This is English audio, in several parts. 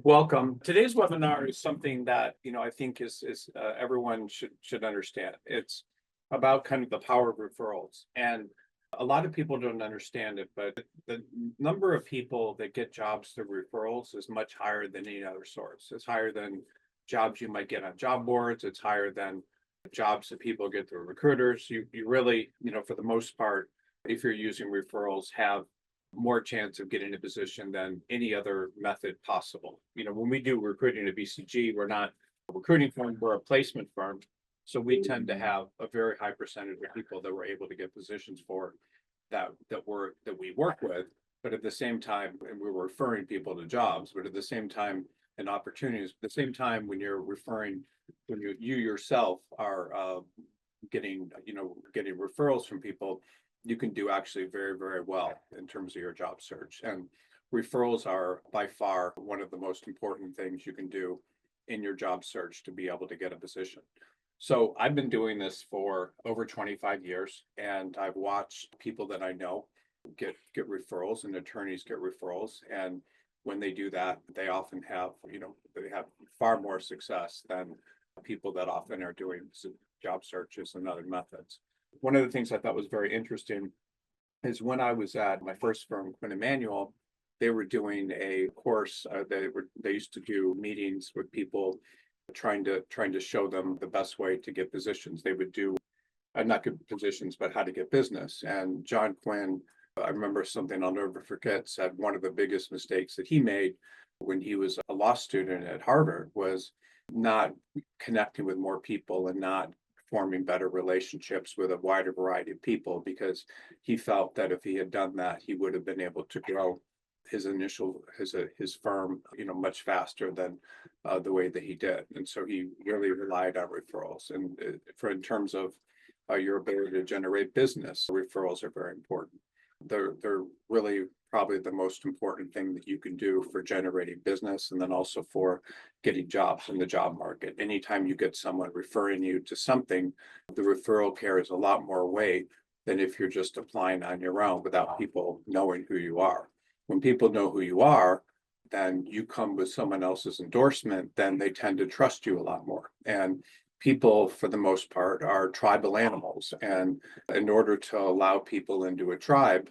Welcome. Today's webinar is something that, I think is everyone should understand. It's about kind of the power of referrals. And a lot of people don't understand it, but the number of people that get jobs through referrals is much higher than any other source. It's higher than jobs you might get on job boards. It's higher than jobs that people get through recruiters. You really, for the most part, if you're using referrals, have more chance of getting a position than any other method possible. When we do recruiting at BCG, we're not a recruiting firm, we're a placement firm. So we tend to have a very high percentage of people that we're able to get positions for that we work with. But at the same time, and we're referring people to jobs, but at the same time, and opportunities, at the same time, when you're referring, when you yourself are getting referrals from people, you can do actually very, very well in terms of your job search. And referrals are by far one of the most important things you can do in your job search to be able to get a position. So I've been doing this for over 25 years, and I've watched people that I know get referrals, and attorneys get referrals. And when they do that, they often have, they have far more success than people that often are doing job searches and other methods. One of the things I thought was very interesting is when I was at my first firm, Quinn Emanuel, they were doing a course. They used to do meetings with people, trying to show them the best way to get positions. They would do not get positions, but how to get business. And John Quinn, I remember something I'll never forget, said one of the biggest mistakes that he made when he was a law student at Harvard was not connecting with more people and not forming better relationships with a wider variety of people, because he felt that if he had done that, he would have been able to grow his firm, much faster than the way that he did. And so he really relied on referrals. And in terms of your ability to generate business, referrals are very important. They're really probably the most important thing that you can do for generating business, and then also for getting jobs in the job market. Anytime you get someone referring you to something, the referral carries a lot more weight than if you're just applying on your own without people knowing who you are. When people know who you are, then you come with someone else's endorsement, then they tend to trust you a lot more. And people, for the most part, are tribal animals. And in order to allow people into a tribe,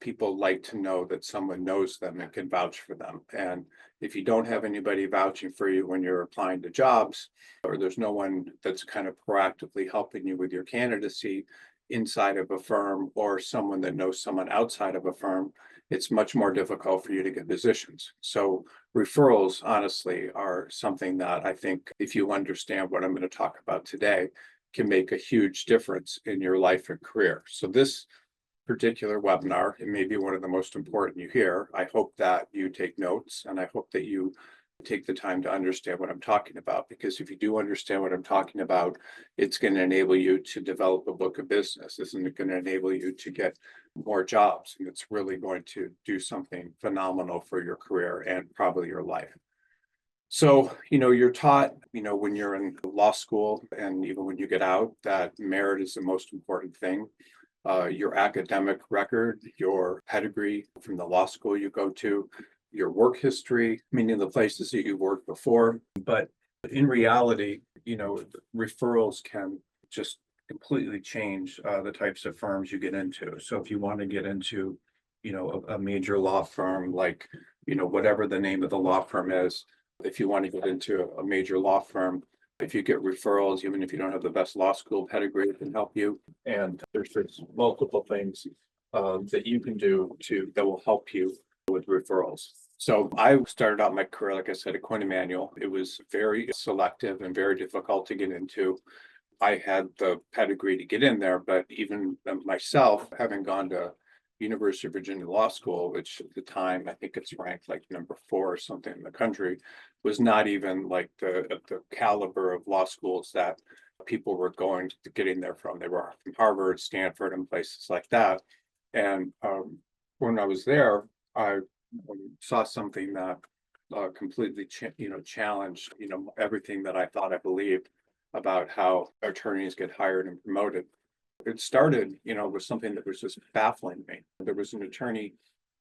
people like to know that someone knows them and can vouch for them. And if you don't have anybody vouching for you when you're applying to jobs, or there's no one that's kind of proactively helping you with your candidacy inside of a firm, or someone that knows someone outside of a firm, it's much more difficult for you to get positions. So referrals, honestly, are something that I think, if you understand what I'm going to talk about today, can make a huge difference in your life and career. So this particular webinar, it may be one of the most important you hear. I hope that you take notes, and I hope that you take the time to understand what I'm talking about, because if you do understand what I'm talking about, it's going to enable you to develop a book of business. It's going to enable you to get more jobs, and it's really going to do something phenomenal for your career and probably your life. So, you're taught, when you're in law school and even when you get out, that merit is the most important thing. Your academic record, your pedigree from the law school you go to, your work history, meaning the places that you've worked before. But in reality, referrals can just completely change the types of firms you get into. So if you want to get into, a major law firm, like, whatever the name of the law firm is, if you want to get into a major law firm, if you get referrals, even if you don't have the best law school pedigree, it can help you. And there's multiple things that you can do that will help you with referrals. So I started out my career, like I said, at Quinn Emanuel. It was very selective and very difficult to get into. I had the pedigree to get in there, but even myself, having gone to University of Virginia Law School, which at the time, I think it's ranked like number 4 or something in the country, was not even like the caliber of law schools that people were going to getting there from. They were from Harvard, Stanford, and places like that. And when I was there, I saw something that completely challenged everything that I thought I believed about how attorneys get hired and promoted. It started, with something that was just baffling me. There was an attorney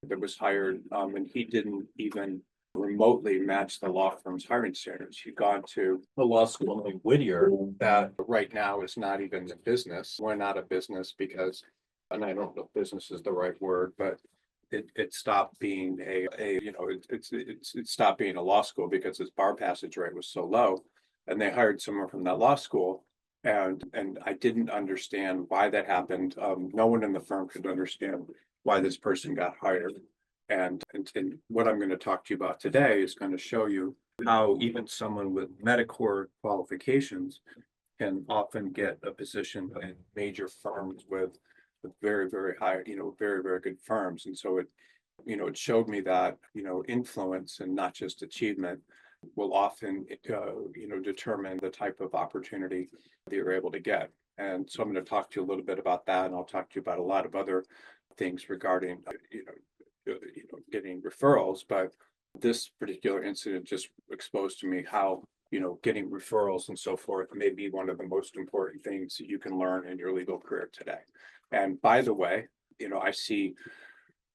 that was hired, and he didn't even remotely match the law firm's hiring standards. He'd gone to a law school in Whittier that right now is not even in business. We're not a business because, and I don't know if business is the right word, but it stopped being it stopped being a law school because its bar passage rate was so low. And they hired someone from that law school. And I didn't understand why that happened. No one in the firm could understand why this person got hired. And what I'm going to talk to you about today is going to show you how even someone with Medicare qualifications can often get a position in major firms with very, very high, very, very good firms. And so it showed me that, influence and not just achievement will often, determine the type of opportunity that you're able to get. And so I'm going to talk to you a little bit about that, and I'll talk to you about a lot of other things regarding, getting referrals. But this particular incident just exposed to me how, getting referrals and so forth may be one of the most important things that you can learn in your legal career today. And by the way, I see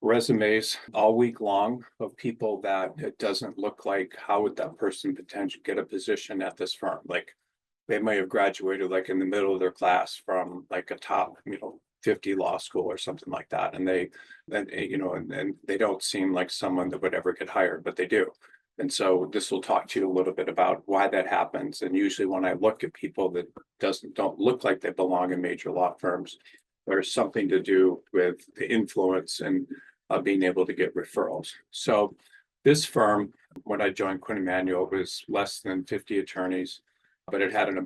resumes all week long of people that it doesn't look like how would that person potentially get a position at this firm. Like they may have graduated like in the middle of their class from like a top, 50 law school or something like that. And and they don't seem like someone that would ever get hired, but they do. And so this will talk to you a little bit about why that happens. And usually when I look at people that don't look like they belong in major law firms, there's something to do with the influence and being able to get referrals. So this firm, when I joined Quinn Emanuel, was less than 50 attorneys, but it had a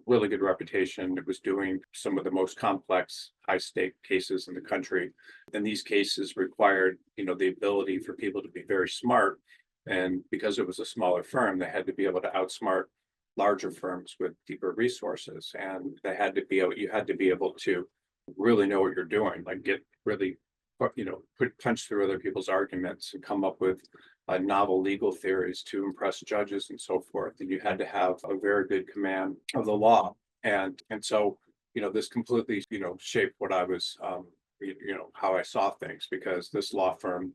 really good reputation. It was doing some of the most complex, high-stake cases in the country. And these cases required, the ability for people to be very smart. And because it was a smaller firm, they had to be able to outsmart larger firms with deeper resources. And you had to be able to really know what you're doing, like get really, punch through other people's arguments and come up with novel legal theories to impress judges and so forth. And you had to have a very good command of the law. And so, this completely, shaped what I was, how I saw things, because this law firm,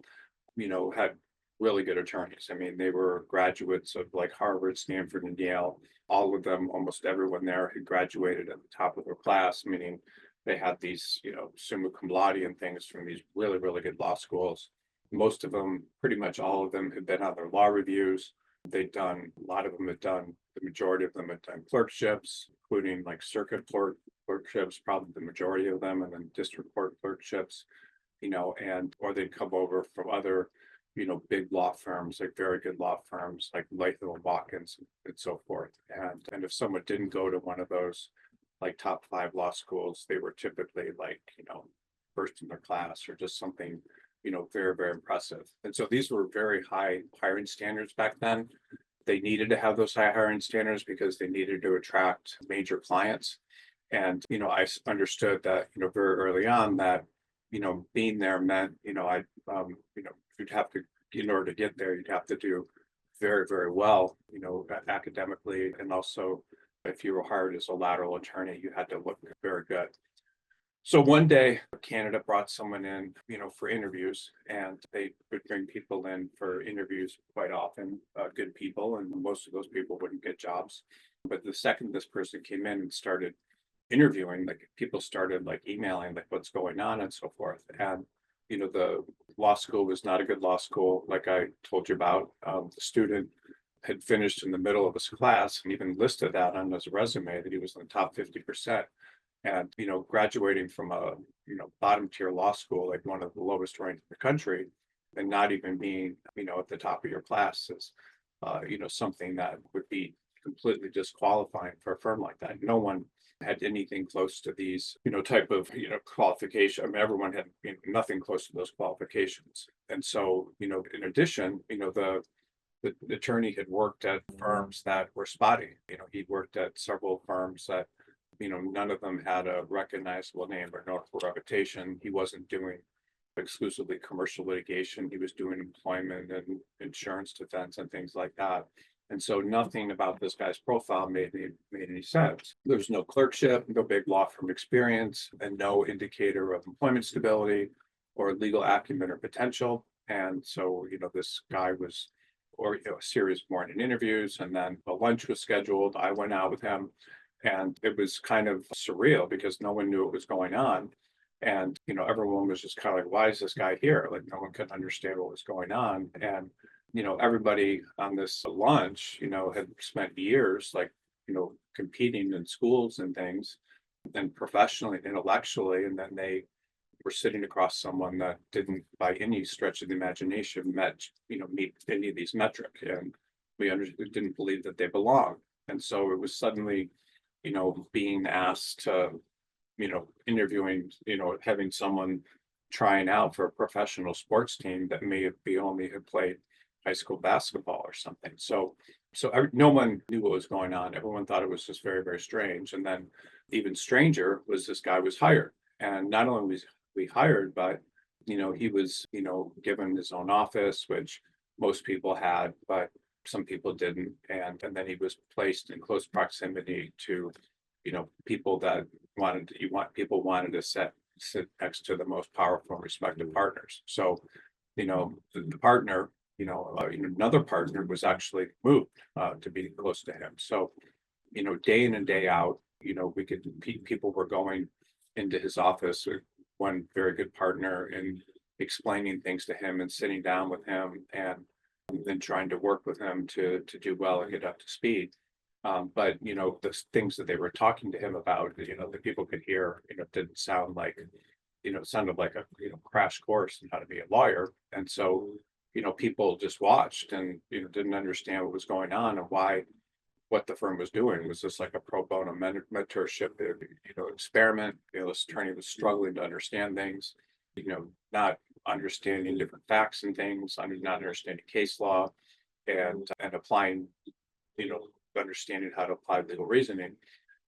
had really good attorneys. I mean, they were graduates of like Harvard, Stanford, and Yale. All of them, almost everyone there had graduated at the top of their class, meaning they had these, summa cum laude and things from these really, really good law schools. Most of them, pretty much all of them, had been on their law reviews. A lot of them had done, the majority of them had done clerkships, including like circuit clerkships, probably the majority of them, and then district court clerkships, or they'd come over from other, big law firms, like very good law firms, like Latham and Watkins and so forth. And if someone didn't go to one of those like top 5 law schools, they were typically like, first in their class or just something, very, very impressive. And so these were very high hiring standards back then. They needed to have those high hiring standards because they needed to attract major clients. And, I understood that, very early on that, being there meant, you'd have to, in order to get there, you'd have to do very, very well, academically, and also if you were hired as a lateral attorney, you had to look very good. So one day, Canada brought someone in, for interviews, and they would bring people in for interviews quite often, good people, and most of those people wouldn't get jobs. But the second this person came in and started interviewing, like people started like emailing, like what's going on and so forth. And, the law school was not a good law school, like I told you about. The student had finished in the middle of his class and even listed that on his resume that he was in the top 50%. And, graduating from a, bottom tier law school, like one of the lowest ranked in the country, and not even being, at the top of your class is, something that would be completely disqualifying for a firm like that. No one had anything close to these, type of, qualification. I mean, everyone had nothing close to those qualifications. And so, in addition, the attorney had worked at firms that were spotty. He'd worked at several firms that, none of them had a recognizable name or notable reputation. He wasn't doing exclusively commercial litigation. He was doing employment and insurance defense and things like that. And so nothing about this guy's profile made any sense. There's no clerkship, no big law firm experience, and no indicator of employment stability or legal acumen or potential. And so, this guy was or a series of morning interviews, and then a lunch was scheduled. I went out with him, and it was kind of surreal because no one knew what was going on. And everyone was just kind of like, why is this guy here? Like, no one could understand what was going on. And everybody on this lunch, had spent years like, competing in schools and things, and professionally, intellectually, and then they were sitting across someone that didn't, by any stretch of the imagination, meet any of these metric, and we didn't believe that they belonged. And so it was suddenly, being asked to, interviewing, having someone trying out for a professional sports team that may have be only had played high school basketball or something. No one knew what was going on. Everyone thought it was just very, very strange. And then even stranger was this guy was hired. And not only was we hired, but he was, given his own office, which most people had, but some people didn't. And then he was placed in close proximity to, people that people wanted to sit next to the most powerful and respected partners. So, the partner, another partner was actually moved to be close to him. So, day in and day out, people were going into his office with one very good partner and explaining things to him and sitting down with him and then trying to work with him to do well and get up to speed. But the things that they were talking to him about, that people could hear, didn't sound like, it sounded like a crash course on how to be a lawyer. And so, people just watched and didn't understand what was going on and what the firm was doing. Was this like a pro bono mentorship, experiment? This attorney was struggling to understand things, not understanding different facts and things, not understanding case law, and applying, understanding how to apply legal reasoning.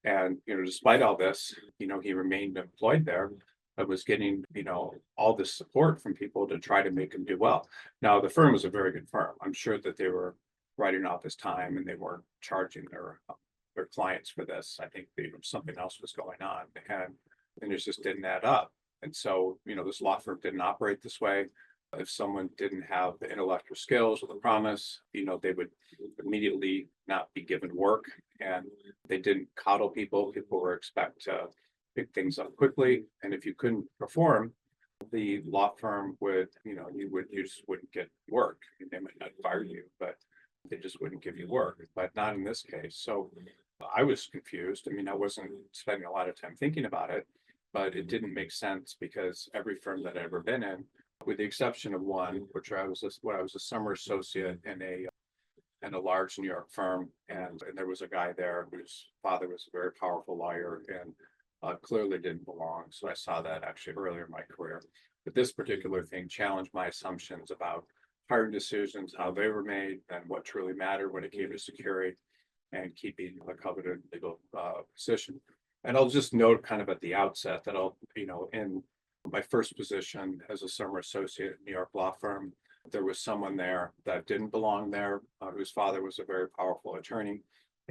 And despite all this, he remained employed there. I was getting, all this support from people to try to make him do well. Now, the firm was a very good firm. I'm sure that they were writing off his time and they weren't charging their clients for this. I think something else was going on, and it just didn't add up. And so, this law firm didn't operate this way. If someone didn't have the intellectual skills or the promise, they would immediately not be given work, and they didn't coddle people. People were expect to pick things up quickly, and if you couldn't perform, the law firm would, you just wouldn't get work. They might not fire you, but they just wouldn't give you work. But not in this case. So I was confused. I wasn't spending a lot of time thinking about it, but it didn't make sense because every firm that I'd ever been in, with the exception of one, which I was a summer associate in a large New York firm, and there was a guy there whose father was a very powerful lawyer and clearly didn't belong. So I saw that actually earlier in my career. But this particular thing challenged my assumptions about hiring decisions, how they were made, and what truly mattered when it came to security and keeping a coveted legal position. And I'll just note kind of at the outset that in my first position as a summer associate in New York law firm, there was someone there that didn't belong there, whose father was a very powerful attorney.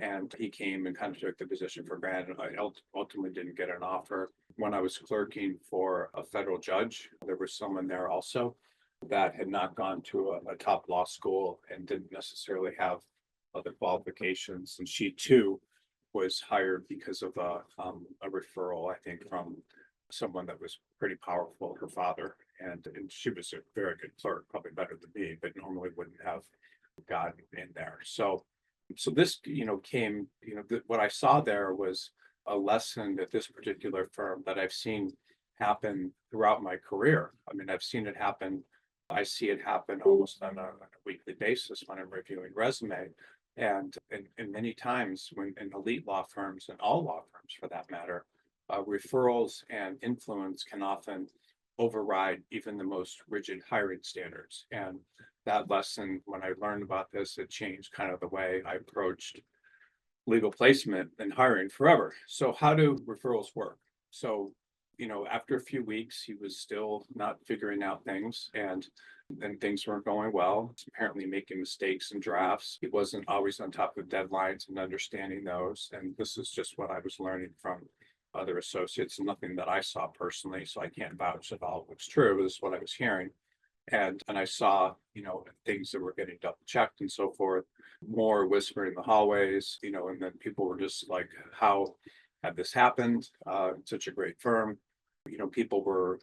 And he came and kind of took the position for granted. I ultimately didn't get an offer. When I was clerking for a federal judge, there was someone there also that had not gone to a top law school and didn't necessarily have other qualifications. And she too was hired because of a referral, I think, from someone that was pretty powerful, her father. And she was a very good clerk, probably better than me, but normally wouldn't have gotten in there. So this, came, what I saw there was a lesson at this particular firm that I've seen happen throughout my career. I've seen it happen. I see it happen almost on a weekly basis when I'm reviewing resume. And many times when in elite law firms and all law firms for that matter, referrals and influence can often override even the most rigid hiring standards. And that lesson, when I learned about this, it changed kind of the way I approached legal placement and hiring forever. So how do referrals work? So, after a few weeks, he was still not figuring out things, and then things weren't going well. He's apparently making mistakes in drafts. He wasn't always on top of deadlines and understanding those. And this is just what I was learning from other associates, and nothing that I saw personally. So I can't vouch at all what's true. This is what I was hearing. And I saw, things that were getting double checked and so forth, more whispering in the hallways, and then people were just like, how had this happened? Such a great firm. People were,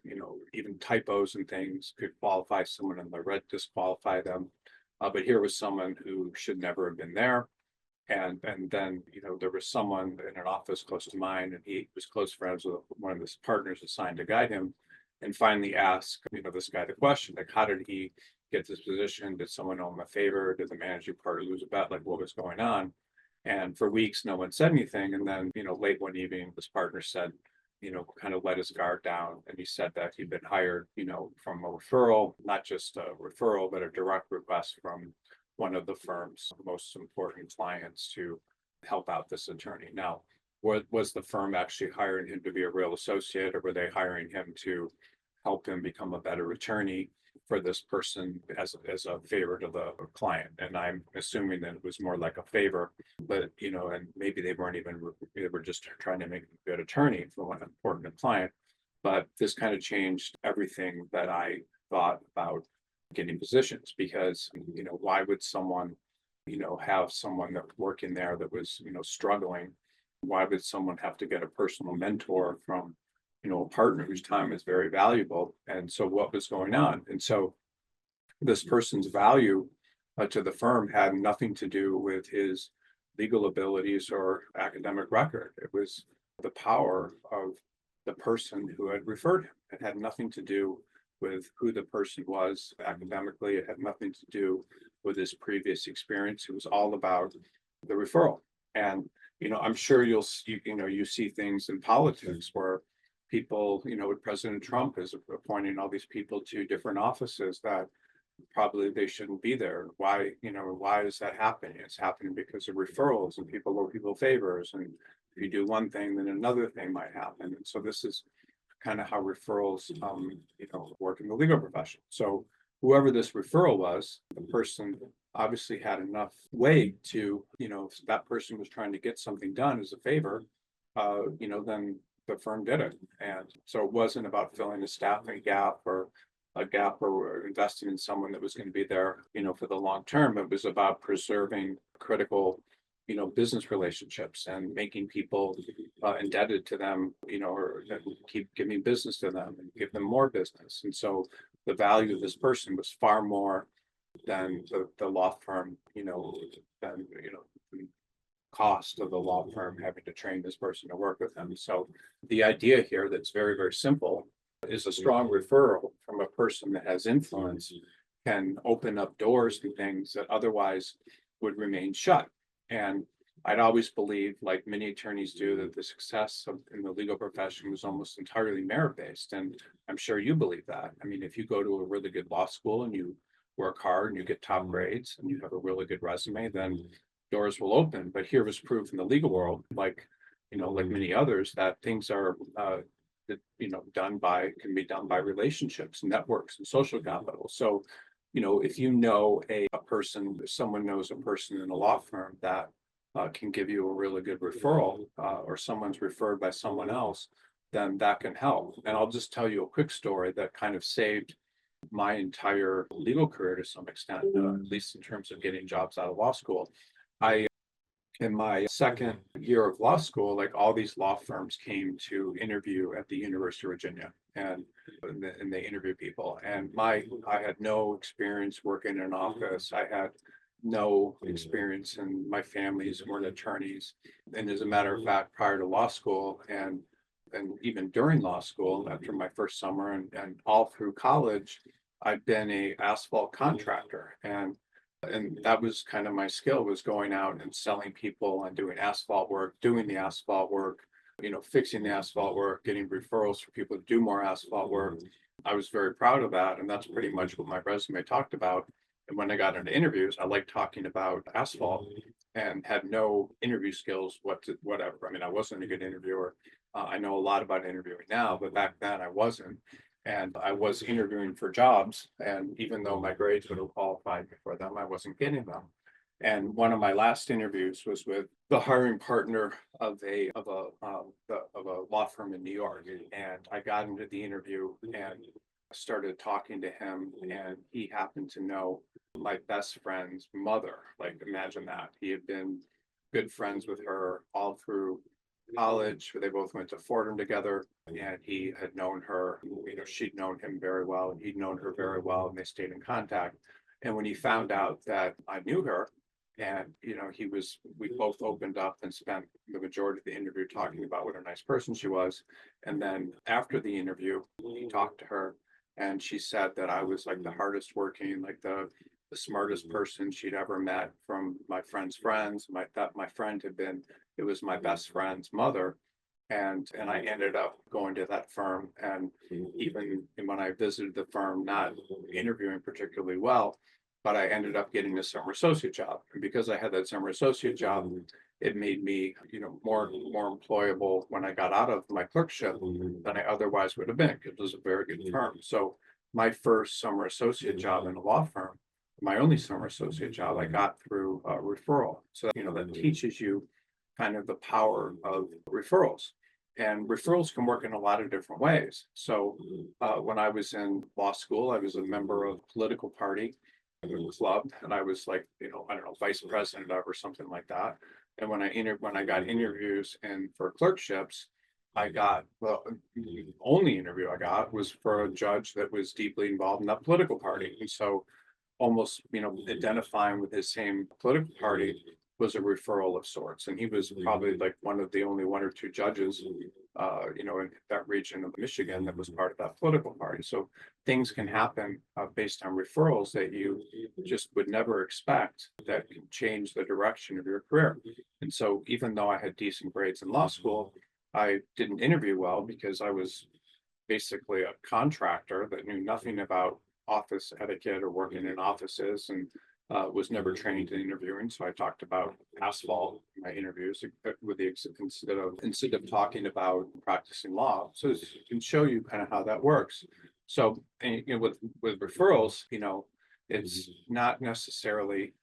even typos and things could qualify someone and the red disqualify them. But here was someone who should never have been there. And then, there was someone in an office close to mine, and he was close friends with one of his partners assigned to guide him, and finally asked, this guy the question, like, how did he get this position? Did someone owe him a favor? Did the managing partner lose a bet? Like, what was going on? And for weeks, no one said anything. And then, late one evening, this partner said, kind of let his guard down. And he said that he'd been hired, from a referral, not just a referral, but a direct request from one of the firm's most important clients to help out this attorney. Now, was the firm actually hiring him to be a real associate, or were they hiring him to help him become a better attorney for this person as a favor to the client? And I'm assuming that it was more like a favor, but and maybe they weren't even, they were just trying to make a good attorney for one important client. But this kind of changed everything that I thought about getting positions, because why would someone have someone that working there that was struggling? Why would someone have to get a personal mentor from a partner whose time is very valuable? And so what was going on? And so this person's value to the firm had nothing to do with his legal abilities or academic record. It was the power of the person who had referred him. It had nothing to do with who the person was academically. It had nothing to do with his previous experience. It was all about the referral. And I'm sure you see things in politics where people, with President Trump is appointing all these people to different offices that probably they shouldn't be there. Why is that happening? It's happening because of referrals, and people owe people favors. And if you do one thing, then another thing might happen. And so this is kind of how referrals, work in the legal profession. So whoever this referral was, the person obviously had enough weight to, if that person was trying to get something done as a favor, then the firm did it. And so it wasn't about filling a staffing gap or a gap or investing in someone that was going to be there, for the long term. It was about preserving critical, business relationships and making people indebted to them, or keep giving business to them and give them more business. And so the value of this person was far more than the law firm, than, the cost of the law firm having to train this person to work with them. So the idea here that's very, very simple is a strong referral from a person that has influence can open up doors to things that otherwise would remain shut. And I'd always believed, like many attorneys do, that the success in the legal profession was almost entirely merit-based. And I'm sure you believe that. I mean, if you go to a really good law school and you work hard and you get top grades and you have a really good resume, then doors will open. But here was proof in the legal world, like many others, that things are that can be done by relationships, networks, and social capital. So if a person, someone knows a person in a law firm that can give you a really good referral, or someone's referred by someone else, then that can help. And I'll just tell you a quick story that kind of saved my entire legal career to some extent, at least in terms of getting jobs out of law school. In my second year of law school, like all these law firms came to interview at the University of Virginia, and they interview people. And I had no experience working in an office. I had no experience, and my families weren't attorneys. And as a matter of fact, prior to law school and even during law school, after my first summer and all through college, I'd been a asphalt contractor. And that was kind of my skill, was going out and selling people and doing asphalt work, doing the asphalt work, fixing the asphalt work, getting referrals for people to do more asphalt work. I was very proud of that. And that's pretty much what my resume talked about. And when I got into interviews, I liked talking about asphalt and had no interview skills, whatever. I mean, I wasn't a good interviewer. I know a lot about interviewing now, but back then I wasn't. And I was interviewing for jobs, and even though my grades would have qualified me for them, I wasn't getting them. And one of my last interviews was with the hiring partner of a law firm in New York. And I got into the interview, and started talking to him, and he happened to know my best friend's mother. Like, imagine that. He had been good friends with her all through college. They both went to Fordham together, and he had known her. She'd known him very well, and he'd known her very well, and they stayed in contact. And when he found out that I knew her, and we both opened up and spent the majority of the interview talking about what a nice person she was. And then after the interview, he talked to her, and she said that I was like the hardest working, like the smartest person she'd ever met from my friend's friends. My friend had been, it was my best friend's mother. And I ended up going to that firm. And even when I visited the firm, not interviewing particularly well, but I ended up getting a summer associate job. And because I had that summer associate job, it made me, more employable when I got out of my clerkship than I otherwise would have been, because it was a very good firm. So my first summer associate job in a law firm, my only summer associate job, I got through a referral. So, that teaches you kind of the power of referrals. And referrals can work in a lot of different ways. So when I was in law school, I was a member of a political party, a club, and I was like, I don't know, vice president of or something like that. And when I got interviews and for clerkships, the only interview I got was for a judge that was deeply involved in that political party. And so almost, identifying with his same political party was a referral of sorts. And he was probably like one of the only one or two judges, in that region of Michigan that was part of that political party. So things can happen based on referrals that you just would never expect that can change the direction of your career. And so even though I had decent grades in law school, I didn't interview well because I was basically a contractor that knew nothing about office etiquette or working in offices, and was never trained in interviewing. So I talked about asphalt in my interviews instead of talking about practicing law. So it can show you kind of how that works. So, and, with referrals, it's not necessarily,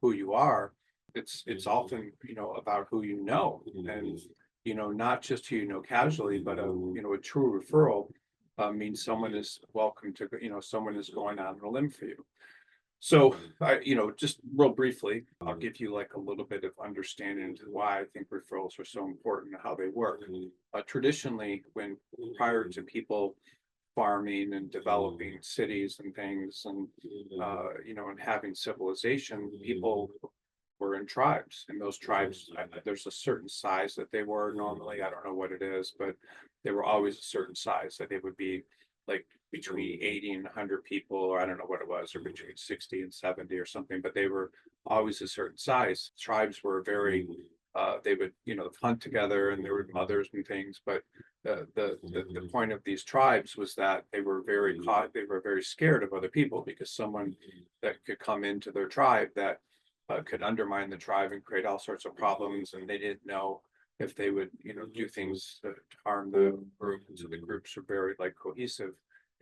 who you are. It's often, about who you know, and, not just who you know casually, but a true referral means someone is welcome to, someone is going on a limb for you. So just real briefly, I'll give you like a little bit of understanding into why I think referrals are so important and how they work. Traditionally, prior to people farming and developing cities and things, and and having civilization, people were in tribes, and those tribes, there's a certain size that they were normally. I don't know what it is, but they were always a certain size that they would be like between 80 and 100 people, or I don't know what it was, or between 60 and 70 or something, but they were always a certain size. Tribes were very, they would, hunt together, and there were mothers and things, but the point of these tribes was that they were very scared of other people, because someone that could come into their tribe that could undermine the tribe and create all sorts of problems, and they didn't know if they would, do things to harm the group. And so the groups were very like cohesive,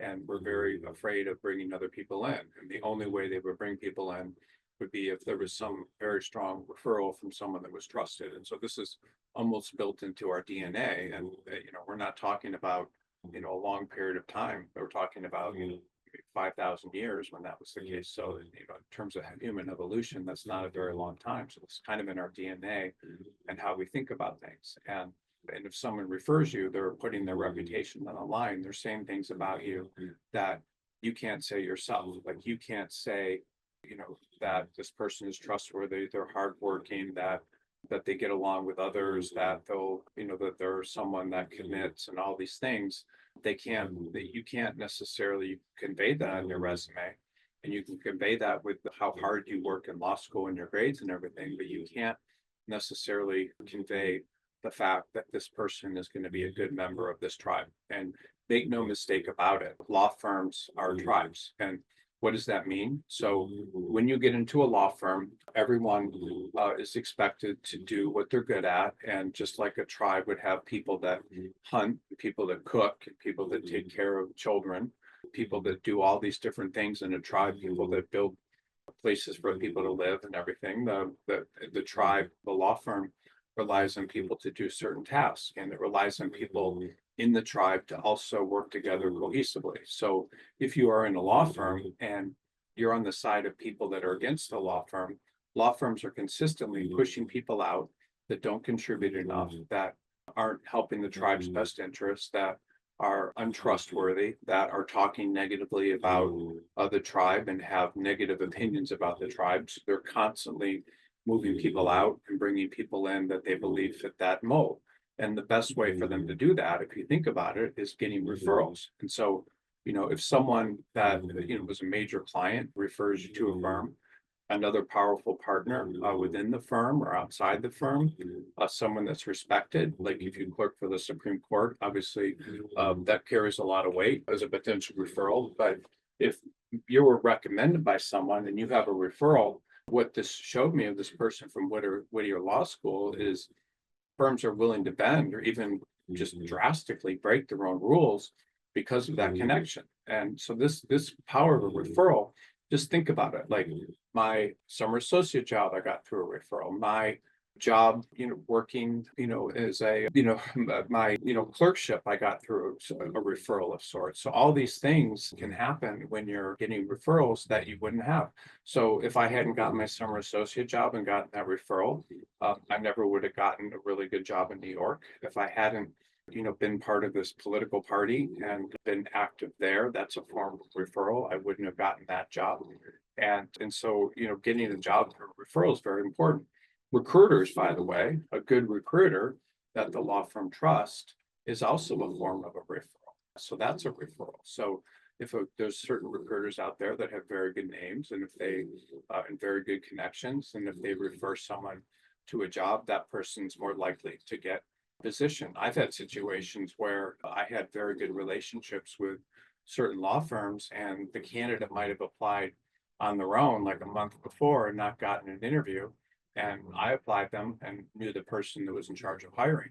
and were very afraid of bringing other people in. And the only way they would bring people in would be if there was some very strong referral from someone that was trusted. And so this is almost built into our DNA. And we're not talking about a long period of time. We're talking about 5,000 years when that was the case. So in terms of human evolution, that's not a very long time. So it's kind of in our DNA and how we think about things. And if someone refers you, they're putting their reputation on the line. They're saying things about you that you can't say yourself. Like, you can't say, that this person is trustworthy, they're hardworking, that they get along with others, that that they're someone that commits, and all these things. You can't necessarily convey that on your resume. And you can convey that with how hard you work in law school and your grades and everything, but you can't necessarily convey the fact that this person is going to be a good member of this tribe. And make no mistake about it, law firms are tribes. And what does that mean? So when you get into a law firm, everyone is expected to do what they're good at. And just like a tribe would have people that hunt, people that cook, people that take care of children, people that do all these different things in a tribe, people that build places for people to live and everything. The tribe, the law firm relies on people to do certain tasks, and it relies on people in the tribe to also work together cohesively. So if you are in a law firm and you're on the side of people that are against the law firms are consistently pushing people out that don't contribute enough, that aren't helping the tribe's best interests, that are untrustworthy, that are talking negatively about the tribe and have negative opinions about the tribes. They're constantly moving people out and bringing people in that they believe fit that mold. And the best way for them to do that, if you think about it, is getting referrals. And so, if someone that, was a major client refers you to a firm, another powerful partner within the firm or outside the firm, someone that's respected, like if you clerk for the Supreme Court, obviously that carries a lot of weight as a potential referral. But if you were recommended by someone and you have a referral, what this showed me of this person from Whittier Law School is firms are willing to bend or even just drastically break their own rules because of that connection. And so this power of a referral, just think about it. Like my summer associate job, I got through a referral. My job, working, as a, my, clerkship, I got through a referral of sorts. So all these things can happen when you're getting referrals that you wouldn't have. So if I hadn't gotten my summer associate job and gotten that referral, I never would have gotten a really good job in New York. If I hadn't, been part of this political party and been active there, that's a form of referral. I wouldn't have gotten that job. And so, getting a job through referral is very important. Recruiters, by the way, a good recruiter that the law firm trusts is also a form of a referral. So that's a referral. So if there's certain recruiters out there that have very good names and if they and very good connections, and if they refer someone to a job, that person's more likely to get a position. I've had situations where I had very good relationships with certain law firms and the candidate might have applied on their own like a month before and not gotten an interview. And I applied them and knew the person that was in charge of hiring.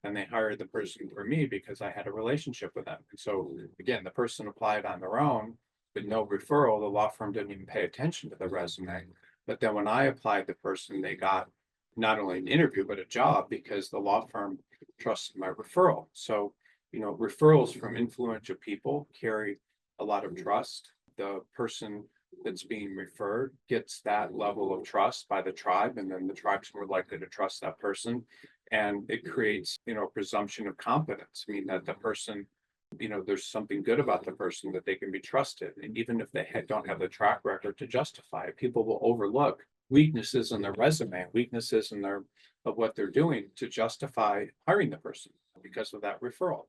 And they hired the person for me because I had a relationship with them. And so again, the person applied on their own with no referral. The law firm didn't even pay attention to the resume. But then when I applied the person, they got not only an interview, but a job because the law firm trusted my referral. So, referrals from influential people carry a lot of trust. The person that's being referred gets that level of trust by the tribe, and then the tribe's more likely to trust that person. And it creates, a presumption of competence, I mean, that the person, there's something good about the person that they can be trusted. And even if they don't have the track record to justify it, people will overlook weaknesses in their resume, weaknesses in of what they're doing to justify hiring the person because of that referral.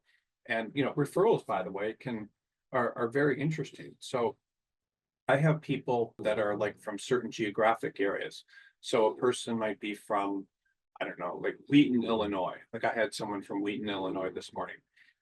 And, referrals, by the way, are very interesting. So I have people that are like from certain geographic areas. So a person might be from, I don't know, like Wheaton, Illinois. Like I had someone from Wheaton, Illinois this morning.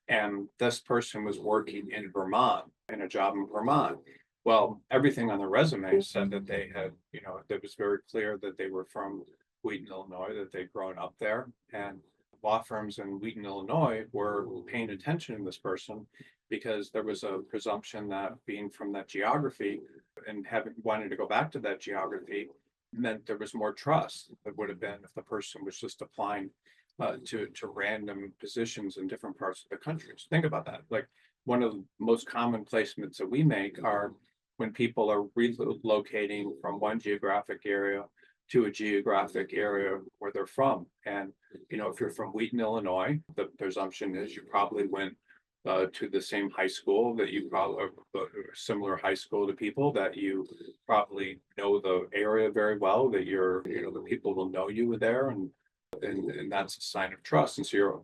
And this person was working in Vermont, in a job in Vermont. Well, everything on the resume said that they had, it was very clear that they were from Wheaton, Illinois, that they'd grown up there. And law firms in Wheaton, Illinois were paying attention to this person because there was a presumption that being from that geography and having wanted to go back to that geography meant there was more trust than would have been if the person was just applying to random positions in different parts of the country. So think about that. Like one of the most common placements that we make are when people are relocating from one geographic area to a geographic area where they're from. And, if you're from Wheaton, Illinois, the presumption is you probably went to the same high school that you probably similar high school to people that you probably know the area very well, that the people will know you there. And that's a sign of trust. And so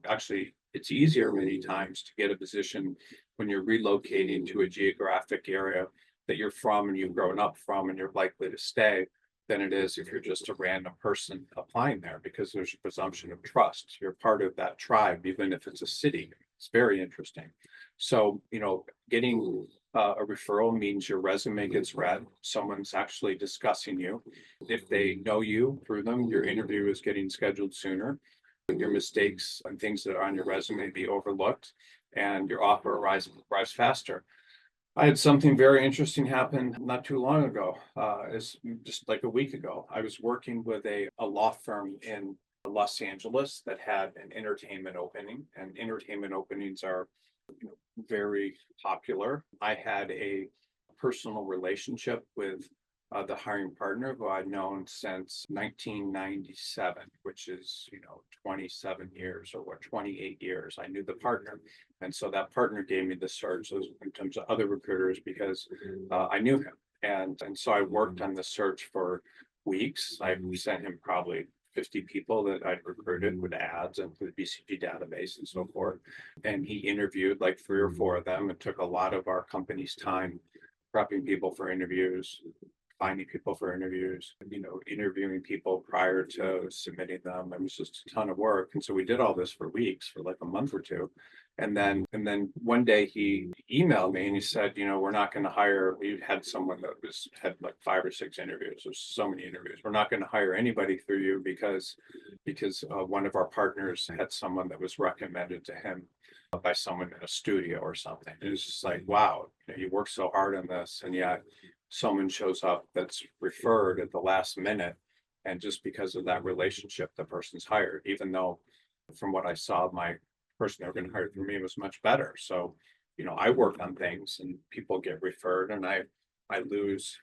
it's easier many times to get a position when you're relocating to a geographic area that you're from and you've grown up from and you're likely to stay than it is if you're just a random person applying there, because there's a presumption of trust. You're part of that tribe, even if it's a city. It's very interesting. So, getting a referral means your resume gets read. Someone's actually discussing you. If they know you through them, your interview is getting scheduled sooner. Your mistakes and things that are on your resume be overlooked, and your offer arrives faster. I had something very interesting happen not too long ago. It's just like a week ago. I was working with a law firm in Los Angeles that had an entertainment opening, and entertainment openings are, very popular. I had a personal relationship with the hiring partner who I'd known since 1997, which is, 27 years or what, 28 years. I knew the partner. And so that partner gave me the search in terms of other recruiters because I knew him. And so I worked on the search for weeks. I sent him probably 50 people that I'd recruited with ads and through the BCG database and so forth. And he interviewed like 3 or 4 of them. It took a lot of our company's time prepping people for interviews, finding people for interviews, interviewing people prior to submitting them. It was just a ton of work. And so we did all this for weeks, for like a month or two. And then one day he emailed me and he said, we're not going to hire. We had someone that had like 5 or 6 interviews. There's so many interviews. We're not going to hire anybody through you because one of our partners had someone that was recommended to him by someone in a studio or something. It was just like, wow, you worked so hard on this, and yet someone shows up that's referred at the last minute, and just because of that relationship, the person's hired, even though from what I saw, my person they were going to hire through me was much better. So, I work on things and people get referred, and I lose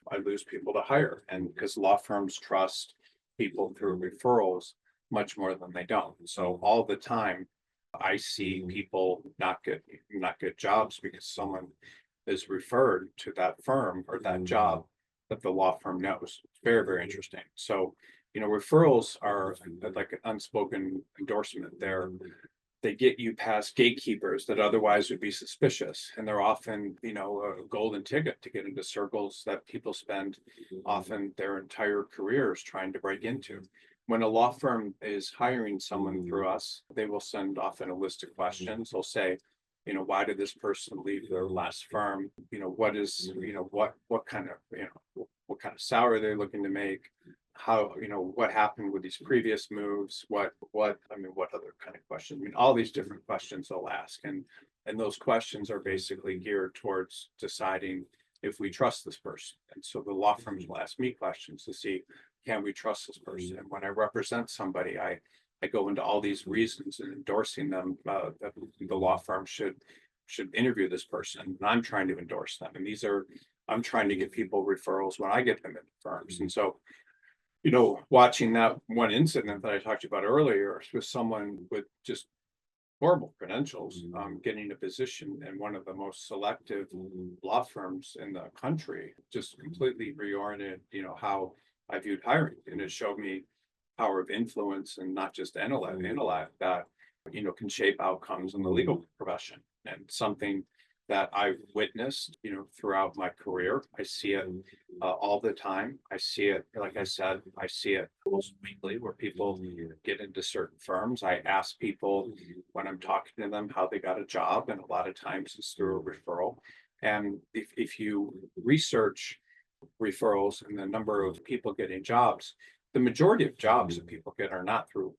people to hire, and because law firms trust people through referrals much more than they don't. So all the time I see people not get jobs because someone is referred to that firm or that job that the law firm knows. It's very, very interesting. So, referrals are like an unspoken endorsement. They get you past gatekeepers that otherwise would be suspicious. And they're often, a golden ticket to get into circles that people spend often their entire careers trying to break into. When a law firm is hiring someone through us, they will send often a list of questions. They'll say, why did this person leave their last firm? What is, what kind of salary they're looking to make? How, what happened with these previous moves? What other kind of questions? All these different questions they'll ask. And those questions are basically geared towards deciding if we trust this person. And so the law firms will ask me questions to see, can we trust this person? And when I represent somebody, I go into all these reasons and endorsing them that the law firm should interview this person. And I'm trying to endorse them. And I'm trying to get people referrals when I get them into firms. And so, watching that one incident that I talked about earlier with someone with just horrible credentials, getting a position in one of the most selective law firms in the country, just completely reoriented, how I viewed hiring. And it showed me power of influence and not just intellect that, can shape outcomes in the legal profession. And something that I've witnessed, throughout my career. I see it all the time. I see it, like I said, I see it almost weekly where people get into certain firms. I ask people when I'm talking to them how they got a job, and a lot of times it's through a referral. And if you research referrals and the number of people getting jobs, the majority of jobs that people get are not through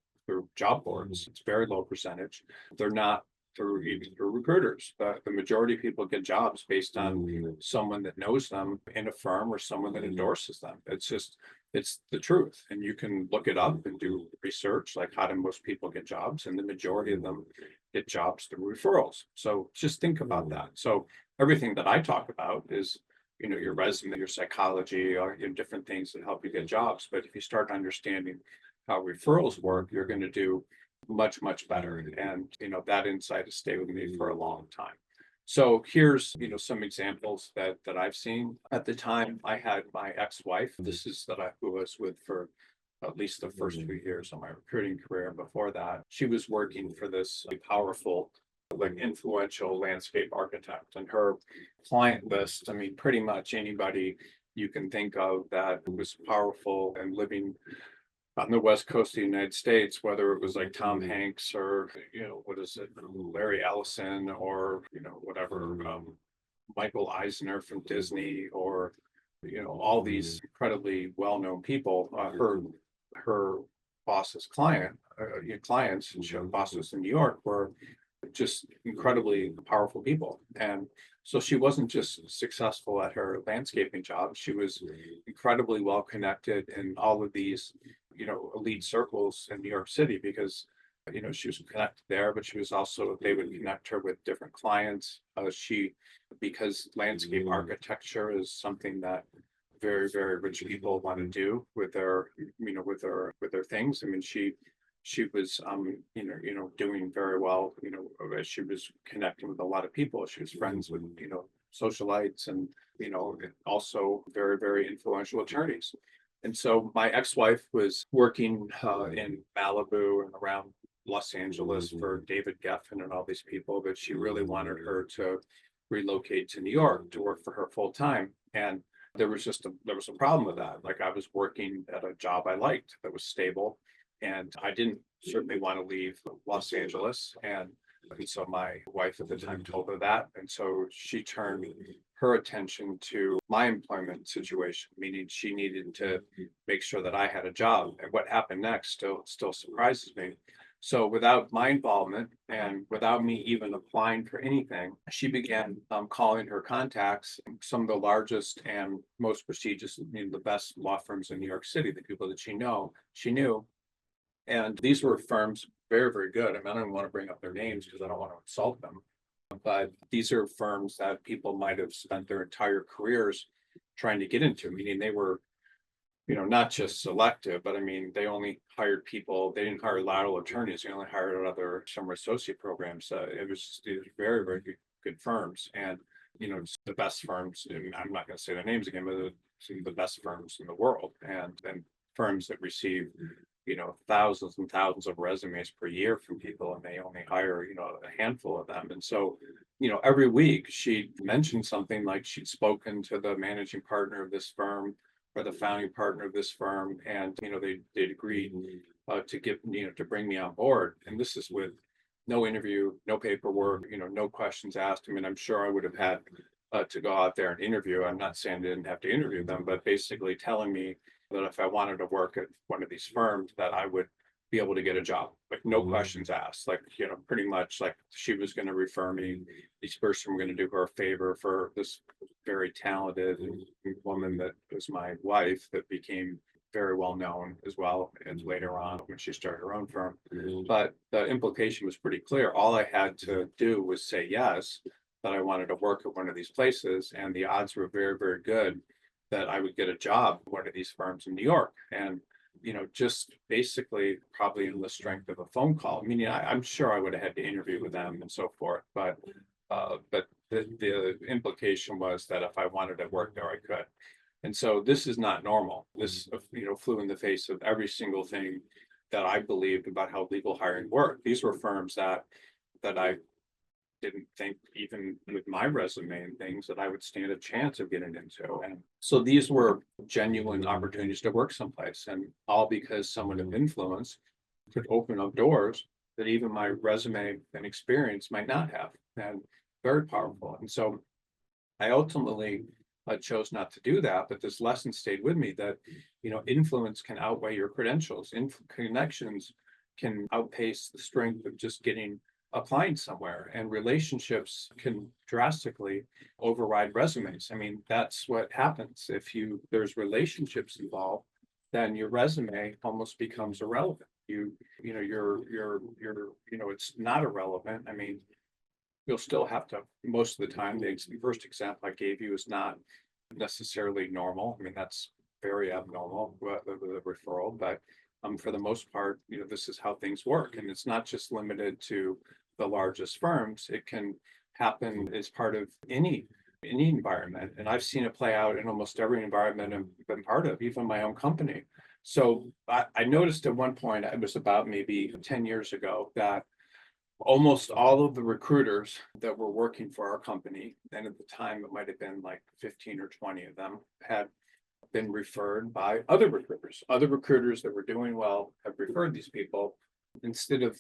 job boards. It's very low percentage. They're not through recruiters. The majority of people get jobs based on someone that knows them in a firm or someone that endorses them. It's the truth. And you can look it up and do research, like how do most people get jobs? And the majority of them get jobs through referrals. So just think about that. So everything that I talk about is, your resume, your psychology, or different things that help you get jobs. But if you start understanding how referrals work, you're going to do much, much better. And, that insight has stayed with me for a long time. So here's, some examples that I've seen. At the time, I had my ex-wife. This is who I was with for at least the first few years of my recruiting career. Before that, she was working for this powerful, like influential landscape architect, and her client list, pretty much anybody you can think of that was powerful and living on the West Coast of the United States, whether it was like Tom Hanks or, Larry Ellison or, whatever, Michael Eisner from Disney or, all these incredibly well-known people, her boss's clients, and she had bosses in New York were just incredibly powerful people. And so she wasn't just successful at her landscaping job, she was incredibly well connected in all of these elite circles in New York City because, she was connected there, but she was also, they would connect her with different clients. Because landscape architecture is something that very, very rich people want to do with their, with their things. I mean, she was, doing very well, as she was connecting with a lot of people. She was friends with, socialites and, also very, very influential attorneys. And so my ex-wife was working in Malibu and around Los Angeles for David Geffen and all these people, but she really wanted her to relocate to New York to work for her full time. And there was a problem with that. Like I was working at a job I liked that was stable, and I didn't certainly want to leave Los Angeles. And so my wife at the time told her that. And so she turned her attention to my employment situation, meaning she needed to make sure that I had a job. And what happened next still surprises me. So without my involvement and without me even applying for anything, she began calling her contacts, some of the largest and most prestigious, the best law firms in New York City, the people that she knew. And these were firms very, very good. I mean, I don't want to bring up their names because I don't want to insult them. But these are firms that people might have spent their entire careers trying to get into, meaning they were, not just selective, but I mean, they only hired people, they didn't hire lateral attorneys, they only hired other summer associate programs. It was very, very good firms. And, it's the best firms, and I'm not going to say their names again, but some of the best firms in the world, and firms that receive thousands and thousands of resumes per year from people, and they only hire, a handful of them. And so, every week she mentioned something like she'd spoken to the managing partner of this firm or the founding partner of this firm, and, they'd agreed to bring me on board. And this is with no interview, no paperwork, no questions asked. I mean, I'm sure I would have had to go out there and interview. I'm not saying I didn't have to interview them, but basically telling me that if I wanted to work at one of these firms, that I would be able to get a job, like no questions asked, like, pretty much like she was going to refer me. This person were going to do her a favor for this very talented woman that was my wife that became very well known as well, and later on when she started her own firm. But the implication was pretty clear. All I had to do was say yes, that I wanted to work at one of these places, and the odds were very, very good that I would get a job at one of these firms in New York. And, just basically probably in the strength of a phone call, meaning I'm sure I would have had to interview with them and so forth. But the implication was that if I wanted to work there, I could. And so this is not normal. This, flew in the face of every single thing that I believed about how legal hiring worked. These were firms that I didn't think, even with my resume and things, that I would stand a chance of getting into. And so these were genuine opportunities to work someplace, and all because someone of influence could open up doors that even my resume and experience might not have. And very powerful. And so I ultimately chose not to do that, but this lesson stayed with me that, influence can outweigh your credentials. Connections can outpace the strength of just applying somewhere, and relationships can drastically override resumes. I mean, that's what happens. If there's relationships involved, then your resume almost becomes irrelevant. It's not irrelevant. I mean, you'll still have to, most of the time, the first example I gave you is not necessarily normal. I mean, that's very abnormal, the referral, but for the most part, this is how things work. And it's not just limited to the largest firms. It can happen as part of any environment. And I've seen it play out in almost every environment I've been part of, even my own company. So I noticed at one point, it was about maybe 10 years ago, that almost all of the recruiters that were working for our company, and at the time it might have been like 15 or 20 of them, had been referred by other recruiters. Other recruiters that were doing well have referred these people, instead of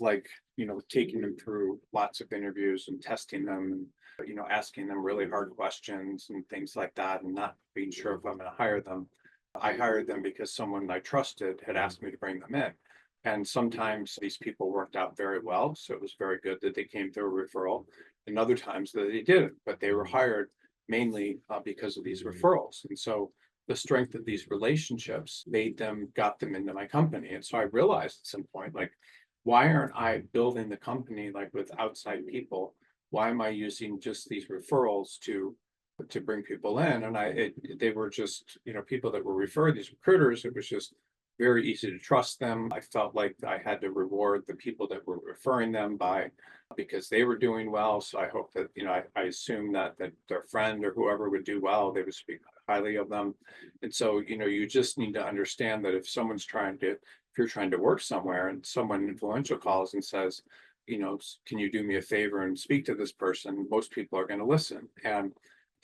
taking them through lots of interviews and testing them and, asking them really hard questions and things like that, and not being sure if I'm going to hire them. I hired them because someone I trusted had asked me to bring them in. And sometimes these people worked out very well, so it was very good that they came through a referral. And other times that they didn't, but they were hired mainly because of these referrals. And so the strength of these relationships got them into my company. And so I realized at some point, like, why aren't I building the company like with outside people? Why am I using just these referrals to bring people in? And they were just, people that were referred, these recruiters. It was just very easy to trust them. I felt like I had to reward the people that were referring them because they were doing well. So I hope that, I assume that their friend or whoever would do well, they would speak highly of them. And so, you just need to understand that if you're trying to work somewhere and someone influential calls and says, can you do me a favor and speak to this person? Most people are going to listen. And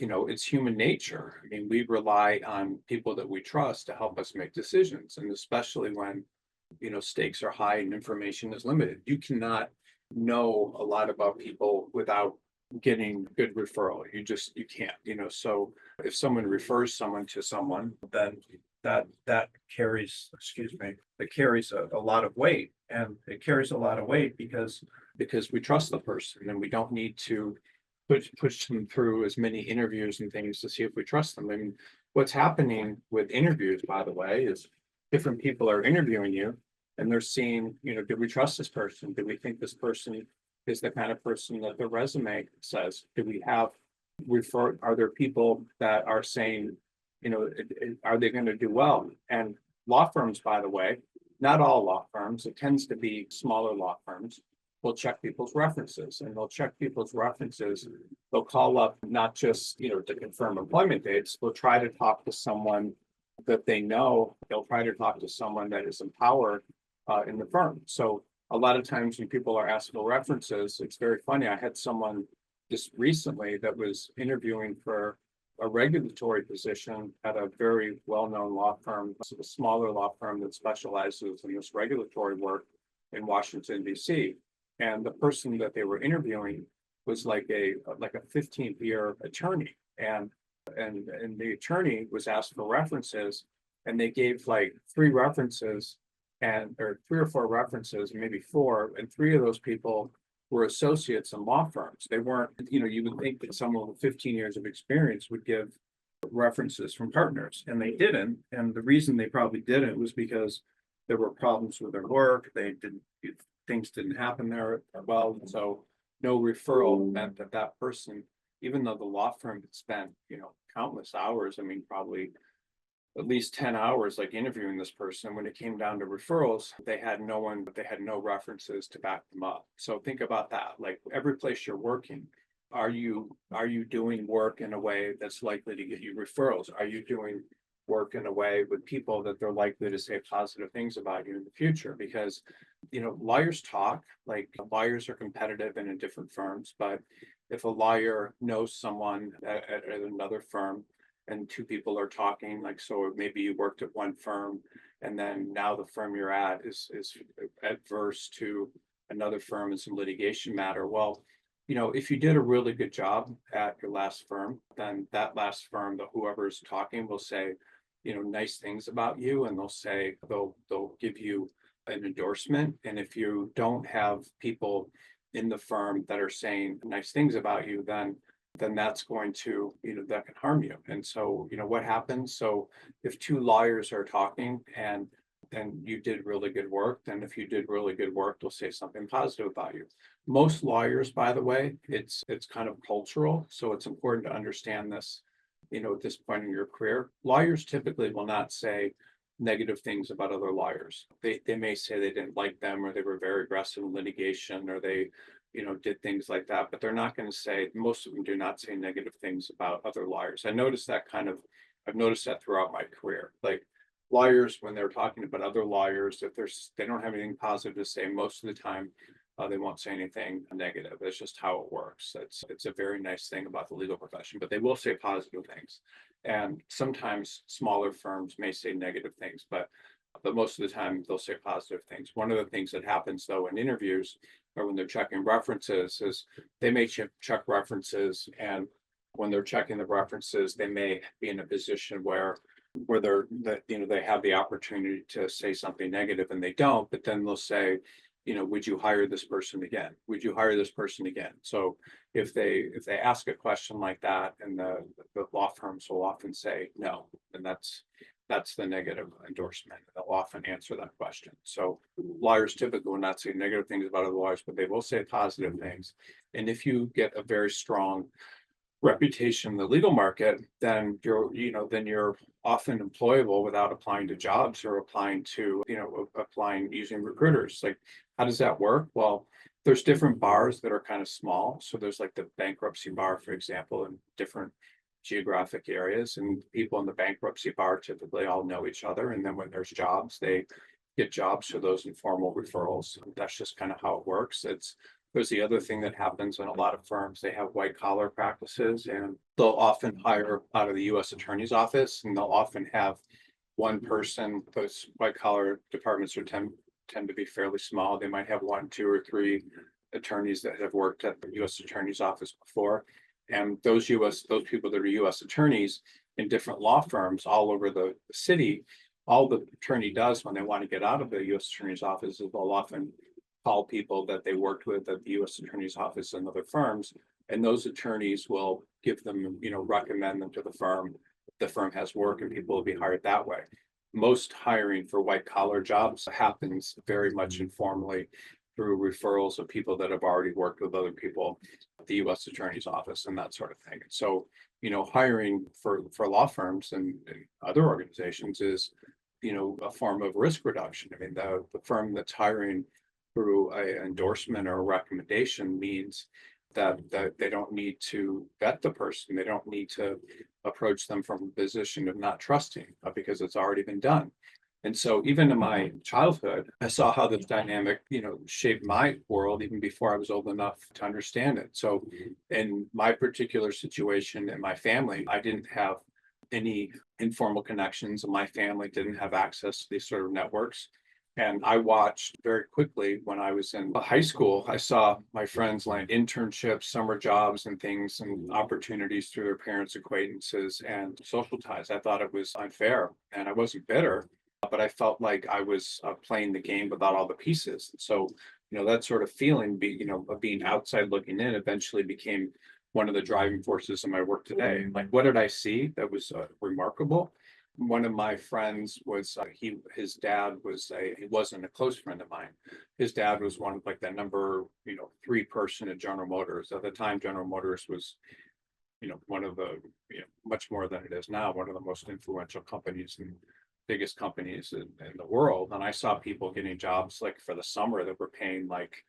it's human nature. I mean, we rely on people that we trust to help us make decisions. And especially when, stakes are high and information is limited. You cannot know a lot about people without getting good referral. You can't. So if someone refers someone to someone, then that carries, it carries a lot of weight. And it carries a lot of weight because we trust the person and we don't need to push them through as many interviews and things to see if we trust them. I mean, what's happening with interviews, by the way, is different people are interviewing you and they're seeing, do we trust this person? Do we think this person is the kind of person that the resume says? Are there people that are saying, are they going to do well? And law firms, by the way, not all law firms, it tends to be smaller law firms, will check people's references, and they'll check people's references. They'll call up not just, to confirm employment dates, they'll try to talk to someone that they know. They'll try to talk to someone that is empowered in the firm. So a lot of times when people are asked for references, it's very funny. I had someone just recently that was interviewing for a regulatory position at a very well-known law firm, a smaller law firm that specializes in this regulatory work in Washington, D.C. And the person that they were interviewing was like a 15th year attorney. And the attorney was asked for references, and they gave like three references or three or four references, maybe four, and three of those people were associates in law firms. They weren't, you would think that someone with 15 years of experience would give references from partners, and they didn't. And the reason they probably didn't was because there were problems with their work. Things didn't happen there well. So no referral meant that person, even though the law firm had spent, countless hours, I mean, probably at least 10 hours, like interviewing this person, when it came down to referrals, they had no references to back them up. So think about that. Like every place you're working, are you doing work in a way that's likely to get you referrals? Are you doing work in a way with people that they're likely to say positive things about you in the future? Because, lawyers talk, like lawyers are competitive and in different firms, but if a lawyer knows someone at another firm and two people are talking, like, so maybe you worked at one firm and then now the firm you're at is adverse to another firm in some litigation matter. Well, if you did a really good job at your last firm, then that last firm, whoever's talking will say, nice things about you, and they'll give you an endorsement. And if you don't have people in the firm that are saying nice things about you, then that's going to, that can harm you. And so, what happens? So if two lawyers are talking and you did really good work, then if you did really good work, they'll say something positive about you. Most lawyers, by the way, it's kind of cultural. So it's important to understand this, at this point in your career. Lawyers typically will not say negative things about other lawyers. They may say they didn't like them, or they were very aggressive in litigation, or they did things like that, but they're not going to say, most of them do not say negative things about other lawyers. I've noticed that throughout my career. Like lawyers, when they're talking about other lawyers, if they don't have anything positive to say, most of the time, they won't say anything negative. It's just how it works. It's a very nice thing about the legal profession, but they will say positive things. And sometimes smaller firms may say negative things, but most of the time they'll say positive things. One of the things that happens though in interviews or when they're checking references is they may check references, and when they're checking the references, they may be in a position where they have the opportunity to say something negative and they don't, but then they'll say, would you hire this person again? Would you hire this person again? So if they ask a question like that, and the law firms will often say no, and that's the negative endorsement. They'll often answer that question. So lawyers typically will not say negative things about other lawyers, but they will say positive things. And if you get a very strong reputation in the legal market, then you're often employable without applying to jobs or applying using recruiters. Like, how does that work? Well, there's different bars that are kind of small. So there's like the bankruptcy bar, for example, in different geographic areas, and people in the bankruptcy bar typically all know each other. And then when there's jobs, they get jobs for those informal referrals. That's just kind of how it works. There's the other thing that happens in a lot of firms. They have white collar practices, and they'll often hire out of the U.S. Attorney's Office, and they'll often have one person. Those white collar departments tend to be fairly small. They might have one, two, or three attorneys that have worked at the U.S. Attorney's Office before. And those people that are U.S. attorneys in different law firms all over the city, all the attorney does when they want to get out of the U.S. Attorney's Office is they'll often call people that they worked with at the U.S. Attorney's Office and other firms, and those attorneys will give them, recommend them to the firm. The firm has work, and people will be hired that way. Most hiring for white collar jobs happens very much informally through referrals of people that have already worked with other people at the U.S. Attorney's Office and that sort of thing. So, hiring for law firms and other organizations is, a form of risk reduction. I mean, the firm that's hiring through an endorsement or a recommendation means that they don't need to vet the person. They don't need to approach them from a position of not trusting, because it's already been done. And so even in my childhood, I saw how this dynamic, shaped my world even before I was old enough to understand it. So in my particular situation in my family, I didn't have any informal connections, and my family didn't have access to these sort of networks. And I watched very quickly when I was in high school, I saw my friends land internships, summer jobs, and things and opportunities through their parents' acquaintances and social ties. I thought it was unfair, and I wasn't bitter, but I felt like I was playing the game without all the pieces. So, that sort of feeling, of being outside looking in, eventually became one of the driving forces in my work today. Like, what did I see that was remarkable? One of my friends was his dad was he wasn't a close friend of mine. His dad was one of like the number 3 person at General Motors at the time. General Motors was one of the much more than it is now, one of the most influential companies and biggest companies in the world. And I saw people getting jobs like for the summer that were paying like,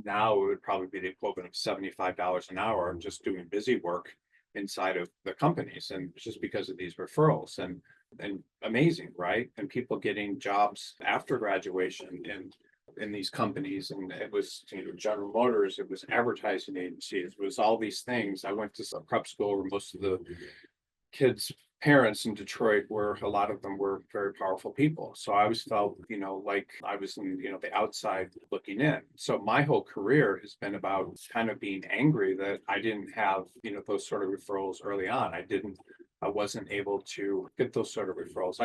now it would probably be the equivalent of $75 an hour just doing busy work inside of the companies, and just because of these referrals. And amazing, right? And people getting jobs after graduation in these companies. And it was General Motors, it was advertising agencies, it was all these things. I went to some prep school where most of the kids parents in Detroit were, a lot of them were very powerful people. So I always felt, like I was in, the outside looking in. So my whole career has been about kind of being angry that I didn't have, those sort of referrals early on. I wasn't able to get those sort of referrals.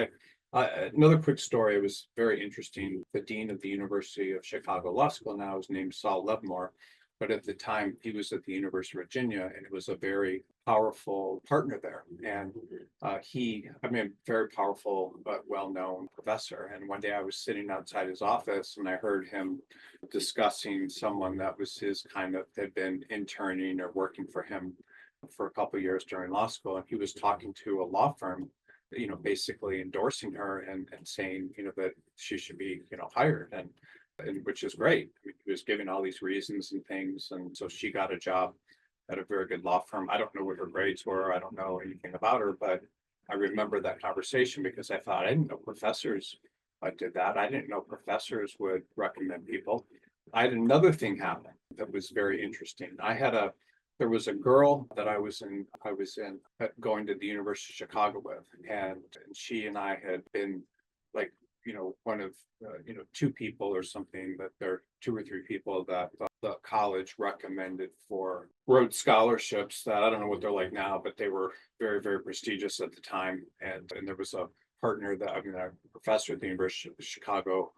Another quick story, it was very interesting. The dean of the University of Chicago Law School now is named Saul Levmore. But at the time, he was at the University of Virginia, and it was a very powerful partner there. And very powerful, but well-known professor. And one day I was sitting outside his office, and I heard him discussing someone that was had been interning or working for him for a couple of years during law school. And he was talking to a law firm, basically endorsing her and saying, that she should be, hired. And which is great. I mean, he was giving all these reasons and things. And so she got a job at a very good law firm. I don't know what her grades were. I don't know anything about her, but I remember that conversation because I thought, I didn't know professors did that. I didn't know professors would recommend people. I had another thing happen that was very interesting. There was a girl that I was going to the University of Chicago with, and she and I had been like, one of, 2 people or something, that there are 2 or 3 people that the college recommended for Rhodes scholarships that I don't know what they're like now, but they were very, very prestigious at the time. And there was a partner a professor at the University of Chicago,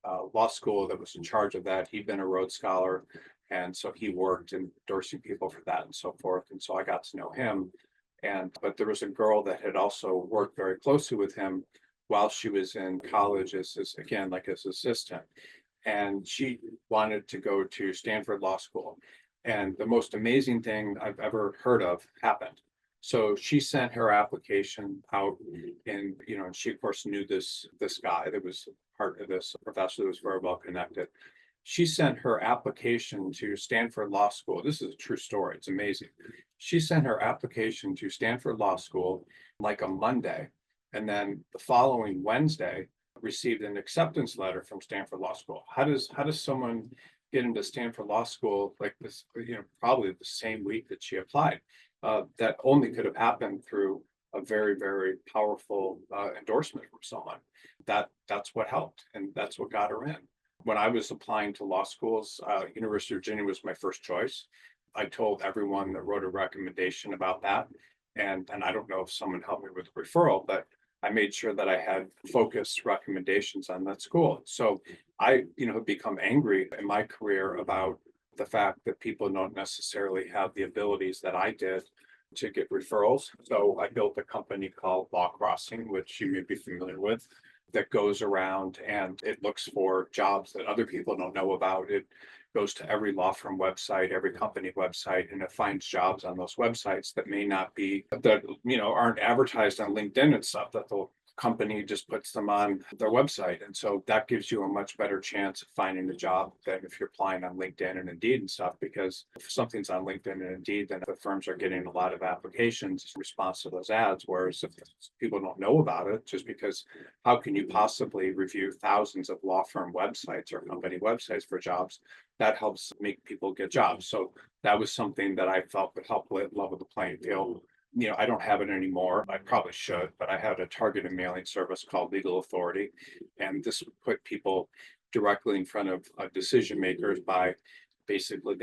law school that was in charge of that. He'd been a Rhodes Scholar. And so he worked endorsing people for that and so forth. And so I got to know him. But there was a girl that had also worked very closely with him while she was in college again, like as assistant. And she wanted to go to Stanford Law School. And the most amazing thing I've ever heard of happened. So she sent her application out, and and she of course knew this guy that was part of this professor that was very well connected. She sent her application to Stanford Law School. This is a true story. It's amazing. She sent her application to Stanford Law School like a Monday, and then the following Wednesday received an acceptance letter from Stanford Law School. How does someone get into Stanford Law School like this, probably the same week that she applied? That only could have happened through a very, very powerful endorsement from someone. That's what helped, and that's what got her in. When I was applying to law schools, University of Virginia was my first choice. I told everyone that wrote a recommendation about that. And I don't know if someone helped me with referral, but I made sure that I had focused recommendations on that school. So I, have become angry in my career about the fact that people don't necessarily have the abilities that I did to get referrals. So I built a company called Law Crossing, which you may be familiar with, that goes around and it looks for jobs that other people don't know about. It goes to every law firm website, every company website, and it finds jobs on those websites that may not be, that, aren't advertised on LinkedIn and stuff, that the company just puts them on their website. And so that gives you a much better chance of finding a job than if you're applying on LinkedIn and Indeed and stuff, because if something's on LinkedIn and Indeed, then the firms are getting a lot of applications in response to those ads. Whereas if people don't know about it, just because how can you possibly review thousands of law firm websites or company websites for jobs? That helps make people get jobs. So that was something that I felt would help level the playing field. I don't have it anymore. I probably should, but I had a targeted mailing service called Legal Authority. And this would put people directly in front of decision makers by basically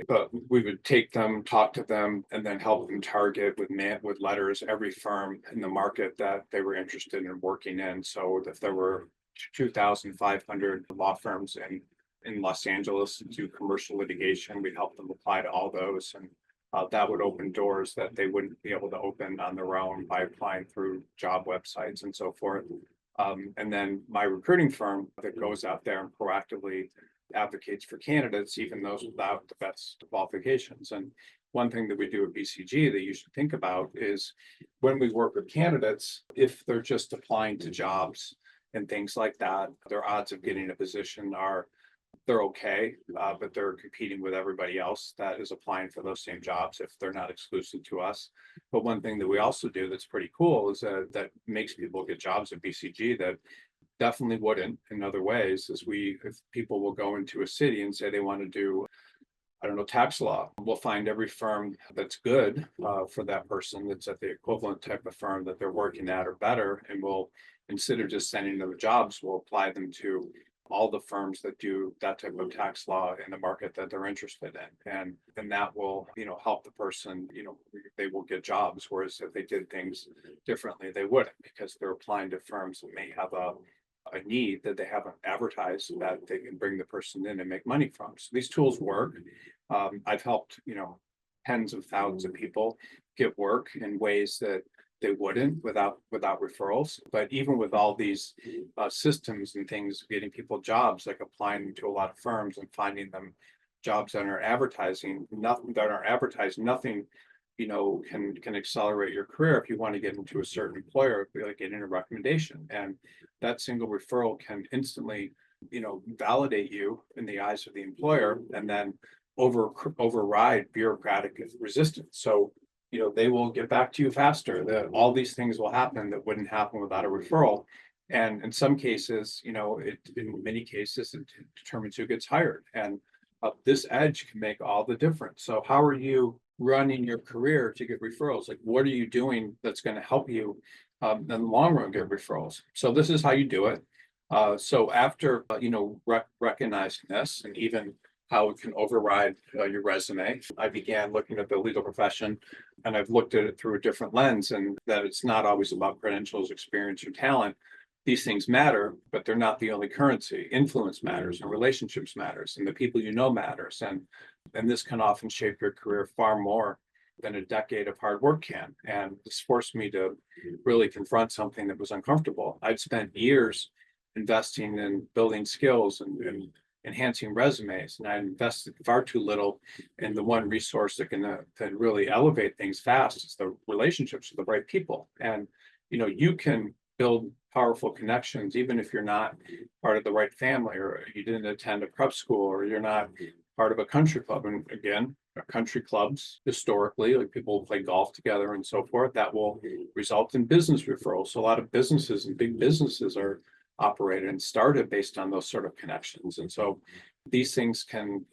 but we would take them, talk to them, and then help them target with letters every firm in the market that they were interested in working in. So if there were 2,500 law firms in Los Angeles to do commercial litigation, we'd help them apply to all those. And that would open doors that they wouldn't be able to open on their own by applying through job websites and so forth. And then my recruiting firm that goes out there and proactively advocates for candidates, even those without the best qualifications. And one thing that we do at BCG that you should think about is when we work with candidates, if they're just applying to jobs and things like that, their odds of getting a position they're okay, but they're competing with everybody else that is applying for those same jobs if they're not exclusive to us. But one thing that we also do that's pretty cool is that makes people get jobs at BCG that definitely wouldn't in other ways is if people will go into a city and say they want to do, I don't know, tax law, we'll find every firm that's good for that person that's at the equivalent type of firm that they're working at or better. And we'll, instead of just sending them jobs, we'll apply them to all the firms that do that type of tax law in the market that they're interested in. And then that will, help the person, they will get jobs. Whereas if they did things differently, they wouldn't, because they're applying to firms that may have a need that they haven't advertised that they can bring the person in and make money from. So these tools work. I've helped, tens of thousands of people get work in ways that they wouldn't without referrals. But even with all these systems and things, getting people jobs, like applying to a lot of firms and finding them jobs that are advertising, nothing, can accelerate your career. If you want to get into a certain employer, like getting a recommendation, and that single referral can instantly, validate you in the eyes of the employer, and then override bureaucratic resistance. So they will get back to you faster. That all these things will happen that wouldn't happen without a referral. And in some cases, in many cases, it determines who gets hired. And this edge can make all the difference. So how are you running your career to get referrals? Like, what are you doing that's going to help you in the long run get referrals? So this is how you do it. So after, recognizing this, and even how it can override your resume, I began looking at the legal profession, and I've looked at it through a different lens, and that it's not always about credentials, experience, or talent. these things matter, but they're not the only currency. Influence matters, and relationships matters, and the people you know matters. And this can often shape your career far more than a decade of hard work can. And this forced me to really confront something that was uncomfortable. I'd spent years investing in building skills and enhancing resumes, and I invested far too little in the one resource that can really elevate things fast is the relationships with the right people. And you can build powerful connections even if you're not part of the right family, or you didn't attend a prep school, or you're not part of a country club. And again, country clubs historically, like people play golf together and so forth, that will result in business referrals. So a lot of businesses and big businesses are operated and started based on those sort of connections. And so these things can,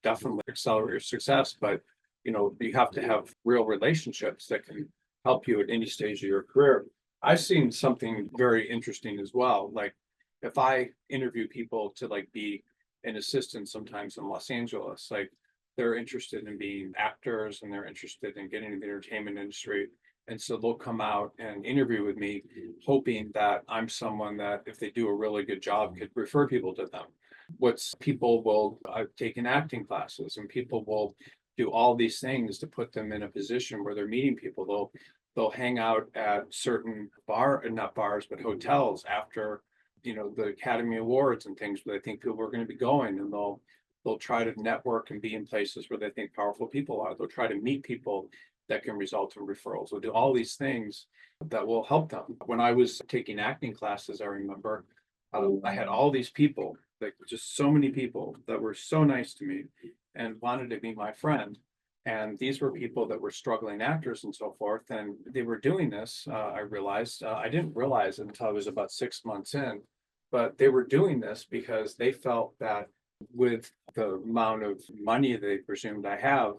definitely accelerate your success, but you have to have real relationships that can help you at any stage of your career. I've seen something very interesting as well. Like if I interview people to like be an assistant sometimes in Los Angeles, like they're interested in being actors and they're interested in getting into the entertainment industry. And so they'll come out and interview with me, hoping that I'm someone that, if they do a really good job, could refer people to them. People will, I've taken acting classes, and people will do all these things to put them in a position where they're meeting people. They'll hang out at certain not bars, but hotels after, the Academy Awards and things where they think people are going to be going, and they'll try to network and be in places where they think powerful people are. They'll try to meet people that can result in referrals. They'll do all these things that will help them. When I was taking acting classes, I remember I had all these people, like just so many people that were so nice to me and wanted to be my friend. And these were people that were struggling actors and so forth. And they were doing this, I realized, I didn't realize it until I was about 6 months in, but they were doing this because they felt that with the amount of money they presumed I have,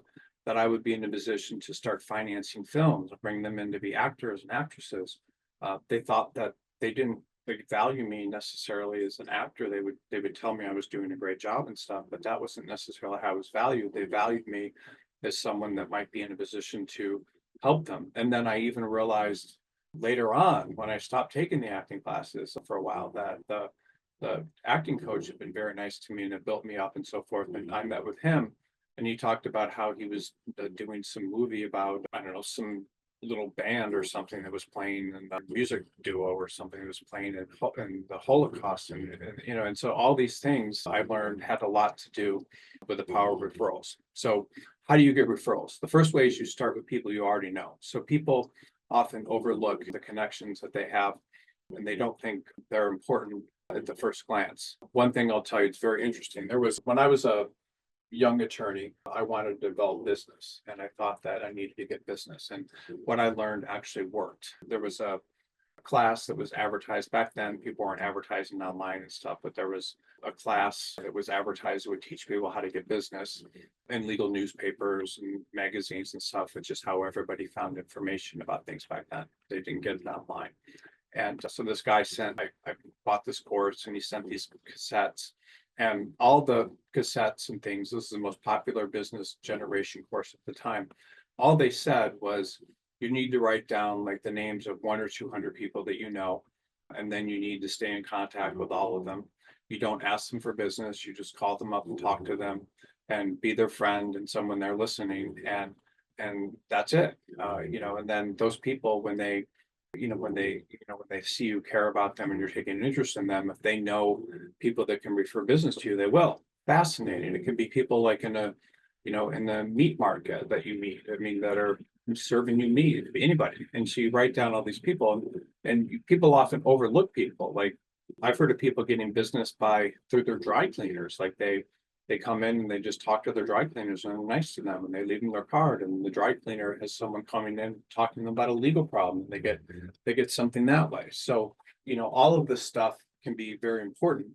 that I would be in a position to start financing films, bring them in to be actors and actresses. They thought that they didn't value me necessarily as an actor. They would tell me I was doing a great job and stuff, but that wasn't necessarily how I was valued. They valued me as someone that might be in a position to help them. And then I even realized later on, when I stopped taking the acting classes for a while, that the acting coach had been very nice to me and had built me up and so forth. And I met with him, and he talked about how he was doing some movie about, I don't know, some little band or something that was playing, and a music duo or something that was playing in the Holocaust. And so all these things I learned had a lot to do with the power of referrals. So how do you get referrals? The first way is you start with people you already know. So people often overlook the connections that they have, and they don't think they're important at the first glance. One thing I'll tell you, it's very interesting. When I was a young attorney, I wanted to develop business, and I thought that I needed to get business. And what I learned actually worked. There was a class that was advertised back then. People weren't advertising online and stuff, but there was a class that was advertised that would teach people how to get business in legal newspapers and magazines and stuff. It's just how everybody found information about things back then. They didn't get it online. And so this guy I bought this course, and he sent these cassettes, and all the cassettes and things, this is the most popular business generation course at the time. All they said was, you need to write down like the names of 100 or 200 people that you know, and then you need to stay in contact with all of them. You don't ask them for business, you just call them up and talk to them and be their friend and someone they're listening. And that's it. And then those people, when they see you care about them and you're taking an interest in them, if they know people that can refer business to you, they will. Fascinating. It could be people like in the meat market that you meet. I mean, that are serving you meat. It could be anybody. And so you write down all these people, and people often overlook people. Like I've heard of people getting business through their dry cleaners. Like they come in and they just talk to their dry cleaners and they're nice to them, and they leave them their card, and the dry cleaner has someone coming in talking to them about a legal problem. They get something that way. So all of this stuff can be very important,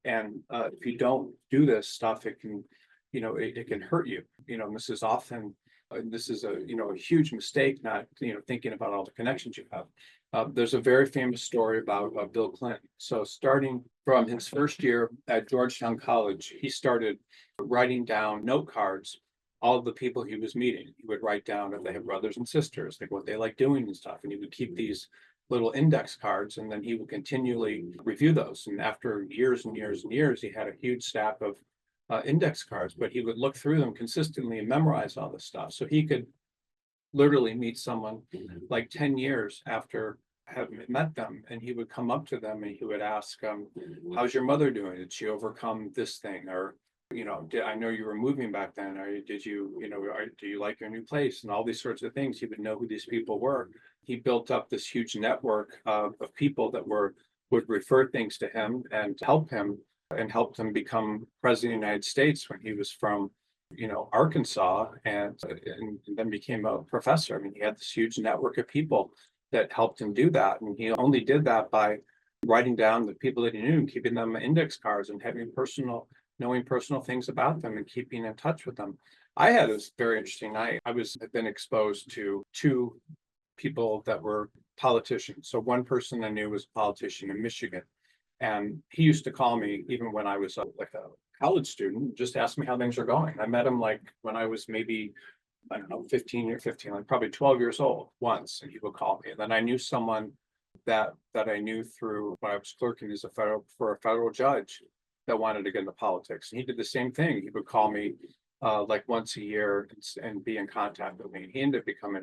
and if you don't do this stuff, it can it can hurt you. And this is often a huge mistake, not thinking about all the connections you have. There's a very famous story about Bill Clinton. So starting from his first year at Georgetown College, he started writing down note cards, all of the people he was meeting. He would write down if they have brothers and sisters, like what they like doing and stuff. And he would keep these little index cards, and then he would continually review those. And after years and years and years, he had a huge stack of index cards, but he would look through them consistently and memorize all this stuff. So he could literally meet someone like 10 years after having met them, and he would come up to them and he would ask, how's your mother doing? Did she overcome this thing? Or, I know you were moving back then, or did you, do you like your new place? And all these sorts of things. He would know who these people were. He built up this huge network of people that would refer things to him and help him, and helped him become president of the United States when he was from Arkansas, and then became a professor. I mean, he had this huge network of people that helped him do that. And he only did that by writing down the people that he knew, keeping them index cards, and knowing personal things about them and keeping in touch with them. I had this very interesting night. Had been exposed to two people that were politicians. So one person I knew was a politician in Michigan. And he used to call me even when I was like a college student, just ask me how things are going. I met him like when I was maybe, I don't know, 15, like probably 12 years old once, and he would call me. And then I knew someone that I knew through when I was clerking for a federal judge that wanted to get into politics. And he did the same thing. He would call me like once a year and be in contact with me. He ended up becoming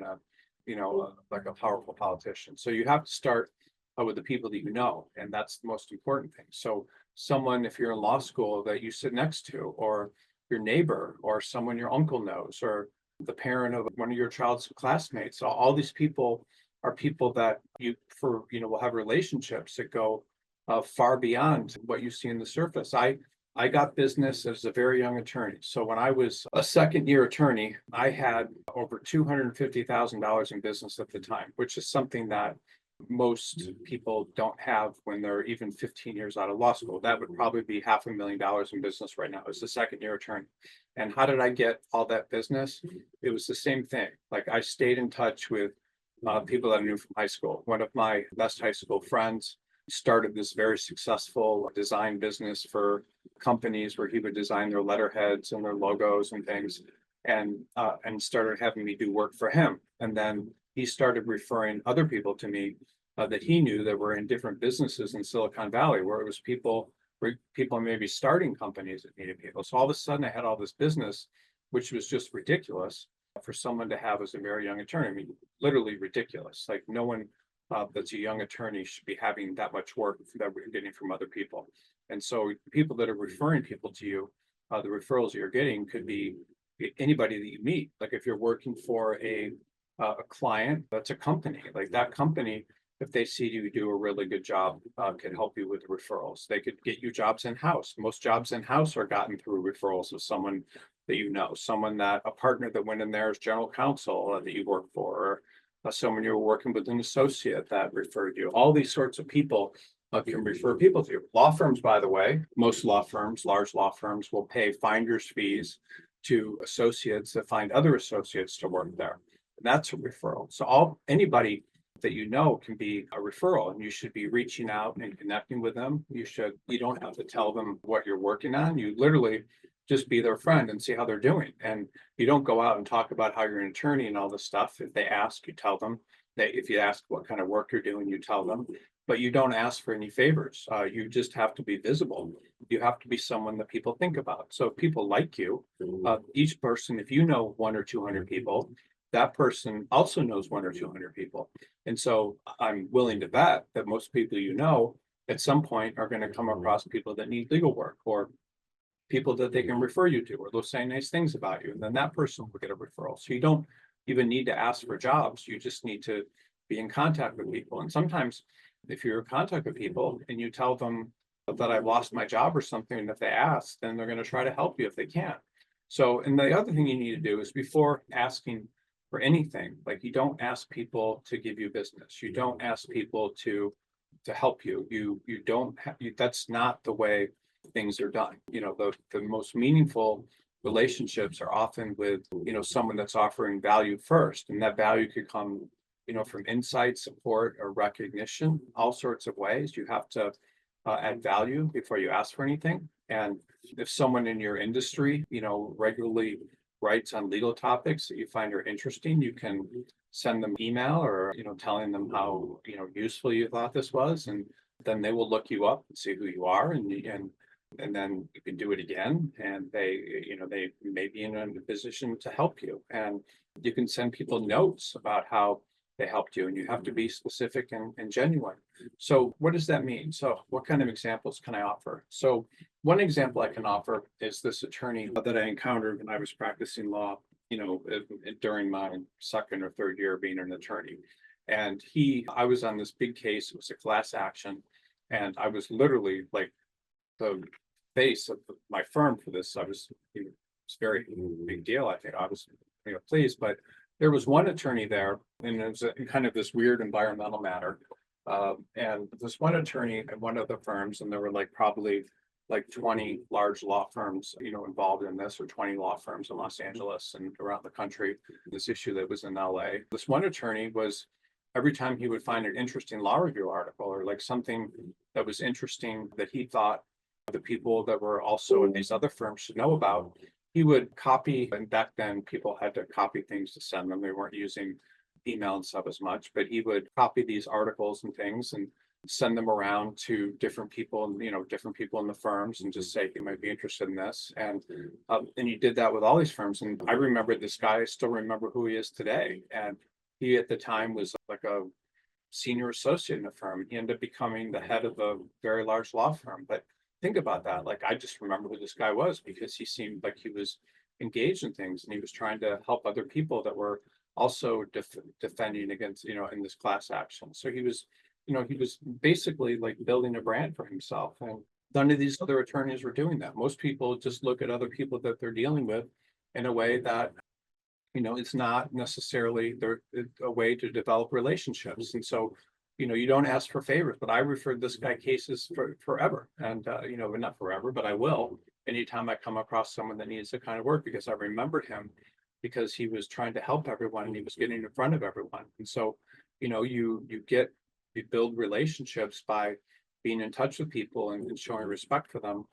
like a powerful politician. So you have to start with the people that you know, and that's the most important thing. So someone, if you're in law school, that you sit next to, or your neighbor, or someone your uncle knows, or the parent of one of your child's classmates, all these people are people that will have relationships that go far beyond what you see in the surface. I got business as a very young attorney. So when I was a second year attorney, I had over $250,000 in business at the time, which is something that most people don't have when they're even 15 years out of law school. That would probably be $500,000 in business right now as a second year attorney. And how did I get all that business? It was the same thing. Like, I stayed in touch with people that I knew from high school. One of my best high school friends started this very successful design business for companies where he would design their letterheads and their logos and things, and started having me do work for him. And then he started referring other people to me that he knew that were in different businesses in Silicon Valley, where it was people maybe starting companies that needed people. So all of a sudden I had all this business, which was just ridiculous for someone to have as a very young attorney. I mean, literally ridiculous. Like, no one that's a young attorney should be having that much work that we're getting from other people. And so people that are referring people to you, the referrals that you're getting could be anybody that you meet. Like, if you're working for a client that's a company, like that company, if they see you do a really good job, can help you with the referrals. They could get you jobs in-house. Most jobs in-house are gotten through referrals of someone that you know, a partner that went in there as general counsel that you work for, or someone you were working with, an associate that referred you. All these sorts of people can refer people to you. Law firms, by the way, most law firms, large law firms, will pay finder's fees to associates that find other associates to work there. And that's a referral. So anybody that you know can be a referral, and you should be reaching out and connecting with them. You don't have to tell them what you're working on. You literally just be their friend and see how they're doing. And you don't go out and talk about how you're an attorney and all this stuff. If they ask, you tell them. If you ask what kind of work you're doing, you tell them. But you don't ask for any favors. You just have to be visible. You have to be someone that people think about. So if people like you, each person, if you know 100 or 200 people, that person also knows 100 or 200 people. And so I'm willing to bet that most people at some point are going to come across people that need legal work, or people that they can refer you to, or they'll say nice things about you. And then that person will get a referral. So you don't even need to ask for jobs. You just need to be in contact with people. And sometimes if you're in contact with people and you tell them that I've lost my job or something, and if they ask, then they're going to try to help you if they can. So, and the other thing you need to do is, before asking for anything, like, you don't ask people to give you business. You don't ask people to help you. You don't have, that's not the way things are done. The most meaningful relationships are often with, someone that's offering value first. And that value could come, from insight, support, or recognition, all sorts of ways. You have to add value before you ask for anything. And if someone in your industry, regularly writes on legal topics that you find are interesting, you can send them email or, telling them how, useful you thought this was. And then they will look you up and see who you are, and then you can do it again. And they may be in a position to help you. And you can send people notes about how they helped you, and you have to be specific and genuine. So what does that mean? So what kind of examples can I offer? So one example I can offer is this attorney that I encountered when I was practicing law, during my second or third year of being an attorney. And I was on this big case. It was a class action. And I was literally like the face of my firm for this. It's a very big deal. I think I was, pleased, but there was one attorney there, and it was kind of this weird environmental matter. And this one attorney at one of the firms, and there were probably 20 large law firms, involved in this, or 20 law firms in Los Angeles and around the country. This issue that was in LA. This one attorney was, every time he would find an interesting law review article or something that was interesting that he thought the people that were also in these other firms should know about, he would copy. And back then people had to copy things to send them. They weren't using email and stuff as much, but he would copy these articles and things and send them around to different people, and different people in the firms, and just say, you might be interested in this. And he did that with all these firms. And I remember this guy. I still remember who he is today. And he at the time was like a senior associate in a firm. He ended up becoming the head of a very large law firm. But think about that. I just remember who this guy was, because he seemed like he was engaged in things, and he was trying to help other people that were also defending against, in this class action. So he was basically building a brand for himself. And none of these other attorneys were doing that. Most people just look at other people that they're dealing with in a way that, it's not necessarily a way to develop relationships. And so, you don't ask for favors. But I referred this guy cases forever. And, not forever, but I will, anytime I come across someone that needs the kind of work, because I remembered him, because he was trying to help everyone and he was getting in front of everyone. And so, you build relationships by being in touch with people and showing respect for them,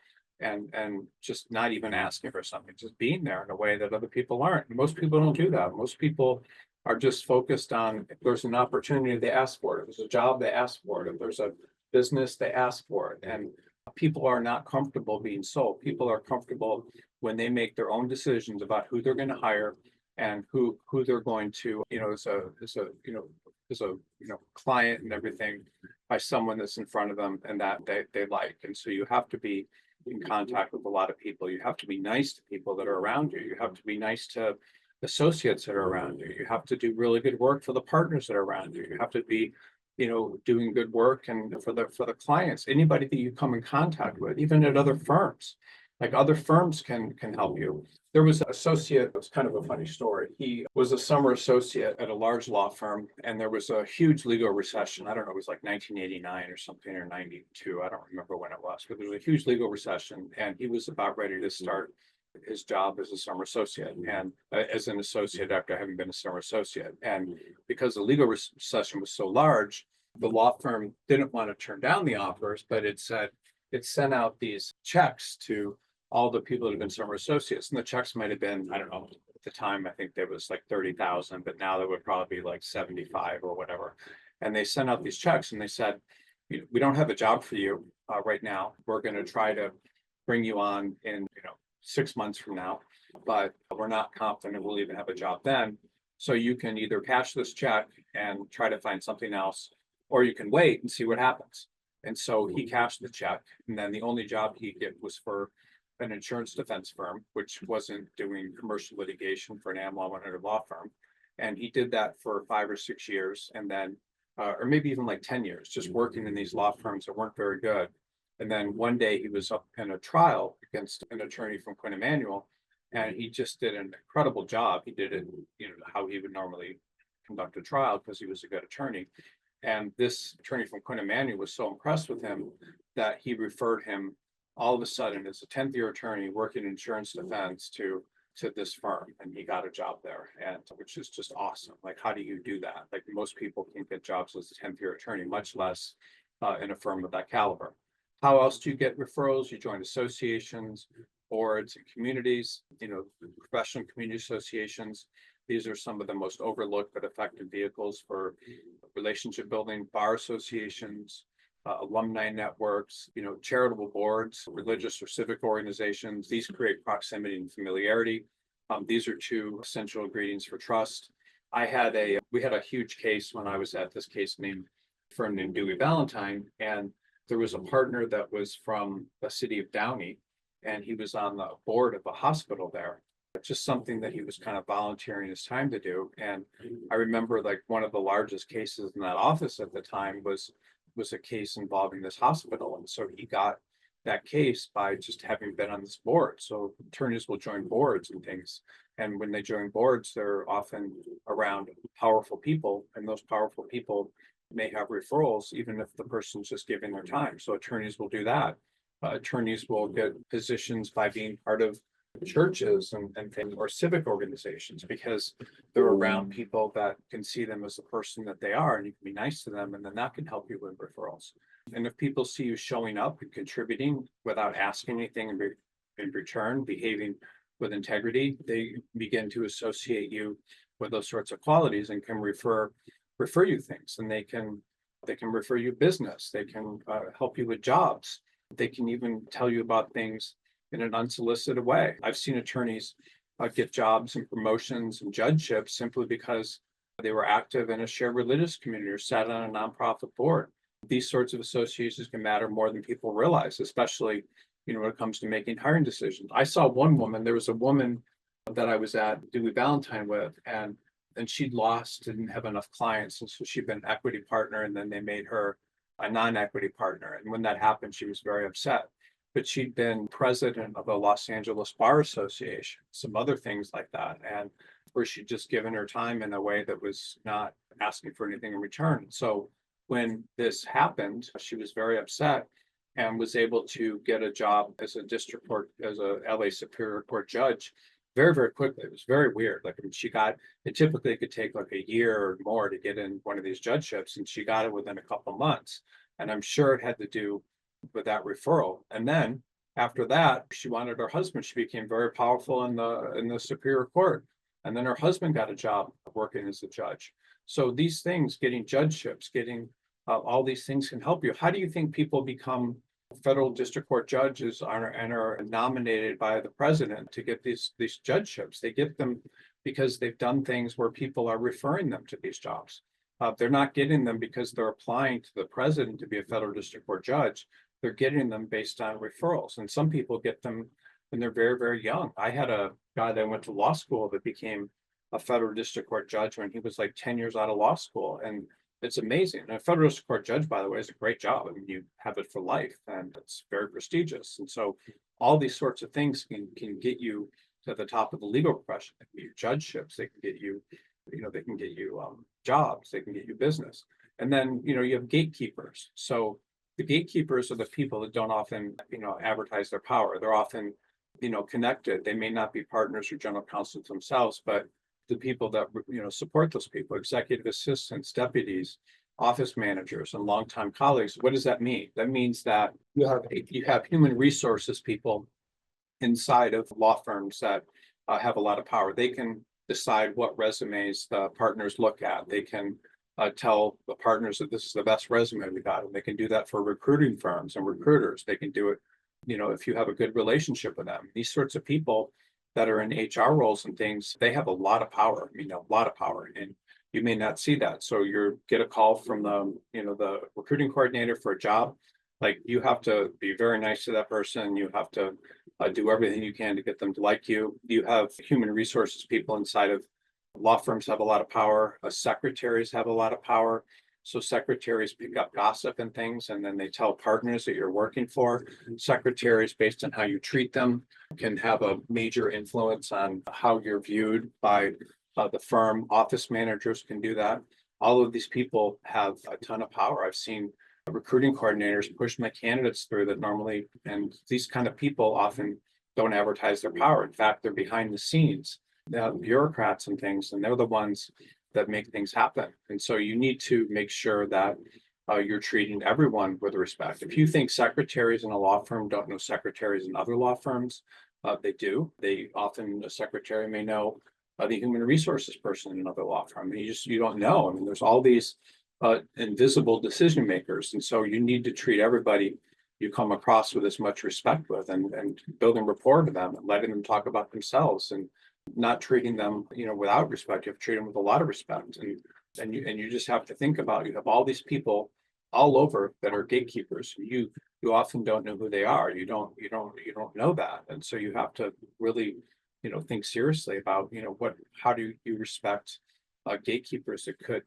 and just not even asking for something, just being there in a way that other people aren't. And most people don't do that. Most people are just focused on, if there's an opportunity, they ask for it. If there's a job, they ask for it. If there's a business, they ask for it. And people are not comfortable being sold. People are comfortable when they make their own decisions about who they're going to hire and who they're going to, as a client and everything, by someone that's in front of them and that they like. And so you have to be in contact with a lot of people. You have to be nice to people that are around you. You have to be nice to associates that are around you. You have to do really good work for the partners that are around you. You have to be, doing good work and for the clients, anybody that you come in contact with, even at other firms. Other firms can help you. There was an associate, it was kind of a funny story. He was a summer associate at a large law firm, and there was a huge legal recession. I don't know, it was 1989 or something, or 92. I don't remember when it was, but there was a huge legal recession, and he was about ready to start his job as a summer associate, and as an associate after having been a summer associate. And because the legal recession was so large, the law firm didn't want to turn down the offers, but it sent out these checks to all the people that have been summer associates. And the checks might have been, I don't know, at the time, I think there was 30,000, but now there would probably be 75 or whatever. And they sent out these checks and they said, we don't have a job for you right now. We're going to try to bring you on in, 6 months from now, but we're not confident we'll even have a job then. So you can either cash this check and try to find something else, or you can wait and see what happens. And so he cashed the check, and then the only job he get was for an insurance defense firm, which wasn't doing commercial litigation for an Am Law 100 law firm. And he did that for 5 or 6 years, and then, or maybe even 10 years, just working in these law firms that weren't very good. And then one day he was up in a trial against an attorney from Quinn Emanuel, and he just did an incredible job. He did it, how he would normally conduct a trial, because he was a good attorney. And this attorney from Quinn Emanuel was so impressed with him that he referred him all of a sudden as a 10th year attorney working in insurance defense to this firm, and he got a job there, and which is just awesome. How do you do that? Most people can't get jobs as a 10th year attorney, much less in a firm of that caliber. How else do you get referrals? You join associations, boards, and communities, professional community associations. These are some of the most overlooked but effective vehicles for relationship building. Bar associations, alumni networks, charitable boards, religious or civic organizations. These create proximity and familiarity. These are two essential ingredients for trust. We had a huge case when I was at this case named firm named Dewey Valentine, and there was a partner that was from the city of Downey, and he was on the board of a hospital there. Just something that he was kind of volunteering his time to do. And I remember like one of the largest cases in that office at the time was a case involving this hospital. And so he got that case by just having been on this board. So attorneys will join boards and things. And when they join boards, they're often around powerful people, and those powerful people may have referrals, even if the person's just giving their time. So attorneys will do that. Attorneys will get positions by being part of churches and things, or civic organizations, because they're around people that can see them as the person that they are, and you can be nice to them, and then that can help you with referrals. And if people see you showing up and contributing without asking anything in return, behaving with integrity, they begin to associate you with those sorts of qualities and can refer you things, and they can refer you business. They can help you with jobs. They can even tell you about things in an unsolicited way. I've seen attorneys get jobs and promotions and judgeships simply because they were active in a shared religious community or sat on a nonprofit board. These sorts of associations can matter more than people realize, especially when it comes to making hiring decisions. I saw one woman. There was a woman that I was at Dewey Valentine with, and she'd lost, didn't have enough clients, and so she'd been an equity partner, and then they made her a non-equity partner. And when that happened, she was very upset. But she'd been president of the Los Angeles Bar Association, some other things like that, and where she'd just given her time in a way that was not asking for anything in return. So when this happened, she was very upset and was able to get a job as a district court, as a LA Superior Court judge very, very quickly. It was very weird. Like, I mean, it typically could take like a year or more to get in one of these judgeships, and she got it within a couple of months. And I'm sure it had to do with that referral. And then after that, she wanted her husband. She became very powerful in the Superior Court. And then her husband got a job working as a judge. So these things, getting judgeships, getting all these things can help you. How do you think people become federal district court judges and are nominated by the president to get these judgeships? They get them because they've done things where people are referring them to these jobs. They're not getting them because they're applying to the president to be a federal district court judge. They're getting them based on referrals. And some people get them when they're very, very young. I had a guy that went to law school that became a federal district court judge when he was like 10 years out of law school. And it's amazing. And a federal district court judge, by the way, is a great job. I mean, you have it for life, and it's very prestigious. And so all these sorts of things can get you to the top of the legal profession. They can get you judgeships. They can get you, they can get you jobs. They can get you business. And then, you have gatekeepers. So the gatekeepers are the people that don't often, advertise their power. They're often, connected. They may not be partners or general counsels themselves, but the people that, support those people, executive assistants, deputies, office managers, and longtime colleagues. What does that mean? That means that you have human resources people inside of law firms that have a lot of power. They can decide what resumes the partners look at. They can tell the partners that this is the best resume we got, and they can do that for recruiting firms and recruiters. They can do it, if you have a good relationship with them. These sorts of people that are in HR roles and things, they have a lot of power, a lot of power, and you may not see that. So you get a call from the recruiting coordinator for a job. Like, you have to be very nice to that person. You have to do everything you can to get them to like you. You have human resources people inside of law firms have a lot of power. Secretaries have a lot of power. So secretaries pick up gossip and things, and then they tell partners that you're working for. Secretaries, based on how you treat them, can have a major influence on how you're viewed by the firm. Office managers can do that. All of these people have a ton of power. I've seen recruiting coordinators push my candidates through that normally, and these kind of people often don't advertise their power. In fact, they're behind the scenes, bureaucrats and things, and they're the ones that make things happen. And so you need to make sure that you're treating everyone with respect. If you think secretaries in a law firm don't know secretaries in other law firms, they do. A secretary may know the human resources person in another law firm. And you don't know. I mean, there's all these invisible decision makers, and so you need to treat everybody you come across with as much respect with, and building rapport to them and letting them talk about themselves, and not treating them, without respect. You have to treat them with a lot of respect, and you just have to think about, you have all these people all over that are gatekeepers. You often don't know who they are. You don't know that, and so you have to really, think seriously about, how do you respect gatekeepers that could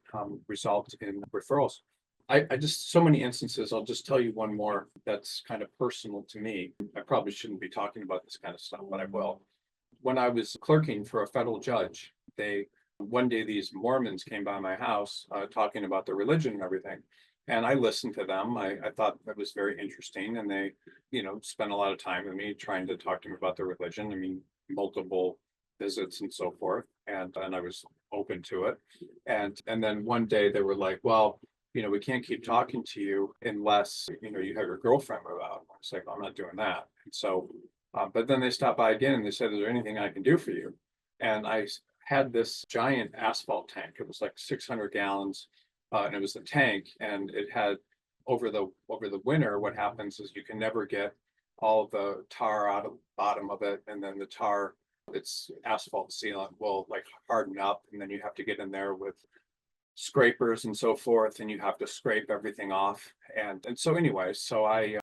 result in referrals. I just, so many instances. I'll just tell you one more that's kind of personal to me. I probably shouldn't be talking about this kind of stuff, but I will. When I was clerking for a federal judge, one day these Mormons came by my house talking about their religion and everything. And I listened to them. I thought that was very interesting. And they, spent a lot of time with me trying to talk to me about their religion. I mean, multiple visits and so forth. And I was open to it. And then one day they were like, well, we can't keep talking to you unless, you have your girlfriend move out. I was like, I'm not doing that. And so, but then they stopped by again and they said, is there anything I can do for you? And I had this giant asphalt tank. It was like 600 gallons, and it was a tank, and it had, over the winter, what happens is you can never get all the tar out of the bottom of it, and then the tar, it's asphalt sealant, will like harden up, and then you have to get in there with scrapers and so forth, and you have to scrape everything off. And so anyway, so I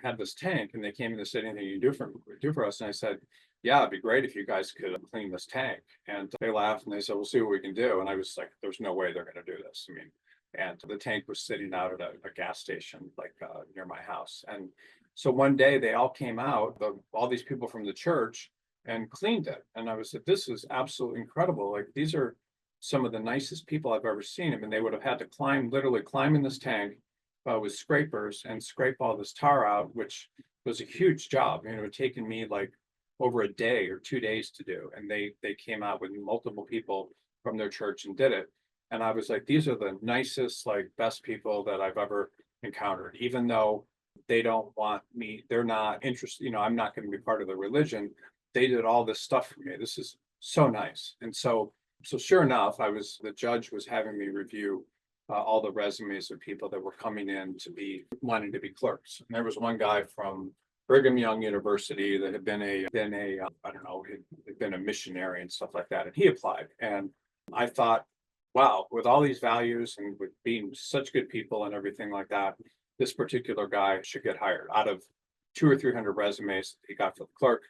had this tank, and they came and they said, anything you do for us? And I said, yeah, it'd be great if you guys could clean this tank. And they laughed and they said, we'll see what we can do. And I was like, there's no way they're going to do this. I mean, and the tank was sitting out at a gas station like near my house. And so one day they all came out, all these people from the church, and cleaned it. And I was like, this is absolutely incredible. Like, these are some of the nicest people I've ever seen. I mean, they would have had to literally climb in this tank with scrapers and scrape all this tar out, which was a huge job. It had taken me like over a day or 2 days to do. And they came out with multiple people from their church and did it. And I was like, these are the nicest, like, best people that I've ever encountered, even though they don't want me, they're not interested, I'm not going to be part of the religion. They did all this stuff for me. This is so nice. And so sure enough, the judge was having me review all the resumes of people that were coming in to be wanting to be clerks. And there was one guy from Brigham Young University that had been I don't know, had been a missionary and stuff like that. And he applied. And I thought, wow, with all these values and with being such good people and everything like that, this particular guy should get hired. Out of 200 or 300 resumes he got for the clerk,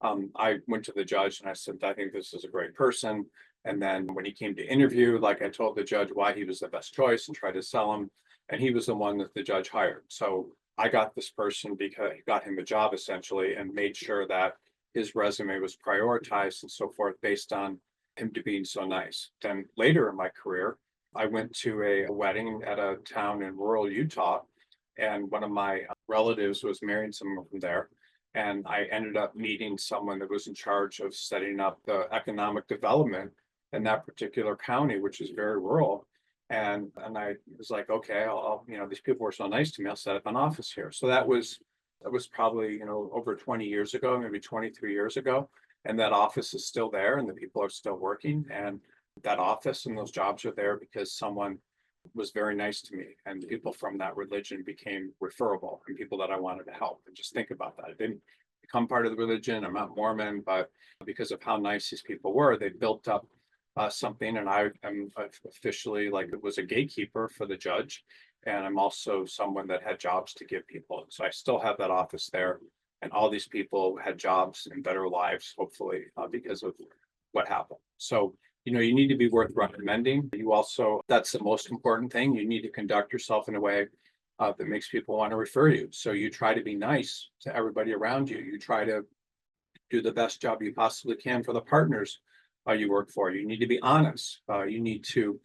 I went to the judge and I said, I think this is a great person. And then when he came to interview, like, I told the judge why he was the best choice and tried to sell him. And he was the one that the judge hired. So I got this person because he got him a job essentially, and made sure that his resume was prioritized and so forth based on him to being so nice. Then later in my career, I went to a wedding at a town in rural Utah, and one of my relatives was marrying someone from there. And I ended up meeting someone that was in charge of setting up the economic development in that particular county, which is very rural. And I was like, okay, I'll these people were so nice to me, I'll set up an office here. So that was probably, over 20 years ago, maybe 23 years ago. And that office is still there, and the people are still working. And that office and those jobs are there because someone was very nice to me, and people from that religion became referable, and people that I wanted to help. And just think about that. I didn't become part of the religion. I'm not Mormon, but because of how nice these people were, they built up something. And I am officially, like, it was a gatekeeper for the judge. And I'm also someone that had jobs to give people. So I still have that office there. And all these people had jobs and better lives, hopefully, because of what happened. So, you need to be worth recommending. You also, that's the most important thing. You need to conduct yourself in a way that makes people want to refer you. So you try to be nice to everybody around you. You try to do the best job you possibly can for the partners you work for. You need to be honest. You need to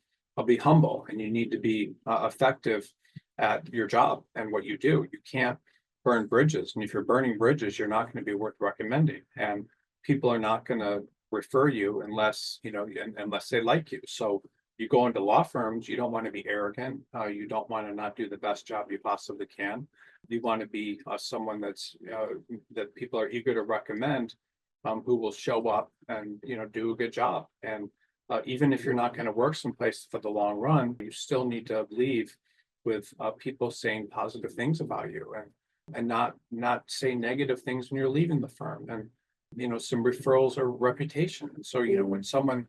be humble, and you need to be effective at your job and what you do. You can't burn bridges. And if you're burning bridges, you're not going to be worth recommending. And people are not going to refer you unless, unless they like you. So you go into law firms, you don't want to be arrogant. You don't want to not do the best job you possibly can. You want to be someone that people are eager to recommend, who will show up and, do a good job. And even if you're not going to work someplace for the long run, you still need to leave with people saying positive things about you, and not say negative things when you're leaving the firm. And some referrals are reputation. And so when someone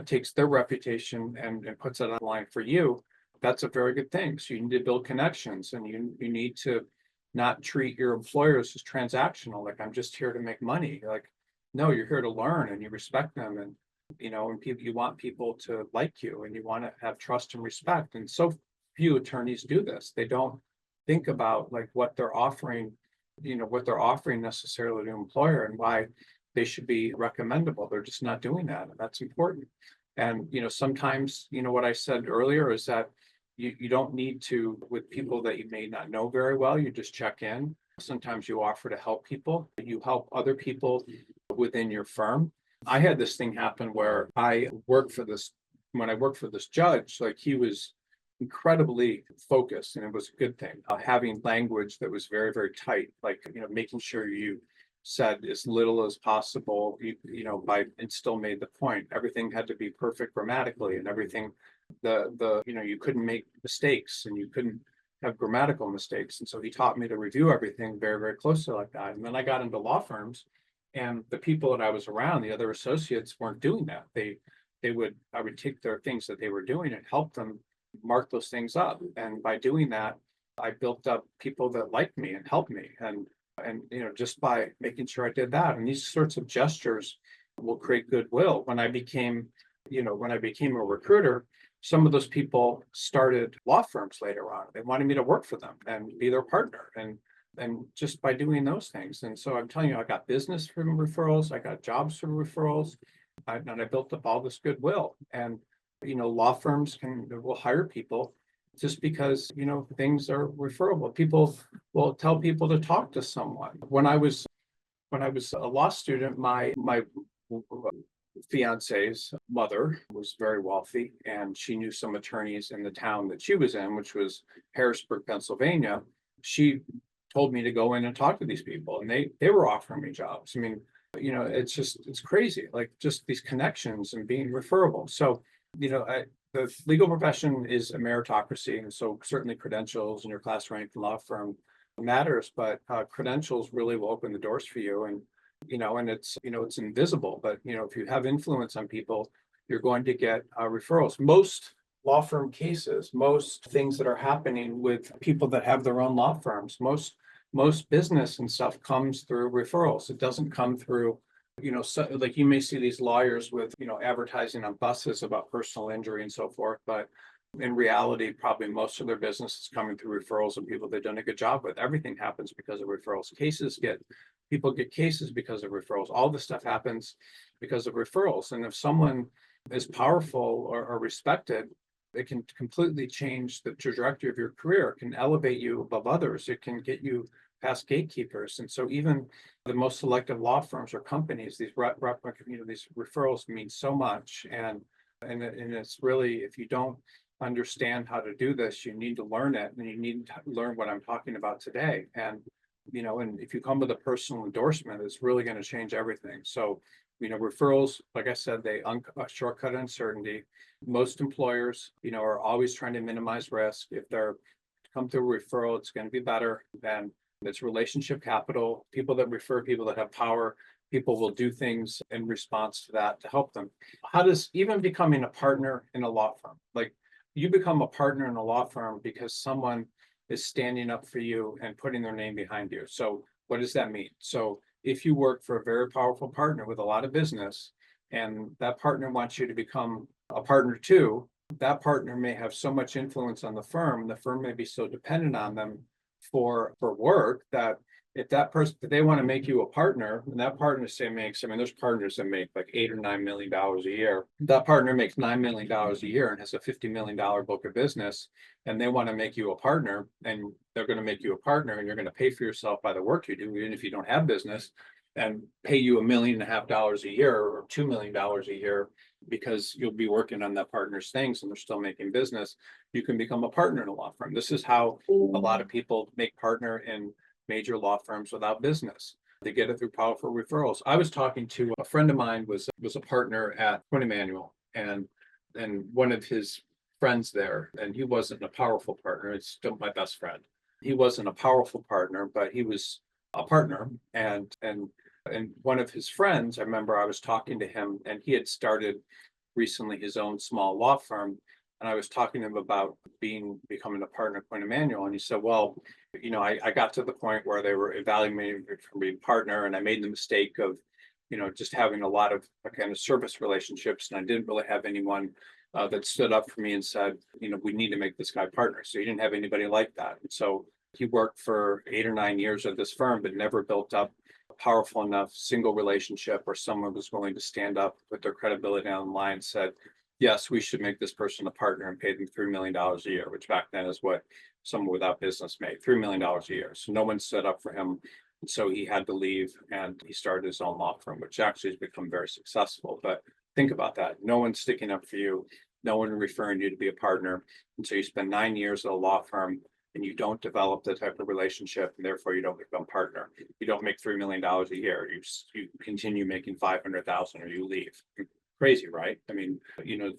takes their reputation and puts it online for you, that's a very good thing. So you need to build connections, and you need to not treat your employers as transactional, like I'm just here to make money. Like, no, you're here to learn, and you respect them. And and people, you want people to like you, and you want to have trust and respect. And so few attorneys do this. They don't think about like what they're offering, necessarily to an employer, and why they should be recommendable. They're just not doing that. And that's important. And sometimes, what I said earlier is that you don't need to, with people that you may not know very well, you just check in. Sometimes you offer to help people. You help other people within your firm. I had this thing happen where when I worked for this judge, like he was incredibly focused, and it was a good thing. Having language that was very, very tight, like, making sure you said as little as possible, and still made the point. Everything had to be perfect grammatically, and everything, you couldn't make mistakes, and you couldn't have grammatical mistakes. And so he taught me to review everything very, very closely like that. And then I got into law firms, and the people that I was around, the other associates, weren't doing that. I would take their things that they were doing and help them mark those things up. And by doing that, I built up people that liked me and helped me. And just by making sure I did that. And these sorts of gestures will create goodwill. When I became a recruiter, some of those people started law firms later on. They wanted me to work for them and be their partner. And just by doing those things. And so I'm telling you, I got business from referrals, I got jobs from referrals, and I built up all this goodwill. And law firms will hire people just because things are referable. People will tell people to talk to someone. When I was a law student, my fiance's mother was very wealthy, and she knew some attorneys in the town that she was in, which was Harrisburg, Pennsylvania. She told me to go in and talk to these people, and they were offering me jobs. I mean, it's crazy, like just these connections and being referable. So, the legal profession is a meritocracy, and so certainly credentials and your class rank law firm matters, but credentials really will open the doors for you. And and it's invisible, but if you have influence on people, you're going to get referrals. Most law firm cases, most things that are happening with people that have their own law firms, most business and stuff comes through referrals. It doesn't come through, so, like you may see these lawyers with, advertising on buses about personal injury and so forth, but in reality, probably most of their business is coming through referrals and people they've done a good job with. Everything happens because of referrals. People get cases because of referrals. All this stuff happens because of referrals. And if someone is powerful or respected, it can completely change the trajectory of your career. It can elevate you above others. It can get you past gatekeepers. And so even the most selective law firms or companies, these these referrals mean so much. And it's really, if you don't understand how to do this, you need to learn it, and you need to learn what I'm talking about today. And and if you come with a personal endorsement, it's really going to change everything. So referrals, like I said, they shortcut uncertainty. Most employers, are always trying to minimize risk. If they're come through a referral, it's going to be better. Than it's relationship capital. People that refer people that have power, people will do things in response to that to help them. How does even becoming a partner in a law firm, like you become a partner in a law firm because someone is standing up for you and putting their name behind you. So what does that mean? So if you work for a very powerful partner with a lot of business, and that partner wants you to become a partner too, that partner may have so much influence on the firm may be so dependent on them for work, that if they want to make you a partner, and that partner there's partners that make like $8 or $9 million a year. That partner makes $9 million a year and has a $50 million book of business, and they want to make you a partner, and they're going to make you a partner, and you're going to pay for yourself by the work you do, even if you don't have business, and pay you $1.5 million a year or $2 million a year, because you'll be working on that partner's things and they're still making business. You can become a partner in a law firm. This is how a lot of people make partner in major law firms without business. They get it through powerful referrals. I was talking to a friend of mine was a partner at Quinn Emanuel, and one of his friends there, and he wasn't a powerful partner. It's still my best friend. He wasn't a powerful partner, but he was a partner. And one of his friends, I remember I was talking to him, and he had started recently his own small law firm. And I was talking to him about becoming a partner at Quinn Emanuel. And he said, well, I got to the point where they were evaluating me for being partner, and I made the mistake of, just having a lot of kind of service relationships. And I didn't really have anyone that stood up for me and said, we need to make this guy partner. So he didn't have anybody like that. And so he worked for 8 or 9 years at this firm, but never built up a powerful enough single relationship where someone was willing to stand up, put their credibility on the line, and said, yes, we should make this person a partner and pay them $3 million a year, which back then is what someone without business made, $3 million a year. So no one stood up for him. And so he had to leave, and he started his own law firm, which actually has become very successful. But think about that. No one's sticking up for you. No one referring you to be a partner. And so you spend 9 years at a law firm and you don't develop the type of relationship, and therefore you don't become partner. You don't make $3 million a year. You continue making 500,000 or you leave. Crazy, right? I mean,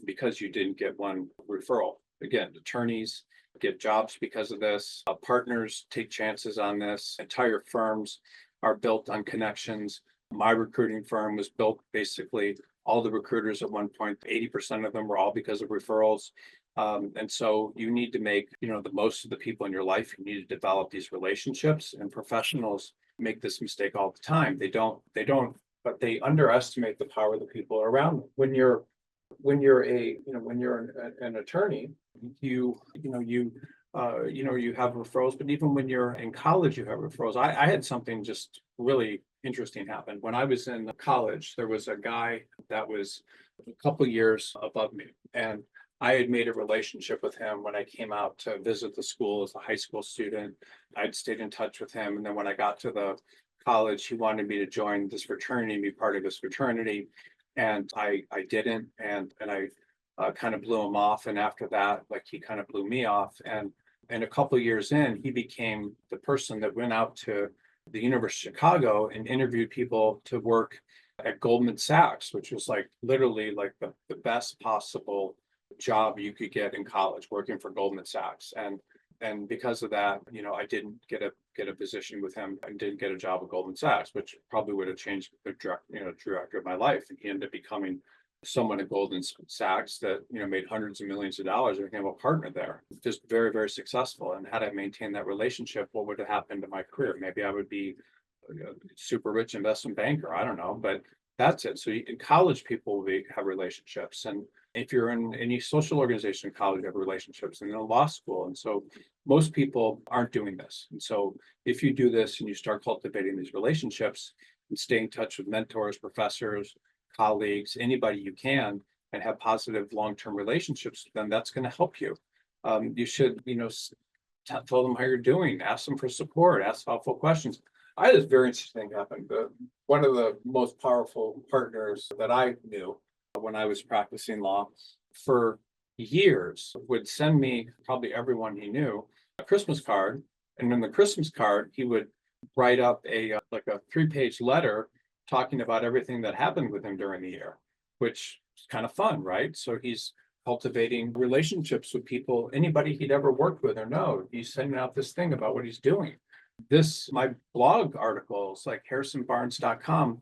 because you didn't get one referral. Again, attorneys get jobs because of this. Partners take chances on this. Entire firms are built on connections. My recruiting firm was built basically all the recruiters at one point, 80% of them were all because of referrals. And so you need to make, the most of the people in your life, you need to develop these relationships, and professionals make this mistake all the time. They don't, but they underestimate the power of the people around them. When you're an attorney, you have referrals, but even when you're in college, you have referrals. I had something just really interesting happen. When I was in college, there was a guy that was a couple years above me, and I had made a relationship with him when I came out to visit the school as a high school student. I'd stayed in touch with him. And then when I got to the college, he wanted me to join this fraternity and be part of his fraternity. And I didn't. And I kind of blew him off. And after that, like, he kind of blew me off. And a couple of years in, he became the person that went out to the University of Chicago and interviewed people to work at Goldman Sachs, which was like literally like the best possible job you could get in college, working for Goldman Sachs. And because of that, I didn't get a position with him. I didn't get a job at Goldman Sachs, which probably would have changed the trajectory of my life. And he ended up becoming someone at Goldman Sachs that made hundreds of millions of dollars and became a partner there. Just very, very successful. And had I maintained that relationship, what would have happened to my career? Maybe I would be a super rich investment banker. I don't know, but that's it. So in college, people will have relationships, and if you're in any social organization in college, you have relationships, and in law school. And so most people aren't doing this. And so if you do this and you start cultivating these relationships and stay in touch with mentors, professors, colleagues, anybody you can, and have positive long-term relationships, then that's going to help you. You should, tell them how you're doing, ask them for support, ask thoughtful questions. I had this very interesting thing happen. One of the most powerful partners that I knew when I was practicing law for years would send me, probably everyone he knew, a Christmas card. And in the Christmas card, he would write up a 3-page letter talking about everything that happened with him during the year, which is kind of fun, right? So he's cultivating relationships with people, anybody he'd ever worked with or know. He's sending out this thing about what he's doing. My blog articles, like harrisonbarnes.com,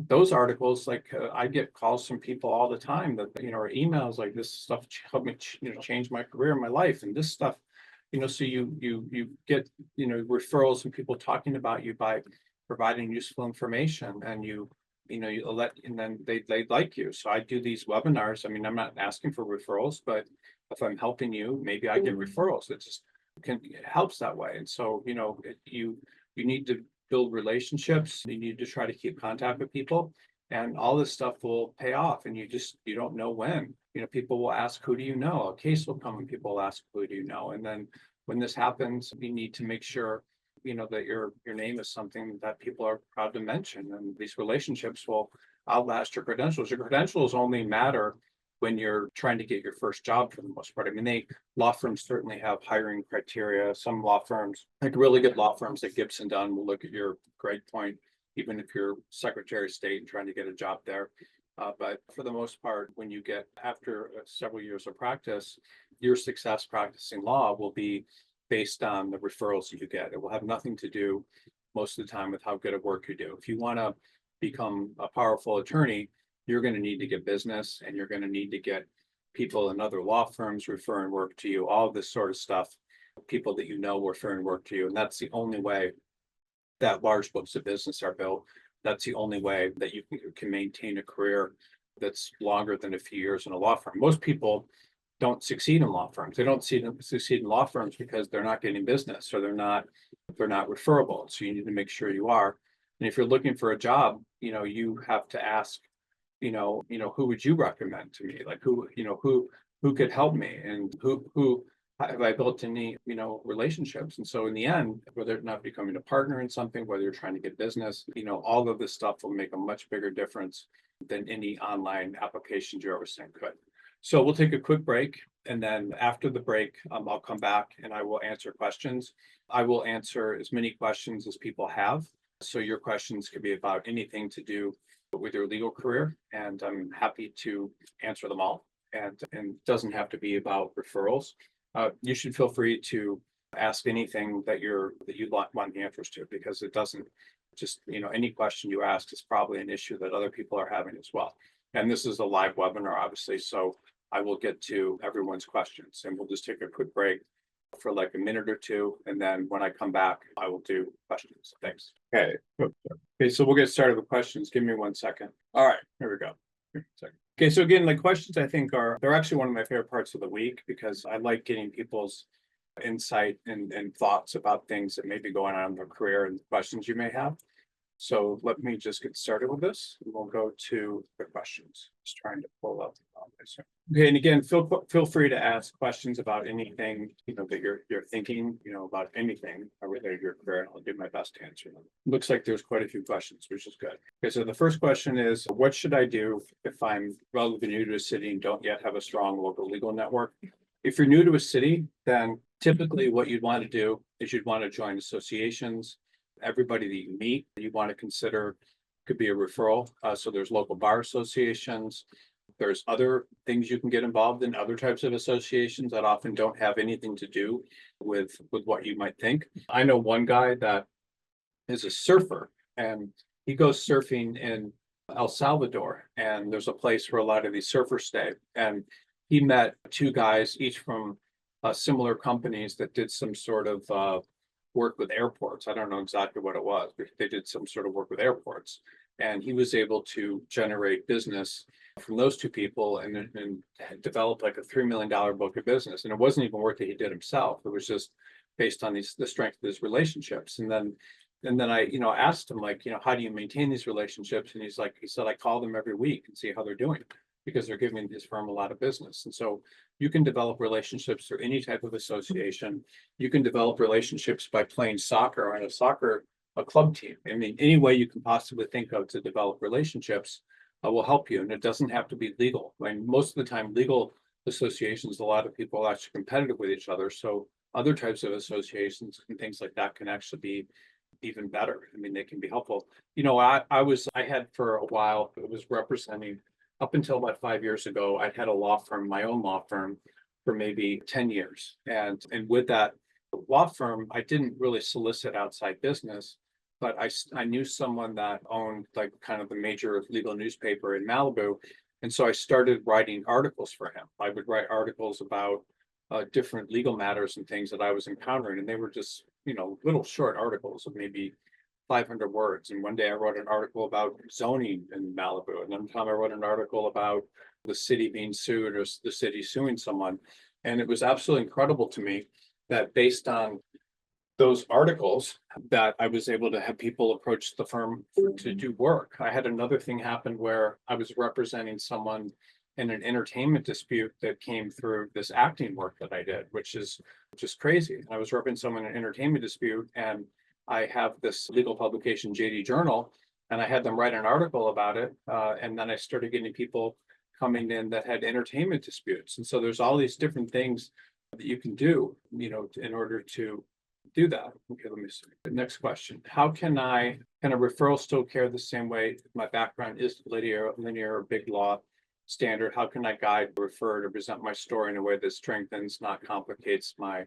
those articles, I get calls from people all the time that, or emails like, this stuff helped me, change my career and my life. And this stuff, so you get, referrals and people talking about you by providing useful information, and you let, and then they like you. So I do these webinars. I mean, I'm not asking for referrals, but if I'm helping you, maybe I get referrals. It helps that way. And so, you need to build relationships. You need to try to keep contact with people, and all this stuff will pay off. And you don't know when. People will ask, who do you know? A case will come and people will ask, who do you know? And then when this happens, you need to make sure that your name is something that people are proud to mention. And these relationships will outlast your credentials. Your credentials only matter when you're trying to get your first job, for the most part. I mean, law firms certainly have hiring criteria. Some law firms, like really good law firms like Gibson Dunn, will look at your grade point even if you're Secretary of State and trying to get a job there. But for the most part, when you get after several years of practice, your success practicing law will be based on the referrals that you get. It will have nothing to do most of the time with how good of work you do. If you want to become a powerful attorney, you're going to need to get business, and you're going to need to get people in other law firms referring work to you, all of this sort of stuff, people that you know referring work to you. And that's the only way that large books of business are built. That's the only way that you can maintain a career that's longer than a few years in a law firm. Most people don't succeed in law firms. They don't succeed in law firms because they're not getting business, or they're not referable. So you need to make sure you are. And if you're looking for a job, you have to ask, who would you recommend to me? Like who could help me, and who have I built any, relationships? And so in the end, whether it's not becoming a partner in something, whether you're trying to get business, all of this stuff will make a much bigger difference than any online applications you ever sent could. So we'll take a quick break. And then after the break, I'll come back and I will answer questions. I will answer as many questions as people have. So your questions could be about anything to do with your legal career, and I'm happy to answer them all. And doesn't have to be about referrals. You should feel free to ask anything that you want the answers to, because it doesn't just, any question you ask is probably an issue that other people are having as well. And this is a live webinar, obviously, so I will get to everyone's questions, and we'll just take a quick break for like a minute or two. And then when I come back, I will do questions. Thanks. Okay, so we'll get started with questions. Give me 1 second. All right, here we go. Okay, so again, like questions, I think they're actually one of my favorite parts of the week, because I like getting people's insight and thoughts about things that may be going on in their career and questions you may have. So let me just get started with this, and we'll go to the questions. Just trying to pull up. Okay, and again, feel free to ask questions about anything that you're thinking about anything related to your career. I'll do my best to answer them. Looks like there's quite a few questions, which is good. Okay, so the first question is, what should I do if I'm relatively new to a city and don't yet have a strong local legal network? If you're new to a city, then typically what you'd want to do is you'd want to join associations. Everybody that you meet, you want to consider could be a referral. So there's local bar associations. There's other things you can get involved in, other types of associations that often don't have anything to do with what you might think. I know one guy that is a surfer, and he goes surfing in El Salvador, and there's a place where a lot of these surfers stay. And he met two guys, each from similar companies that did some sort of work with airports. I don't know exactly what it was, but they did some sort of work with airports. And he was able to generate business from those two people, and develop like a $3 million book of business. And it wasn't even work that he did himself. It was just based on the strength of his relationships. And then I, asked him, like, how do you maintain these relationships? And he said, I call them every week and see how they're doing, because they're giving his firm a lot of business. And so you can develop relationships through any type of association. You can develop relationships by playing soccer on a club team. I mean, any way you can possibly think of to develop relationships will help you. And it doesn't have to be legal. I mean, most of the time, legal associations, a lot of people are actually competitive with each other. So other types of associations and things like that can actually be even better. I mean, they can be helpful. I had for a while, it was representing, up until about 5 years ago, I had a law firm, my own law firm, for maybe 10 years. And with that law firm, I didn't really solicit outside business, but I knew someone that owned like kind of the major legal newspaper in Malibu. And so I started writing articles for him. I would write articles about different legal matters and things that I was encountering. And they were just, little short articles of maybe 500 words. And one day I wrote an article about zoning in Malibu. And another time I wrote an article about the city being sued, or the city suing someone. And it was absolutely incredible to me that based on those articles that I was able to have people approach the firm to do work. I had another thing happen where I was representing someone in an entertainment dispute that came through this acting work that I did, which is just crazy. I was representing someone in an entertainment dispute, and I have this legal publication, JD Journal, and I had them write an article about it. And then I started getting people coming in that had entertainment disputes. And so there's all these different things that you can do, in order to do that. Okay, let me see. The next question. Can a referral still carry the same weight? If my background is linear or big law standard. How can I guide, refer to present my story in a way that strengthens, not complicates my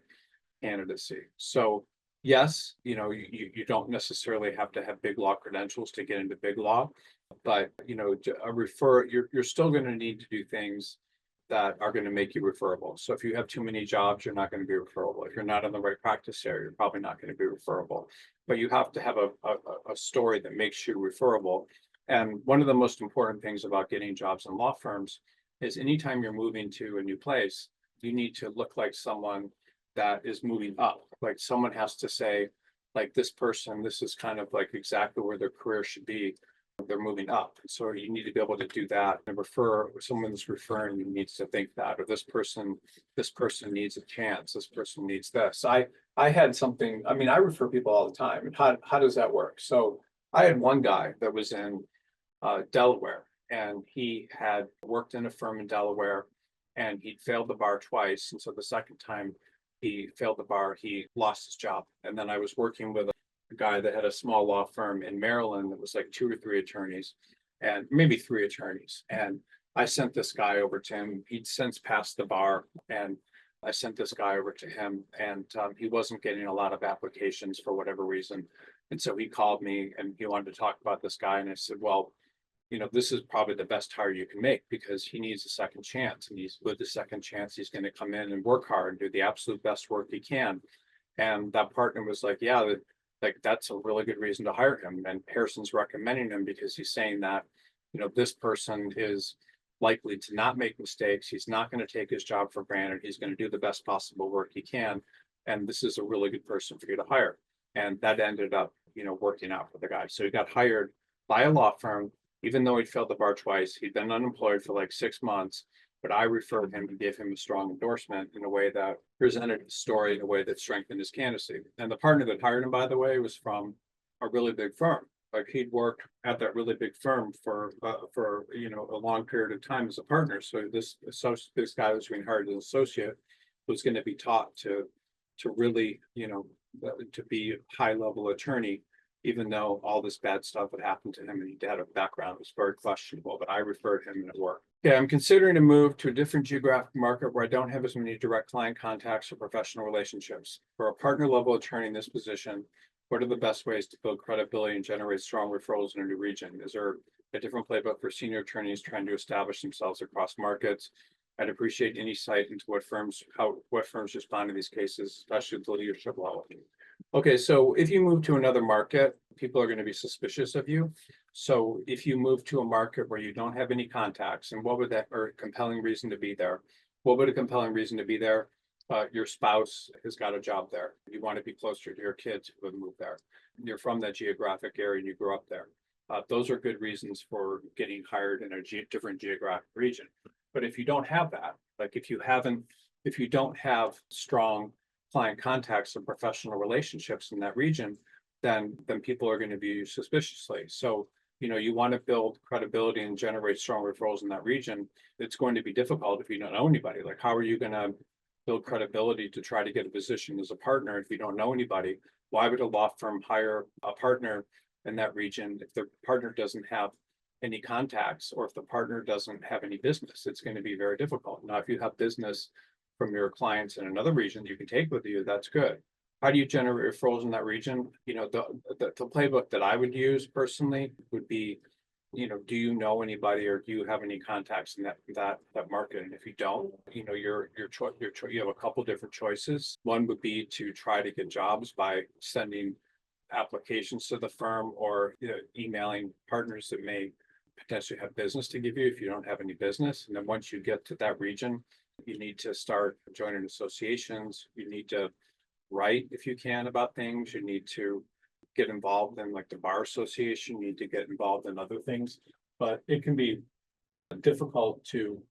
candidacy? So yes, you don't necessarily have to have big law credentials to get into big law, but you're still going to need to do things that are going to make you referable. So if you have too many jobs, you're not going to be referable. If you're not in the right practice area, you're probably not going to be referable. But you have to have a story that makes you referable. And one of the most important things about getting jobs in law firms is anytime you're moving to a new place, you need to look like someone that is moving up. Like someone has to say, like this person, this is kind of like exactly where their career should be. They're moving up. So you need to be able to do that and someone's referring, you needs to think that, or this person needs a chance, this person needs this. I had something, I mean, I refer people all the time. And how does that work? So I had one guy that was in Delaware, and he had worked in a firm in Delaware, and he'd failed the bar twice. And so the second time he failed the bar, he lost his job. And then I was working with a guy that had a small law firm in Maryland that was like 2 or 3 attorneys, and maybe 3 attorneys. And I sent this guy over to him. He'd since passed the bar, and I sent this guy over to him, and he wasn't getting a lot of applications for whatever reason. And so he called me and he wanted to talk about this guy. And I said, well, this is probably the best hire you can make because he needs a second chance. And with the second chance, he's going to come in and work hard and do the absolute best work he can. And that partner was like, yeah, like that's a really good reason to hire him. And Harrison's recommending him because he's saying that, this person is likely to not make mistakes. He's not going to take his job for granted. He's going to do the best possible work he can. And this is a really good person for you to hire. And that ended up, working out for the guy. So he got hired by a law firm, even though he'd failed the bar twice. He'd been unemployed for like 6 months, but I referred him and gave him a strong endorsement in a way that presented his story in a way that strengthened his candidacy. And the partner that hired him, by the way, was from a really big firm. Like he'd worked at that really big firm for a long period of time as a partner. So this guy was being hired as an associate was going to be taught to really, to be a high level attorney, even though all this bad stuff had happened to him and he had a background that was very questionable, but I referred him and it worked. Okay, I'm considering a move to a different geographic market where I don't have as many direct client contacts or professional relationships. For a partner level attorney in this position, what are the best ways to build credibility and generate strong referrals in a new region? Is there a different playbook for senior attorneys trying to establish themselves across markets? I'd appreciate any insight into what firms respond to these cases, especially at the leadership level. Okay, so if you move to another market, people are going to be suspicious of you. So if you move to a market where you don't have any contacts, and or a compelling reason to be there? What would a compelling reason to be there? Your spouse has got a job there. You want to be closer to your kids who have moved there. You're from that geographic area and you grew up there. Those are good reasons for getting hired in a different geographic region. But if you don't have that, like if you don't have strong client contacts and professional relationships in that region, then people are going to view you suspiciously. So, you want to build credibility and generate strong referrals in that region. It's going to be difficult if you don't know anybody. Like, how are you going to build credibility to try to get a position as a partner if you don't know anybody? Why would a law firm hire a partner in that region if the partner doesn't have any contacts or if the partner doesn't have any business? It's going to be very difficult. Now, if you have business from your clients in another region you can take with you, that's good. How do you generate referrals in that region? The playbook that I would use personally would be, do you know anybody or do you have any contacts in that market? And if you don't, you have a couple different choices. One would be to try to get jobs by sending applications to the firm or emailing partners that may potentially have business to give you if you don't have any business. And then once you get to that region, you need to start joining associations. You need to write if you can about things. You need to get involved in like the bar association. You need to get involved in other things. But it can be difficult to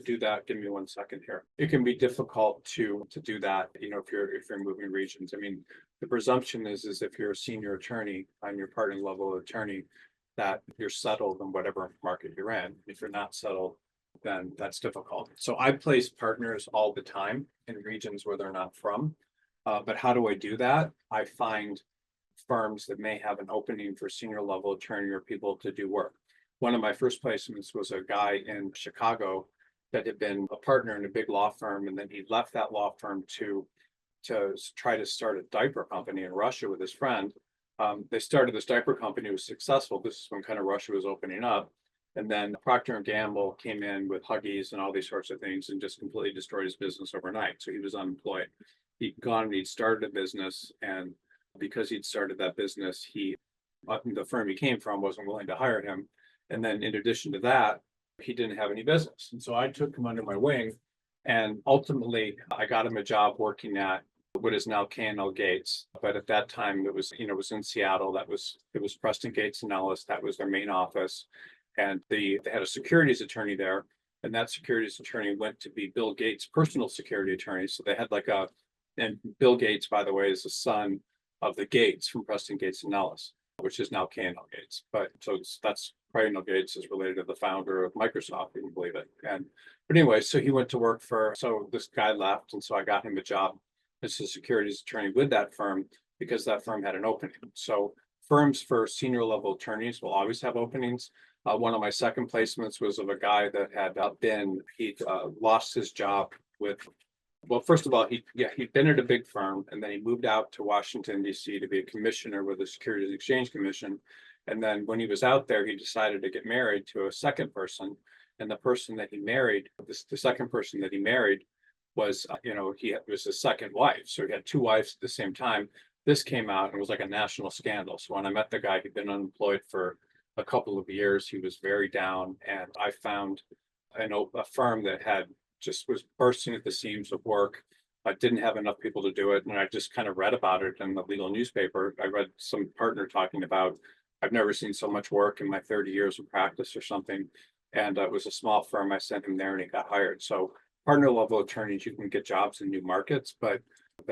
do that. Give me 1 second here. It can be difficult to do that, if you're moving regions. I mean, the presumption is if you're a senior attorney and your partner level attorney, that you're settled in whatever market you're in. If you're not settled, then that's difficult. So I place partners all the time in regions where they're not from. But how do I do that? I find firms that may have an opening for senior level attorney or people to do work. One of my first placements was a guy in Chicago that had been a partner in a big law firm, and then he left that law firm to try to start a diaper company in Russia with his friend. They started this diaper company, it was successful. This is when kind of Russia was opening up. And then Procter and Gamble came in with Huggies and all these sorts of things and just completely destroyed his business overnight. So he was unemployed. He'd gone and he'd started a business, and because he'd started that business, the firm he came from wasn't willing to hire him. And then in addition to that, he didn't have any business. And so I took him under my wing, and ultimately I got him a job working at what is now K&L Gates. But at that time it was, it was in Seattle. It was Preston Gates and Ellis. That was their main office. And they had a securities attorney there. And that securities attorney went to be Bill Gates' personal security attorney. So they had and Bill Gates, by the way, is the son of the Gates from Preston Gates and Ellis, which is now K&L Gates. But so that's K&L Gates is related to the founder of Microsoft, if you can believe it. But anyway, so he went to work so this guy left, and so I got him a job as a securities attorney with that firm because that firm had an opening. So firms for senior level attorneys will always have openings. One of my second placements was of a guy that had he'd lost his job well, first of all, he'd been at a big firm, and then he moved out to Washington, D.C. to be a commissioner with the Securities Exchange Commission. And then when he was out there, he decided to get married to a second person. And the person that he married, the second person that he married was, was his second wife. So he had two wives at the same time. This came out and it was like a national scandal. So when I met the guy, he'd been unemployed for a couple of years. He was very down, and I found a firm that just was bursting at the seams of work. I didn't have enough people to do it, and I just kind of read about it in the legal newspaper. I read some partner talking about, I've never seen so much work in my 30 years of practice or something. And it was a small firm. I sent him there and he got hired. So partner level attorneys, you can get jobs in new markets, but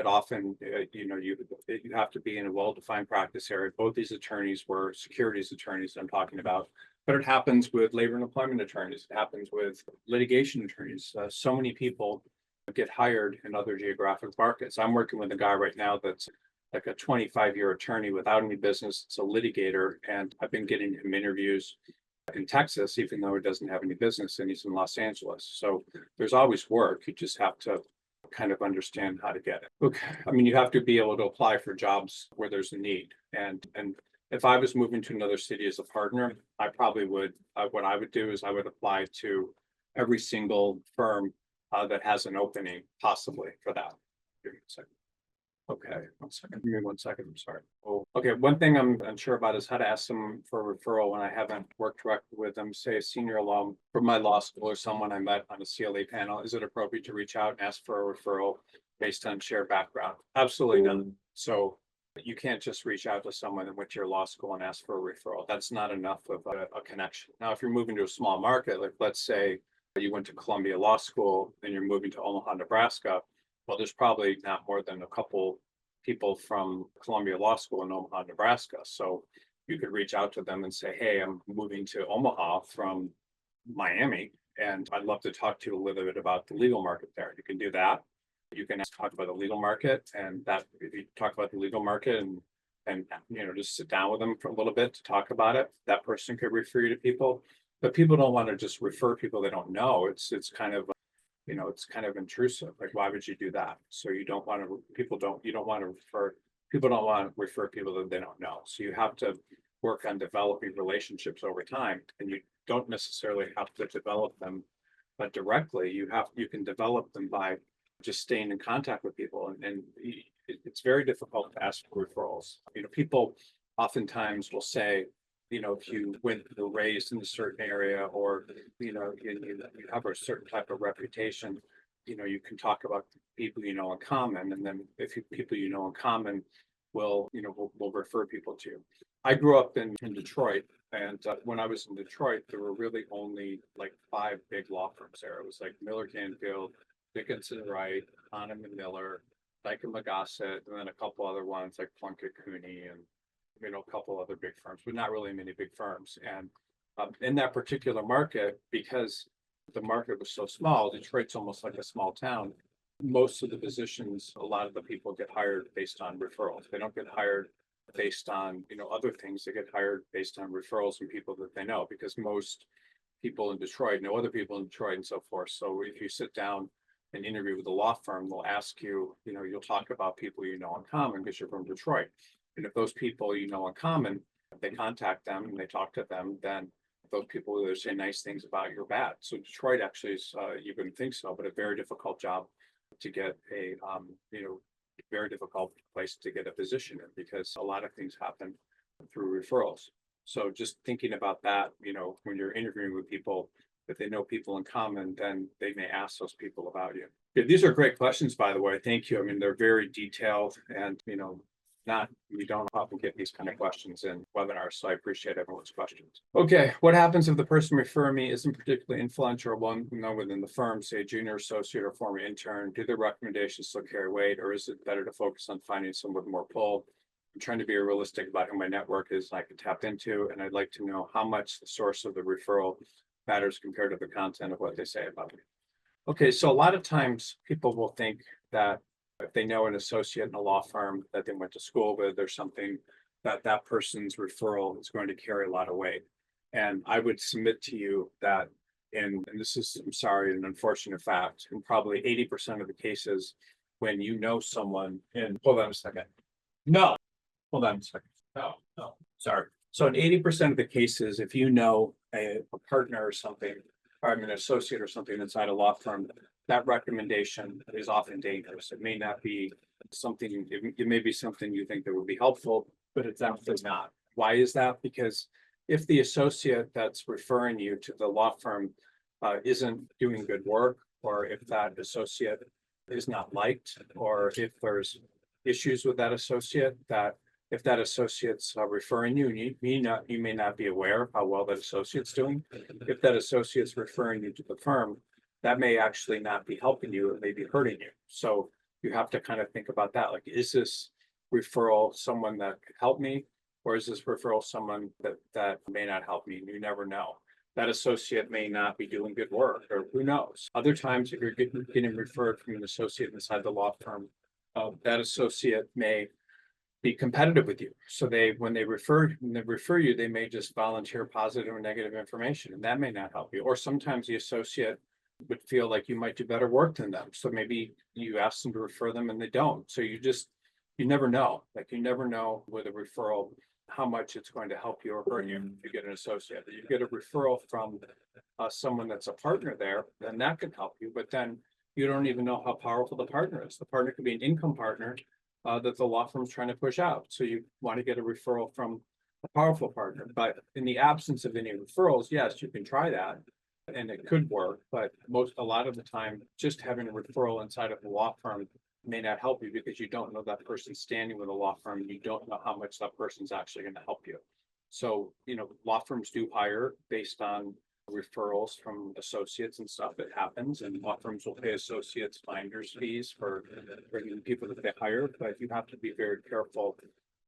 often, you have to be in a well-defined practice area. Both these attorneys were securities attorneys that I'm talking about, but it happens with labor and employment attorneys. It happens with litigation attorneys. So many people get hired in other geographic markets. I'm working with a guy right now that's like a 25-year attorney without any business. It's a litigator, and I've been getting him interviews in Texas, even though he doesn't have any business, and he's in Los Angeles. So there's always work. You just have to kind of understand how to get it. Look, I mean, you have to be able to apply for jobs where there's a need. And if I was moving to another city as a partner, I probably would, what I would do is I would apply to every single firm that has an opening possibly for that. Give me a second. Okay, 1 second. Give me 1 second. I'm sorry. Oh, okay. One thing I'm unsure about is how to ask them for a referral when I haven't worked directly with them, say a senior alum from my law school or someone I met on a CLA panel. Is it appropriate to reach out and ask for a referral based on shared background? Absolutely not. So you can't just reach out to someone that went to your law school and ask for a referral. That's not enough of a connection. Now, if you're moving to a small market, like let's say you went to Columbia Law School and you're moving to Omaha, Nebraska, well, there's probably not more than a couple people from Columbia Law School in Omaha, Nebraska. So you could reach out to them and say, hey, I'm moving to Omaha from Miami, and I'd love to talk to you a little bit about the legal market there. You can do that. You can talk about the legal market, and that if you talk about the legal market and just sit down with them for a little bit to talk about it, that person could refer you to people. But people don't want to just refer people they don't know. It's kind of it's kind of intrusive. Like, why would you do that? So you don't want to people don't want to refer people that they don't know. So you have to work on developing relationships over time, and you don't necessarily have to develop them but directly. You can develop them by just staying in contact with people, and it's very difficult to ask for referrals. People oftentimes will say, if you were raised in a certain area, or you have a certain type of reputation, you can talk about people in common, and then if people in common will refer people to you. I grew up in Detroit, and when I was in Detroit, there were really only like 5 big law firms there. It was like Miller Canfield, Dickinson Wright, Hahnemann and Miller, Dyke and Magassett, and then a couple other ones like Plunkett Cooney and a couple other big firms, but not really many big firms. And in that particular market, because the market was so small, Detroit's almost like a small town. most of the positions, a lot of the people get hired based on referrals. They don't get hired based on, other things. They get hired based on referrals from people that they know, because most people in Detroit know other people in Detroit and so forth. So if you sit down and interview with a law firm, they'll ask you, you'll talk about people you know in common because you're from Detroit. And if those people you know in common, if they contact them and they talk to them, then those people either say nice things about you or bad. So Detroit actually is, you wouldn't think so, but a very difficult job to get a, very difficult place to get a position in, because a lot of things happen through referrals. So just thinking about that, when you're interviewing with people, if they know people in common, then they may ask those people about you. Yeah, these are great questions, by the way. Thank you. I mean, they're very detailed, and, we don't often get these kind of questions in webinars, so I appreciate everyone's questions. Okay, what happens if the person referring me isn't particularly influential or one known within the firm, say junior associate or former intern? Do their recommendations still carry weight, or is it better to focus on finding someone with more pull? I'm trying to be realistic about who my network is I can tap into, and I'd like to know how much the source of the referral matters compared to the content of what they say about me. Okay, so a lot of times people will think that if they know an associate in a law firm that they went to school with or something, that person's referral is going to carry a lot of weight. And I would submit to you that and this is, I'm sorry, an unfortunate fact, in probably 80% of the cases, when you know someone, and hold on a second. No, hold on a second. No, sorry. So in 80% of the cases, if you know a partner or something, or an associate or something inside a law firm, that recommendation is often dangerous. It may not be something, it may be something you think that would be helpful, but it's actually not. Why is that? Because if the associate that's referring you to the law firm isn't doing good work, or if that associate is not liked, or if there's issues with that associate, that if that associate's referring you, and you may not be aware of how well that associate's doing. If that associate's referring you to the firm, that may actually not be helping you, it may be hurting you. So you have to kind of think about that. Like, is this referral someone that could help me? Or is this referral someone that may not help me? You never know. That associate may not be doing good work, or who knows? Other times, if you're getting referred from an associate inside the law firm, that associate may be competitive with you. So when they refer you, they may just volunteer positive or negative information, and that may not help you. Or sometimes the associate would feel like you might do better work than them. So maybe you ask them to refer them and they don't. So you never know. Like, you never know with a referral how much it's going to help you or hurt you if you get an associate. If you get a referral from someone that's a partner there, then that can help you. But then you don't even know how powerful the partner is. The partner could be an income partner that the law firm's trying to push out. So you want to get a referral from a powerful partner. But in the absence of any referrals, yes, you can try that and it could work. But a lot of the time, just having a referral inside of a law firm may not help you, because you don't know that person's standing with a law firm and you don't know how much that person's actually going to help you. So, law firms do hire based on referrals from associates and stuff. It happens, and law firms will pay associates finder's fees for bringing people that they hire, but you have to be very careful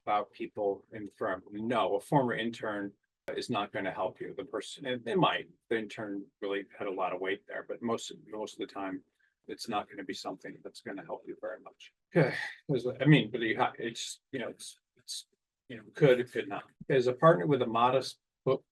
about people in the firm. No, a former intern is not going to help you. The person, it might, the intern really had a lot of weight there, but most of the time, it's not going to be something that's going to help you very much. Okay, but it's could, it could not. As a partner with a modest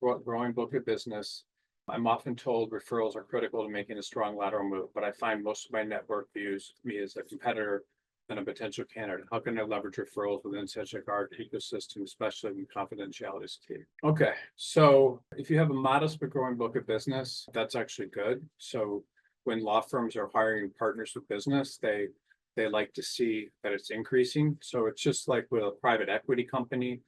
growing book of business, I'm often told referrals are critical to making a strong lateral move, but I find most of my network views me as a competitor than a potential candidate. How can I leverage referrals within such a guard ecosystem, especially when confidentiality is key? Okay, so if you have a modest but growing book of business, that's actually good. So when law firms are hiring partners with business, they like to see that it's increasing. So it's just like with a private equity company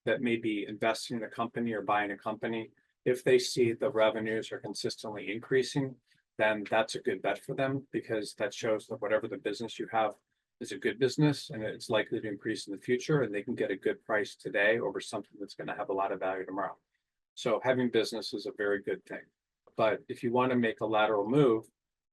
that may be investing in a company or buying a company. If they see the revenues are consistently increasing, then that's a good bet for them, because that shows that whatever the business you have is a good business and it's likely to increase in the future, and they can get a good price today over something that's going to have a lot of value tomorrow. So having business is a very good thing. But if you want to make a lateral move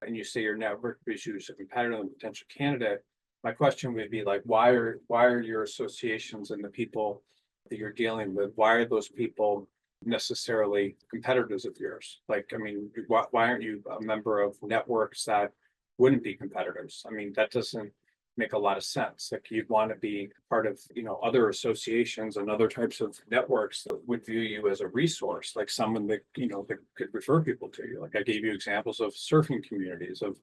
and you say your network views you as a competitor and potential candidate, my question would be like, why are your associations and the people that you're dealing with, why are those people necessarily competitors of yours? Like, I mean, why aren't you a member of networks that wouldn't be competitors. I mean, that doesn't make a lot of sense. Like you'd want to be part of, other associations and other types of networks that would view you as a resource, like someone that, that could refer people to you. Like I gave you examples of surfing communities, of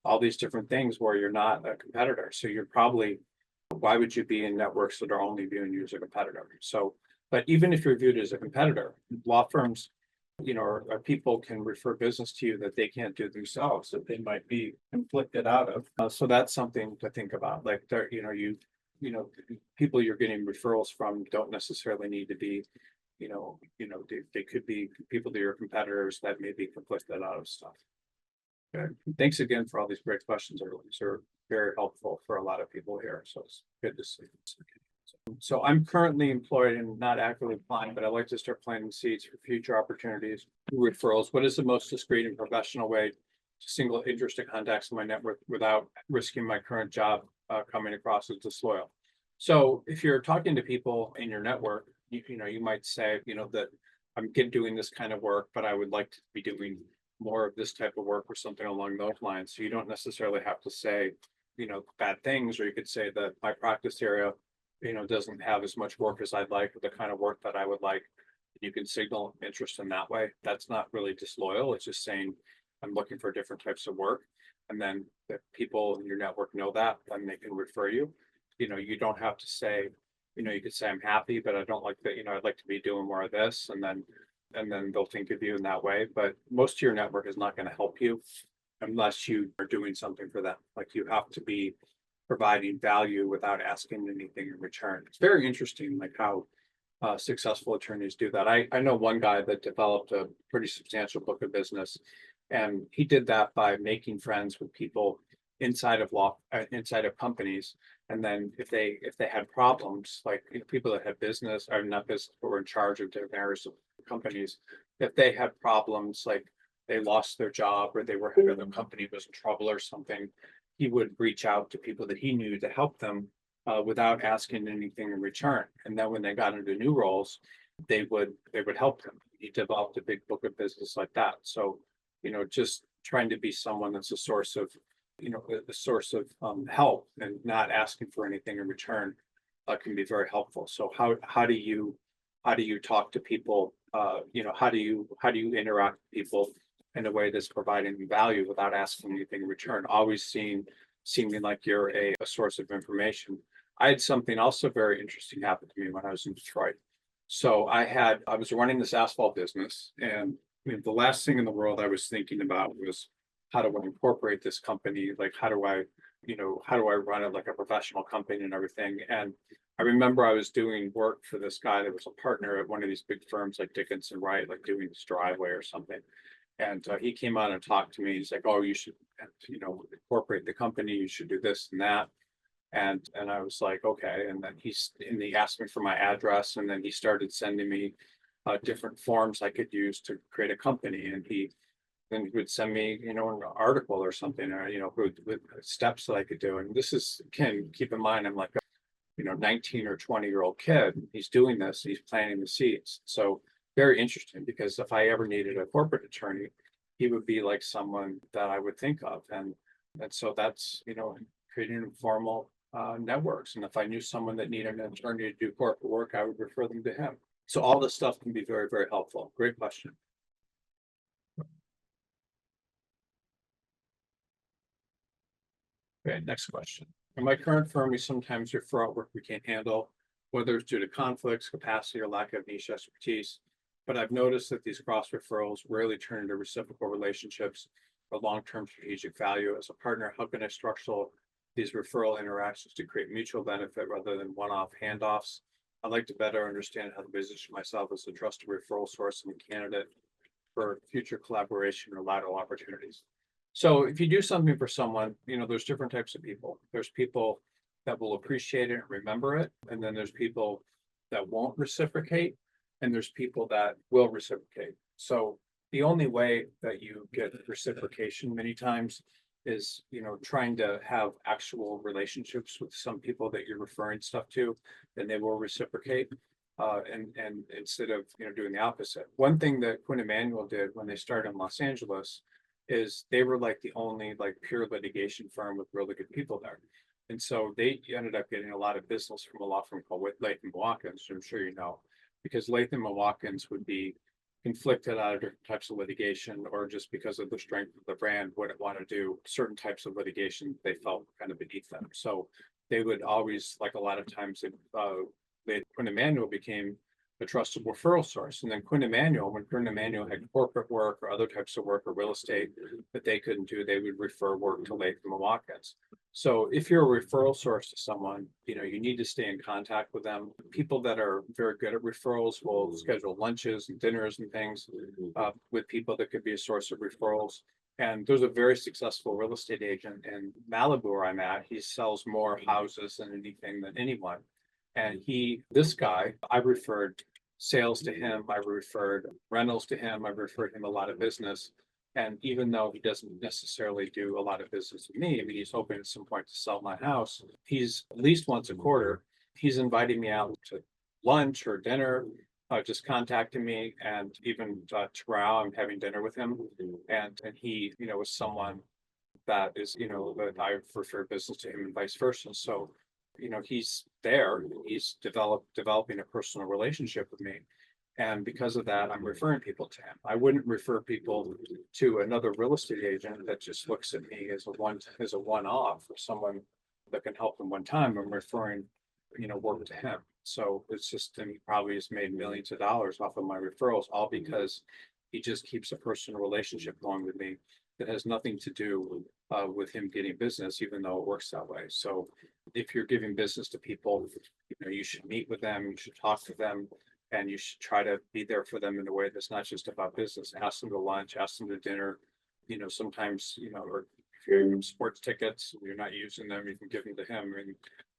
all these different things where you're not a competitor. So you're probably, why would you be in networks that are only viewing you as a competitor? So, but even if you're viewed as a competitor, law firms, or people can refer business to you that they can't do themselves, that they might be conflicted out of. So that's something to think about. Like there, people you're getting referrals from don't necessarily need to be, they could be people that are competitors that may be conflicted out of stuff. Okay. Thanks again for all these great questions. These are very helpful for a lot of people here. So it's good to see. So I'm currently employed and not actively applying, but I'd like to start planting seeds for future opportunities. Referrals. What is the most discreet and professional way to single interested contacts in my network without risking my current job coming across as disloyal? So if you're talking to people in your network, you might say, that I'm doing this kind of work, but I would like to be doing more of this type of work or something along those lines. So you don't necessarily have to say, bad things, or you could say that my practice area, doesn't have as much work as I'd like, or the kind of work that I would like. You can signal interest in that way. That's not really disloyal. It's just saying, I'm looking for different types of work. And then if people in your network know that, then they can refer you. You don't have to say, you could say, I'm happy, but I don't like that, I'd like to be doing more of this. And then they'll think of you in that way. But most of your network is not going to help you unless you are doing something for them. Like you have to be providing value without asking anything in return. It's very interesting, like how successful attorneys do that. I know one guy that developed a pretty substantial book of business, and he did that by making friends with people inside of companies. And then if they had problems, like people that had business or not business, but were in charge of different areas of companies, if they had problems, like they lost their job or the company was in trouble or something, he would reach out to people that he knew to help them without asking anything in return. And then when they got into new roles, they would help him. He developed a big book of business like that. So, just trying to be someone that's a source of, help and not asking for anything in return can be very helpful. So how do you talk to people? How do you interact with people in a way that's providing value without asking anything in return, always seeming like you're a source of information. I had something also very interesting happen to me when I was in Detroit. So I was running this asphalt business, and the last thing in the world I was thinking about was, how do I incorporate this company? Like, how do I run it like a professional company and everything? And I remember I was doing work for this guy that was a partner at one of these big firms like Dickinson Wright, like doing this driveway or something. And he came out and talked to me. He's like, "Oh, you should, incorporate the company. You should do this and that." And I was like, "Okay." And then he asked me for my address, and then he started sending me different forms I could use to create a company. And then he would send me, an article or something, or with steps that I could do. And this is, keep in mind, I'm like, 19 or 20-year-old kid. He's doing this. He's planting the seeds. So very interesting, because if I ever needed a corporate attorney, he would be like someone that I would think of. And so that's, creating informal networks. And if I knew someone that needed an attorney to do corporate work, I would refer them to him. So all this stuff can be very, very helpful. Great question. Okay, next question. In my current firm, we sometimes refer out work we can't handle, whether it's due to conflicts, capacity, or lack of niche expertise. But I've noticed that these cross referrals rarely turn into reciprocal relationships or long-term strategic value. As a partner, how can I structure these referral interactions to create mutual benefit rather than one-off handoffs? I'd like to better understand how to position myself as a trusted referral source and a candidate for future collaboration or lateral opportunities. So if you do something for someone, there's different types of people. There's people that will appreciate it and remember it. And then there's people that won't reciprocate. And there's people that will reciprocate. So the only way that you get reciprocation many times is, trying to have actual relationships with some people that you're referring stuff to, then they will reciprocate. And instead of, doing the opposite. One thing that Quinn Emanuel did when they started in Los Angeles, is they were like the only like pure litigation firm with really good people there. And so they ended up getting a lot of business from a law firm called Latham & Watkins, which I'm sure you know, because Latham & Watkins would be conflicted out of different types of litigation, or just because of the strength of the brand, wouldn't want to do certain types of litigation they felt kind of beneath them. So they would always, like a lot of times, Quinn Emanuel became a trusted referral source. And then Quinn Emanuel, when Quinn Emanuel had corporate work or other types of work or real estate that they couldn't do, they would refer work to Latham & Watkins. So if you're a referral source to someone, you need to stay in contact with them. People that are very good at referrals will schedule lunches and dinners and things with people that could be a source of referrals. And there's a very successful real estate agent in Malibu where I'm at. He sells more houses than anything than anyone. And this guy, I referred sales to him, I referred rentals to him, I referred him a lot of business. And even though he doesn't necessarily do a lot of business with me, I mean, he's hoping at some point to sell my house. He's at least once a quarter, he's inviting me out to lunch or dinner, just contacting me. And even tomorrow, I'm having dinner with him. And he, is someone that is, that I've referred business to him and vice versa. So, he's there, he's developing a personal relationship with me. And because of that, I'm referring people to him. I wouldn't refer people to another real estate agent that just looks at me as a one-off, or someone that can help them one time. I'm referring, work to him. So it's just, and he probably has made millions of dollars off of my referrals, all because he just keeps a personal relationship going with me that has nothing to do with him getting business, even though it works that way. So if you're giving business to people, you should meet with them, you should talk to them, and you should try to be there for them in a way that's not just about business. Ask them to lunch, ask them to dinner. Sometimes, or if you're giving sports tickets, you're not using them, you can give them to him. And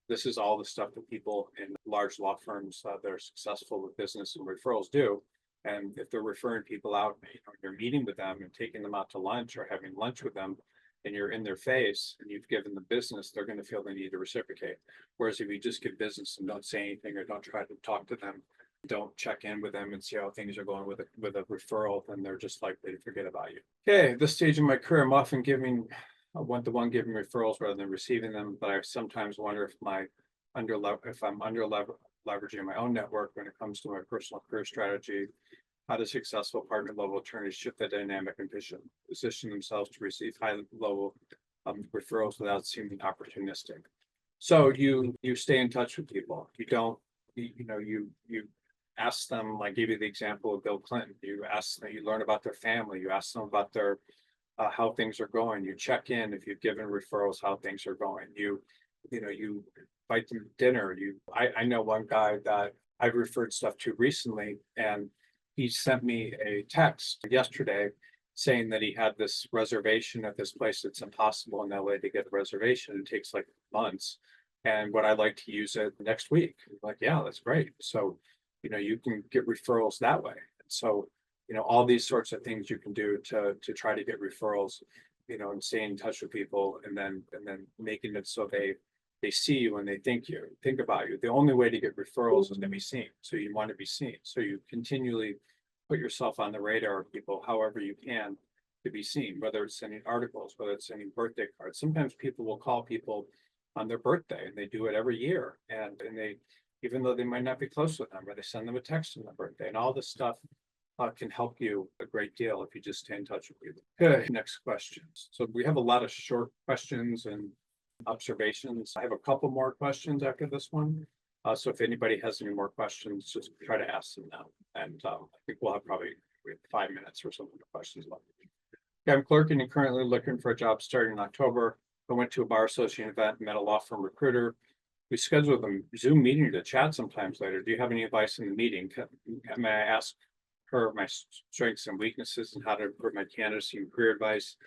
this is all the stuff that people in large law firms that are successful with business and referrals do. And if they're referring people out, you're meeting with them and taking them out to lunch or having lunch with them, and you're in their face and you've given them business, they're going to feel they need to reciprocate. Whereas if you just give business and don't say anything or don't try to talk to them, don't check in with them and see how things are going with a referral, then they're just likely to forget about you. Okay, at this stage in my career, I'm often giving one-to-one giving referrals rather than receiving them, but I sometimes wonder if I'm under leveraging my own network when it comes to my personal career strategy. How do successful partner level attorneys shift the dynamic and position themselves to receive high level referrals without seeming opportunistic? So you stay in touch with people. You don't, you ask them, like I gave you the example of Bill Clinton. You ask them, you learn about their family. You ask them about their how things are going. You check in if you've given referrals, how things are going. You invite them to dinner. I know one guy that I've referred stuff to recently, and he sent me a text yesterday saying that he had this reservation at this place. It's impossible in LA to get a reservation. It takes like months. And would I like to use it next week? I'm like, yeah, that's great. So, you can get referrals that way. And so, all these sorts of things you can do to try to get referrals, and stay in touch with people, and then making it so they see you and they think about you. The only way to get referrals is to be seen. So you want to be seen. So you continually put yourself on the radar of people however you can to be seen, whether it's sending articles, whether it's sending birthday cards. Sometimes people will call people on their birthday, and they do it every year. And they, even though they might not be close with them, or they send them a text on their birthday, and all this stuff can help you a great deal if you just stay in touch with people. Okay, next questions. So we have a lot of short questions and observations. I have a couple more questions after this one. So if anybody has any more questions, just try to ask them now. And I think we have 5 minutes or something for questions left. Okay, I'm clerking and currently looking for a job starting in October. I went to a bar association event, met a law firm recruiter. We scheduled a Zoom meeting to chat sometimes later. Do you have any advice in the meeting? May I ask her my strengths and weaknesses and how to improve my candidacy and career advice?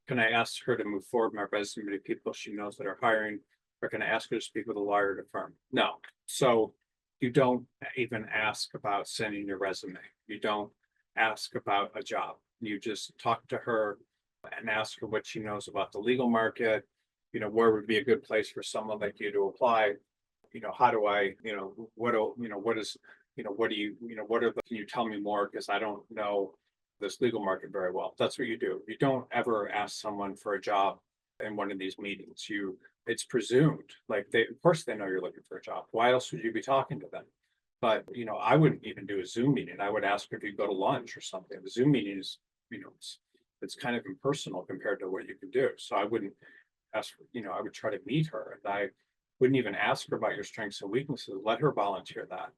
Can I ask her to move forward my resume to people she knows that are hiring? Or can I ask her to speak with a lawyer at a firm? No. So you don't even ask about sending your resume. You don't ask about a job. You just talk to her and ask her what she knows about the legal market. Where would be a good place for someone like you to apply? How do I, what is, what do you, can you tell me more? Because I don't know this legal market very well. That's what you do. You don't ever ask someone for a job in one of these meetings. It's presumed, like of course they know you're looking for a job. Why else would you be talking to them? But, I wouldn't even do a Zoom meeting. I would ask if you go to lunch or something. The Zoom meeting is, it's kind of impersonal compared to what you can do. So I wouldn't ask, I would try to meet her, and I wouldn't even ask her about your strengths and weaknesses. Let her volunteer that.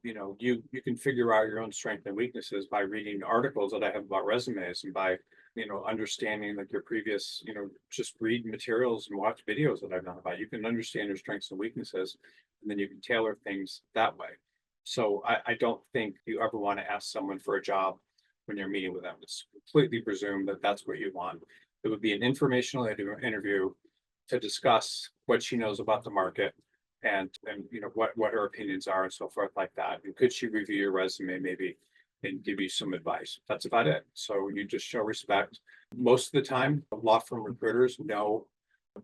You can figure out your own strengths and weaknesses by reading articles that I have about resumes, and by understanding like your previous, just read materials and watch videos that I've done about. You can understand your strengths and weaknesses, and then you can tailor things that way. So I don't think you ever want to ask someone for a job when you're meeting with them. It's completely presumed that that's what you want. It would be an informational interview to discuss what she knows about the market, and what her opinions are and so forth like that. And could she review your resume maybe and give you some advice? That's about it. So you just show respect. Most of the time, law firm recruiters know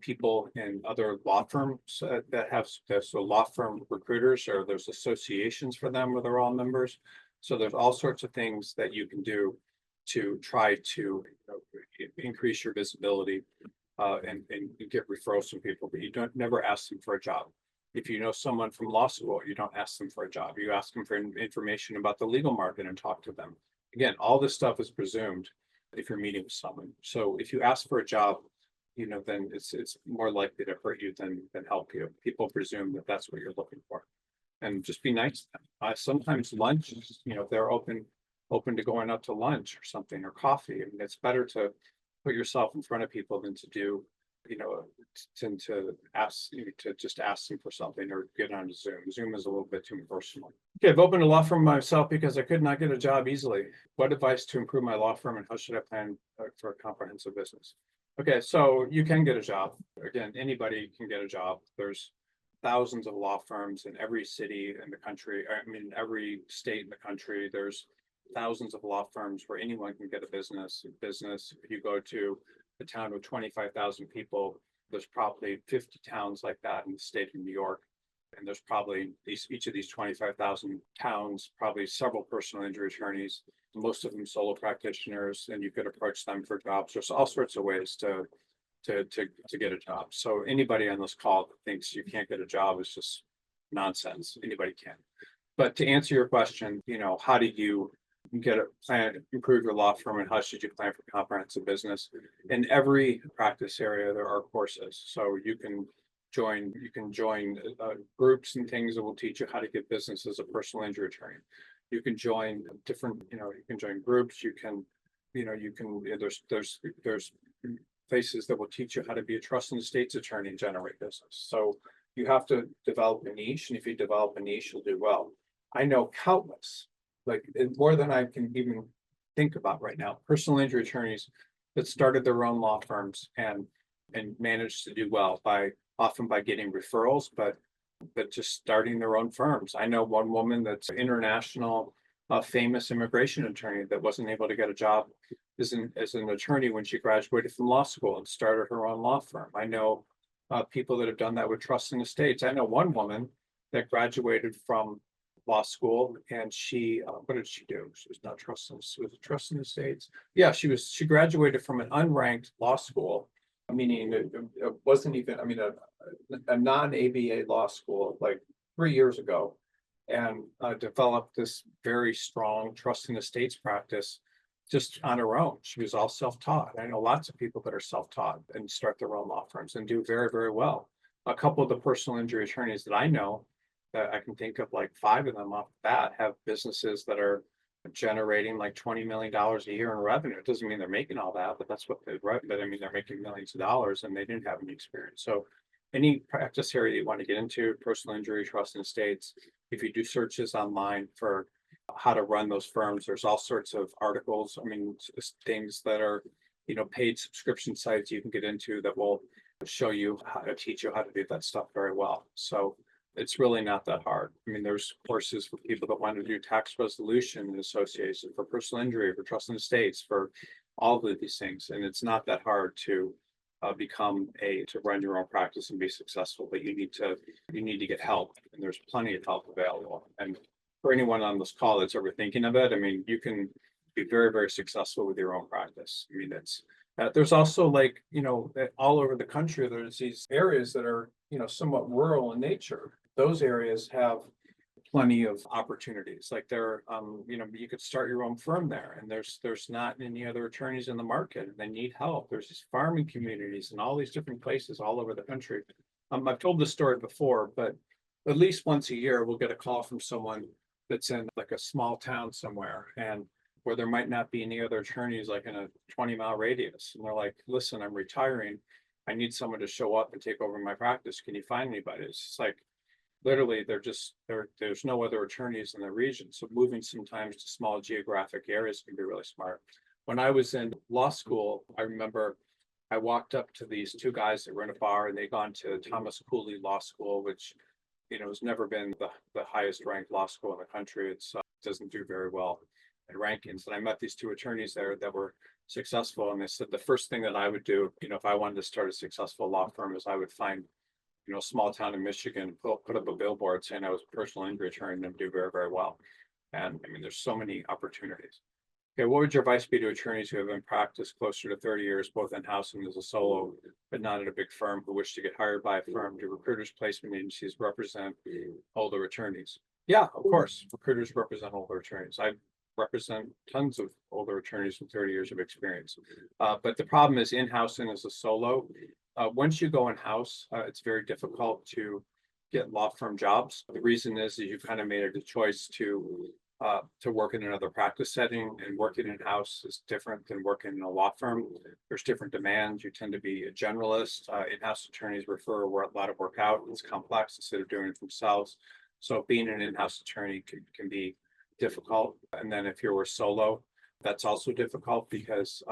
people in other law firms that have, so law firm recruiters, or there's associations for them where they're all members. So there's all sorts of things that you can do to try to increase your visibility, and get referrals from people, but you don't never ask them for a job. If you know someone from law school, you don't ask them for a job. You ask them for information about the legal market and talk to them. Again, all this stuff is presumed if you're meeting with someone. So if you ask for a job, then it's more likely to hurt you than help you. People presume that that's what you're looking for, and just be nice to them. Sometimes lunch, if they're open to going out to lunch or something, or coffee. I mean, it's better to put yourself in front of people than to do, tend to ask to just ask them for something or get on Zoom. Zoom is a little bit too impersonal. Okay, I've opened a law firm myself because I could not get a job easily. What advice to improve my law firm, and how should I plan for a comprehensive business? Okay, so you can get a job. Again, anybody can get a job. There's thousands of law firms in every city in the country. I mean, every state in the country. There's thousands of law firms where anyone can get a business. If you go to a town with 25,000 people, there's probably 50 towns like that in the state of New York. And there's probably each of these 25,000 towns, probably several personal injury attorneys, most of them solo practitioners, and you could approach them for jobs. There's all sorts of ways to get a job. So anybody on this call that thinks you can't get a job is just nonsense. Anybody can. But to answer your question, how do you get a plan, improve your law firm, and how should you plan for comprehensive business? In every practice area, there are courses. So you can join groups and things that will teach you how to get business as a personal injury attorney. You can join different, you can join groups. There's places that will teach you how to be a trust and estates attorney and generate business. So you have to develop a niche, and if you develop a niche, you'll do well. I know countless, like more than I can even think about right now, personal injury attorneys that started their own law firms and managed to do well often by getting referrals, but just starting their own firms. I know one woman that's an international famous immigration attorney that wasn't able to get a job as an attorney when she graduated from law school and started her own law firm. I know people that have done that with trust and estates. I know one woman that graduated from law school, and she what did she do? She was not trust and estates. Yeah, she graduated from an unranked law school, meaning it wasn't even, a non-ABA law school, like 3 years ago, and developed this very strong trust and estates practice just on her own. She was all self-taught. I know lots of people that are self-taught and start their own law firms and do very, very well. A couple of the personal injury attorneys that I know, that I can think of, like 5 of them off the bat, have businesses that are generating like $20 million a year in revenue. It doesn't mean they're making all that, but that's what but they're making millions of dollars, and they didn't have any experience. So any practice area you want to get into, personal injury, trust and estates, if you do searches online for how to run those firms, there's all sorts of articles. Things that are, paid subscription sites you can get into that will show you how to teach you how to do that stuff very well. So it's really not that hard. There's courses for people that want to do tax resolution and association, for personal injury, for trust and estates, for all of these things. And it's not that hard to to run your own practice and be successful, but you need to get help, and there's plenty of help available. And for anyone on this call that's ever thinking of it, you be very, very successful with your own practice. I mean, it's there's also like, all over the country, there's these areas that are, somewhat rural in nature. Those areas have plenty of opportunities. Like you could start your own firm there, and there's not any other attorneys in the market, and they need help. There's these farming communities and all these different places all over the country. I've told this story before, but at least once a year, we'll get a call from someone that's in like a small town somewhere, and where there might not be any other attorneys like in a 20-mile radius. And they're like, listen, I'm retiring. I need someone to show up and take over my practice. Can you find anybody? It's just like literally there's no other attorneys in the region. So moving sometimes to small geographic areas can be really smart. When I was in law school, I remember I walked up to these two guys that were in a bar, and they'd gone to Thomas Cooley Law School, which has never been the highest ranked law school in the country. It's doesn't do very well in rankings. And I met these two attorneys there that were successful, and they said the first thing that I would do, if I wanted to start a successful law firm, is I would find a small town in Michigan, put up a billboard saying I was a personal injury attorney, and do very, very well. And I mean, there's so many opportunities. Okay, what would your advice be to attorneys who have been practiced closer to 30 years, both in-house and as a solo, but not at a big firm, who wish to get hired by a firm? Do recruiters, placement agencies represent older attorneys? Yeah, of course, recruiters represent older attorneys. I represent tons of older attorneys with 30 years of experience. But the problem is in-house and as a solo. Once you go in-house, it's very difficult to get law firm jobs. The reason is that you've kind of made a choice to work in another practice setting, and working in-house is different than working in a law firm. There's different demands. You tend to be a generalist. In-house attorneys refer a lot of work out. It's complex instead of doing it themselves. So being an in-house attorney can be difficult. And then if you're a solo, that's also difficult because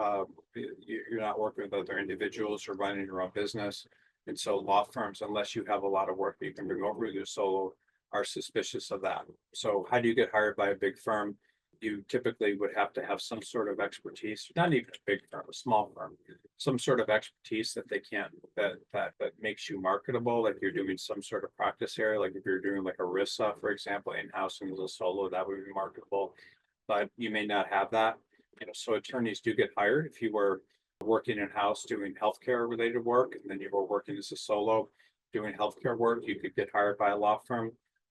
you're not working with other individuals or running your own business. And so law firms, unless you have a lot of work that you can bring over your solo, are suspicious of that. So how do you get hired by a big firm? You typically would have to have some sort of expertise, not even a big firm, a small firm, some sort of expertise that they can't, that makes you marketable. Like you're doing some sort of practice area, like if you're doing like ERISA, for example, in-house and as a solo, that would be marketable, but you may not have that. So attorneys do get hired. If you were working in-house doing healthcare related work, and then you were working as a solo doing healthcare work, you could get hired by a law firm.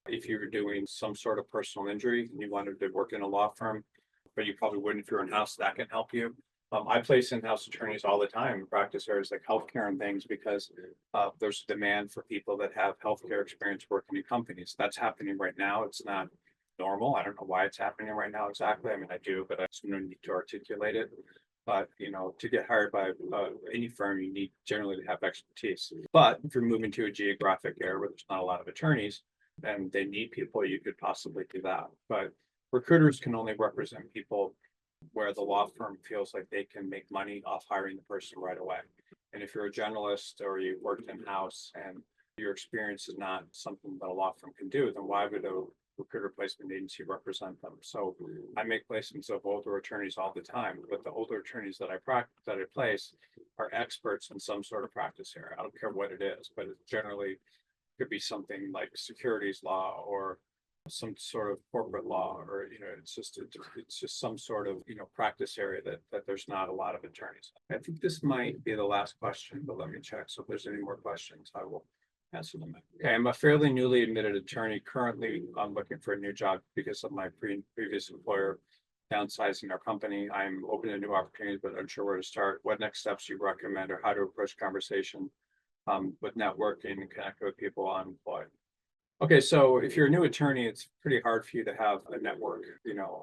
If you were doing some sort of personal injury and you wanted to work in a law firm, but you probably wouldn't if you're in-house, that can help you. I place in-house attorneys all the time in practice areas like healthcare and things, because there's demand for people that have healthcare experience working in companies. That's happening right now. It's not normal. I don't know why it's happening right now exactly. I mean, I do, but I just don't need to articulate it. But to get hired by any firm, you need generally to have expertise. But if you're moving to a geographic area where there's not a lot of attorneys, and they need people, you could possibly do that. But recruiters can only represent people where the law firm feels like they can make money off hiring the person right away. And if you're a generalist or you worked in-house and your experience is not something that a law firm can do, then why would a recruiter placement agency represent them? So I make placements of older attorneys all the time, but the older attorneys that I place are experts in some sort of practice area. I don't care what it is, but it generally could be something like securities law or some sort of corporate law, or it's just some sort of practice area that there's not a lot of attorneys. I think this might be the last question, but let me check. So if there's any more questions, I will answer them. Okay, I'm a fairly newly admitted attorney. Currently, I'm looking for a new job because of my previous employer downsizing our company. I'm open to new opportunities, but unsure where to start. What next steps do you recommend, or how to approach conversation with networking and connect with people unemployed? Okay, so if you're a new attorney, it's pretty hard for you to have a network.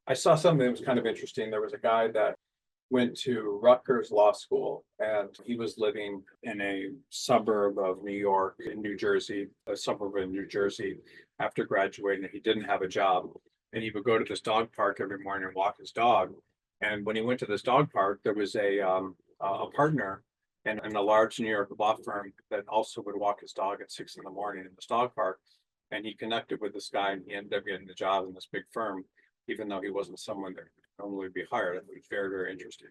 I saw something that was kind of interesting. There was a guy that went to Rutgers Law School, and he was living in a suburb of New York, in New Jersey, a suburb in New Jersey after graduating. He didn't have a job, and he would go to this dog park every morning and walk his dog. And when he went to this dog park, there was a partner and a large New York law firm that also would walk his dog at 6 in the morning in this dog park. And he connected with this guy, and he ended up getting the job in this big firm, even though he wasn't someone that normally would be hired. It was very, very interesting,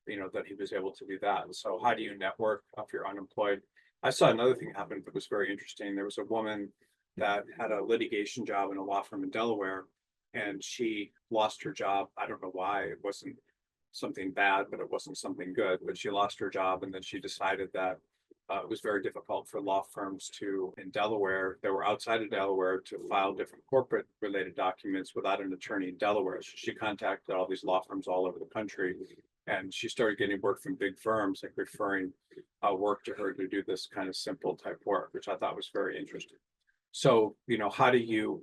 that he was able to do that. And so how do you network if you're unemployed? I saw another thing happen that was very interesting. There was a woman that had a litigation job in a law firm in Delaware, and she lost her job. I don't know why. It wasn't something bad, but it wasn't something good. But she lost her job, and then she decided that it was very difficult for law firms in Delaware that were outside of Delaware to file different corporate related documents without an attorney in Delaware. So she contacted all these law firms all over the country, and she started getting work from big firms, like referring work to her to do this kind of simple type work, which I thought was very interesting. So, how do you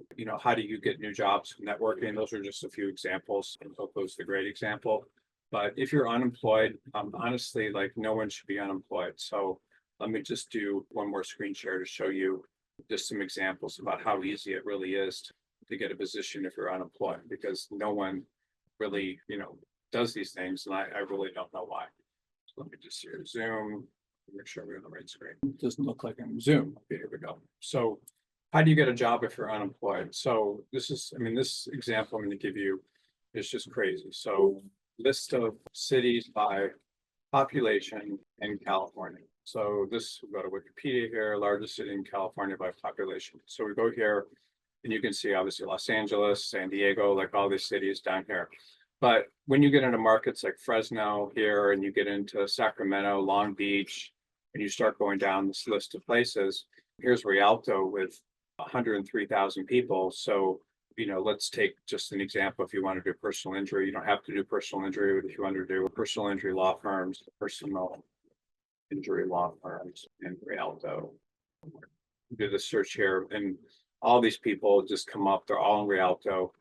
get new jobs from networking? Those are just a few examples. And Coco's the great example. But if you're unemployed, honestly, like no one should be unemployed. So let me just do one more screen share to show you just some examples about how easy it really is to get a position if you're unemployed, because no one really, does these things. And I really don't know why. So let me just here Zoom, make sure we're on the right screen. It doesn't look like I'm Zoom. Okay, here we go. So how do you get a job if you're unemployed? So this example I'm going to give you is just crazy. So list of cities by population in California. So this, we'll go to Wikipedia here, largest city in California by population. So we go here and you can see obviously Los Angeles, San Diego, like all these cities down here. But when you get into markets like Fresno here, and you get into Sacramento, Long Beach, and you start going down this list of places, here's Rialto with 103,000 people. So, let's take just an example. If you want to do personal injury, you don't have to do personal injury, but if you want to do personal injury law firms, personal injury law firms in Rialto, do the search here, and all these people just come up. They're all in Rialto.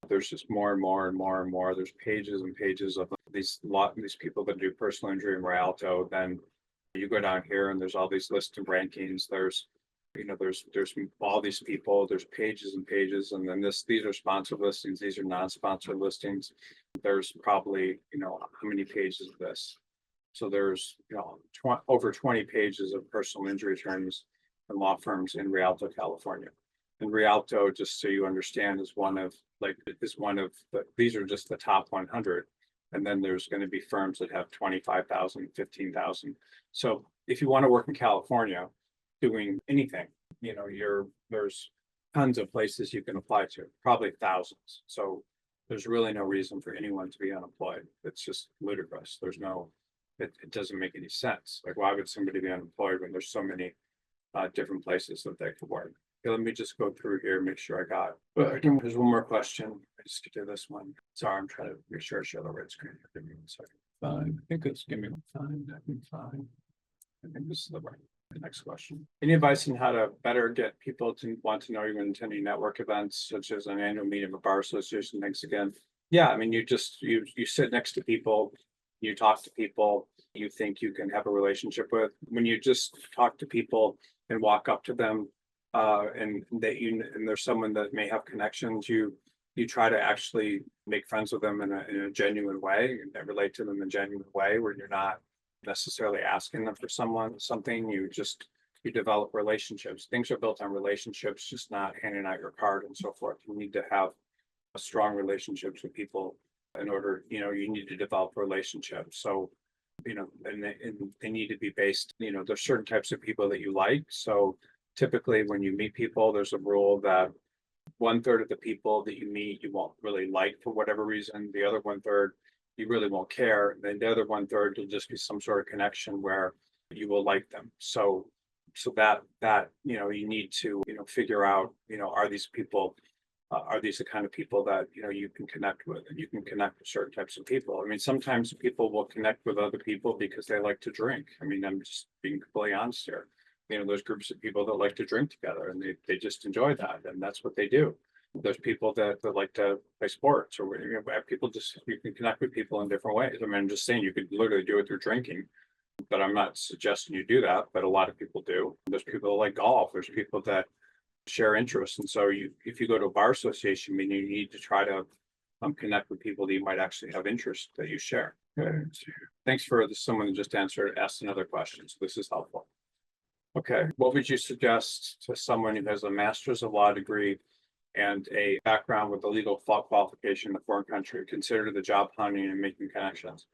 There's just more and more and more and more. There's pages and pages of these people that do personal injury in Rialto. Then you go down here and there's all these lists and rankings. There's all these people, there's pages and pages, and then these are sponsored listings, these are non-sponsored listings. There's probably, how many pages of this? So there's, over 20 pages of personal injury attorneys and law firms in Rialto, California. And Rialto, just so you understand, is these are just the top 100. And then there's going to be firms that have 25,000, 15,000. So if you want to work in California, doing anything, there's tons of places you can apply to, probably thousands. So there's really no reason for anyone to be unemployed. It's just ludicrous. It doesn't make any sense. Like, why would somebody be unemployed when there's so many different places that they could work? Okay, let me just go through here, make sure I got. There's one more question. I just get to this one. Sorry, I'm trying to make sure I show the right screen. Give me 1 second. Fine. I think it's give me fine. Fine. I think this is the next question. Any advice on how to better get people to want to know you when attending network events, such as an annual meeting of a bar association? Thanks again. Yeah, I mean, you sit next to people, you talk to people you think you can have a relationship with. When you just talk to people and walk up to them, and there's someone that may have connections, you try to actually make friends with them in a genuine way, and relate to them in a genuine way, where you're not necessarily asking them for something. You develop relationships. Things are built on relationships, just not handing out your card and so forth. You need to have a strong relationships with people in order, you need to develop relationships. So, and they need to be based, there's certain types of people that you like. So typically when you meet people, there's a rule that 1/3 of the people that you meet, you won't really like for whatever reason. The other 1/3, you really won't care. And then the other 1/3 will just be some sort of connection where you will like them. So that you need to figure out, are these people, are these the kind of people that you can connect with, and you can connect with certain types of people. I mean, sometimes people will connect with other people because they like to drink. I mean, I'm just being completely honest here. There's groups of people that like to drink together, and they just enjoy that, and that's what they do. There's people that like to play sports, or people you can connect with people in different ways. I mean, I'm just saying you could literally do it through drinking, but I'm not suggesting you do that, but a lot of people do. There's people that like golf. There's people that share interests. And so if you go to a bar association meeting, you need to try to connect with people that you might actually have interest that you share. Okay. Thanks for someone that just asked another question. So this is helpful. Okay, what would you suggest to someone who has a master's of law degree and a background with a legal qualification in a foreign country, consider the job hunting and making connections?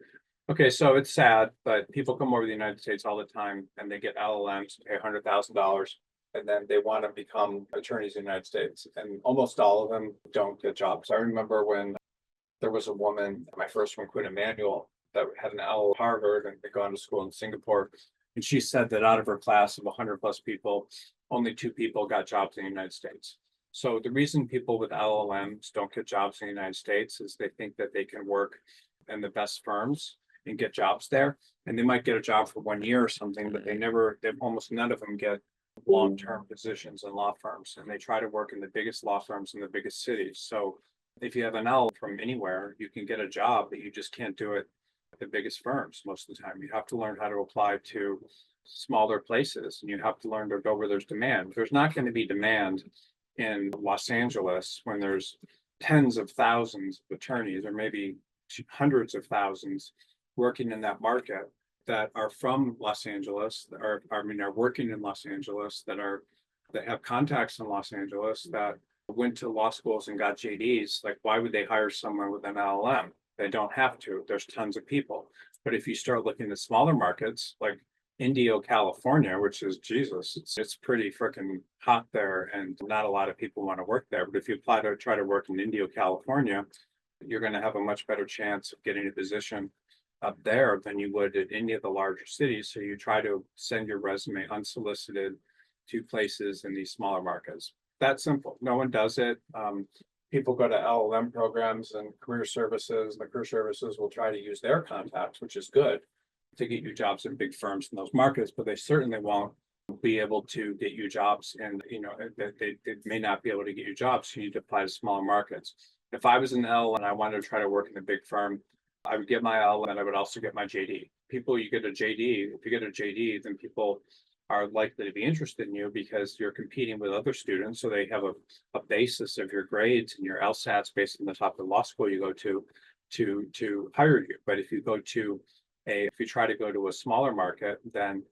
Okay, so it's sad, but people come over to the United States all the time and they get LLMs, pay $100,000, and then they want to become attorneys in the United States. And almost all of them don't get jobs. I remember when There was a woman, my first one, Quinn Emanuel, that had an L at Harvard and had gone to school in Singapore. And she said that out of her class of 100 plus people, only 2 people got jobs in the United States. So the reason people with LLMs don't get jobs in the United States is they think that they can work in the best firms and get jobs there. And they might get a job for 1 year or something, but almost none of them get long-term positions in law firms. And they try to work in the biggest law firms in the biggest cities. So if you have an L from anywhere, you can get a job, but you just can't do it at the biggest firms most of the time. You have to learn how to apply to smaller places, and you have to learn to go where there's demand. There's not going to be demand in Los Angeles when there's tens of thousands of attorneys, or maybe hundreds of thousands working in that market that are from Los Angeles, are working in Los Angeles, that have contacts in Los Angeles, that went to law schools and got JDs. Like, why would they hire someone with an LLM? They don't have to. There's tons of people. But if you start looking at smaller markets like Indio, California, which is Jesus, it's pretty freaking hot there, and not a lot of people want to work there. But if you try to work in Indio, California, you're going to have a much better chance of getting a position up there than you would at any of the larger cities. So you try to send your resume unsolicited to places in these smaller markets. That simple. No one does it. People go to LLM programs and career services. The career services will try to use their contacts, which is good, to get you jobs in big firms in those markets, but they certainly won't be able to get you jobs, and they may not be able to get you jobs. So you need to apply to smaller markets. If I was an L and I wanted to try to work in a big firm, I would get my L and I would also get my JD. If you get a JD, then people are likely to be interested in you because you're competing with other students. So they have a basis of your grades and your LSATs based on the top of the law school you go to hire you. But if you try to go to a smaller market, then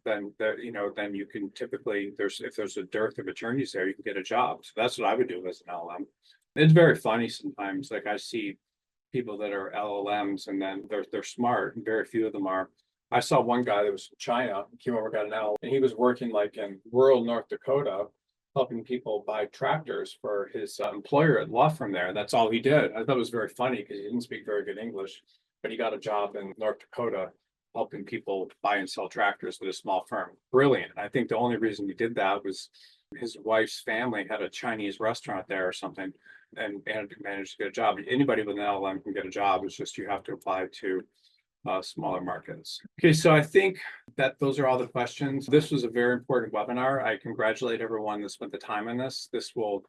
you can typically, if there's a dearth of attorneys there, you can get a job. So that's what I would do as an LLM. It's very funny sometimes. Like, I see people that are LLMs and then they're smart, and very few of them are. I saw one guy that was from China, came over, got an L, and he was working like in rural North Dakota, helping people buy tractors for his employer at law firm there. That's all he did. I thought it was very funny because he didn't speak very good English, but he got a job in North Dakota helping people buy and sell tractors with a small firm. Brilliant. I think the only reason he did that was his wife's family had a Chinese restaurant there or something, and managed to get a job. Anybody with an LLM can get a job. It's just you have to apply to smaller markets. Okay, so I think that those are all the questions. This was a very important webinar. I congratulate everyone that spent the time on this. This will,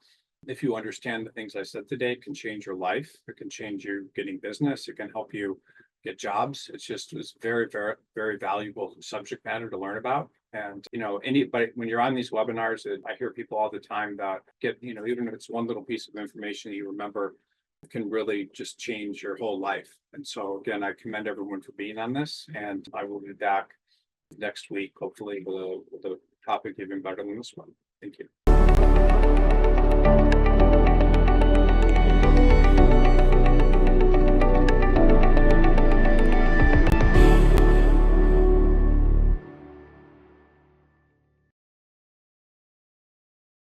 if you understand the things I said today, it can change your life. It can change you getting business. It can help you get jobs. It's very, very, very valuable subject matter to learn about. And anybody, when you're on these webinars, I hear people all the time that get, even if it's one little piece of information that you remember, can really just change your whole life. And so again, I commend everyone for being on this, and I will be back next week, hopefully with a topic even better than this one. Thank you.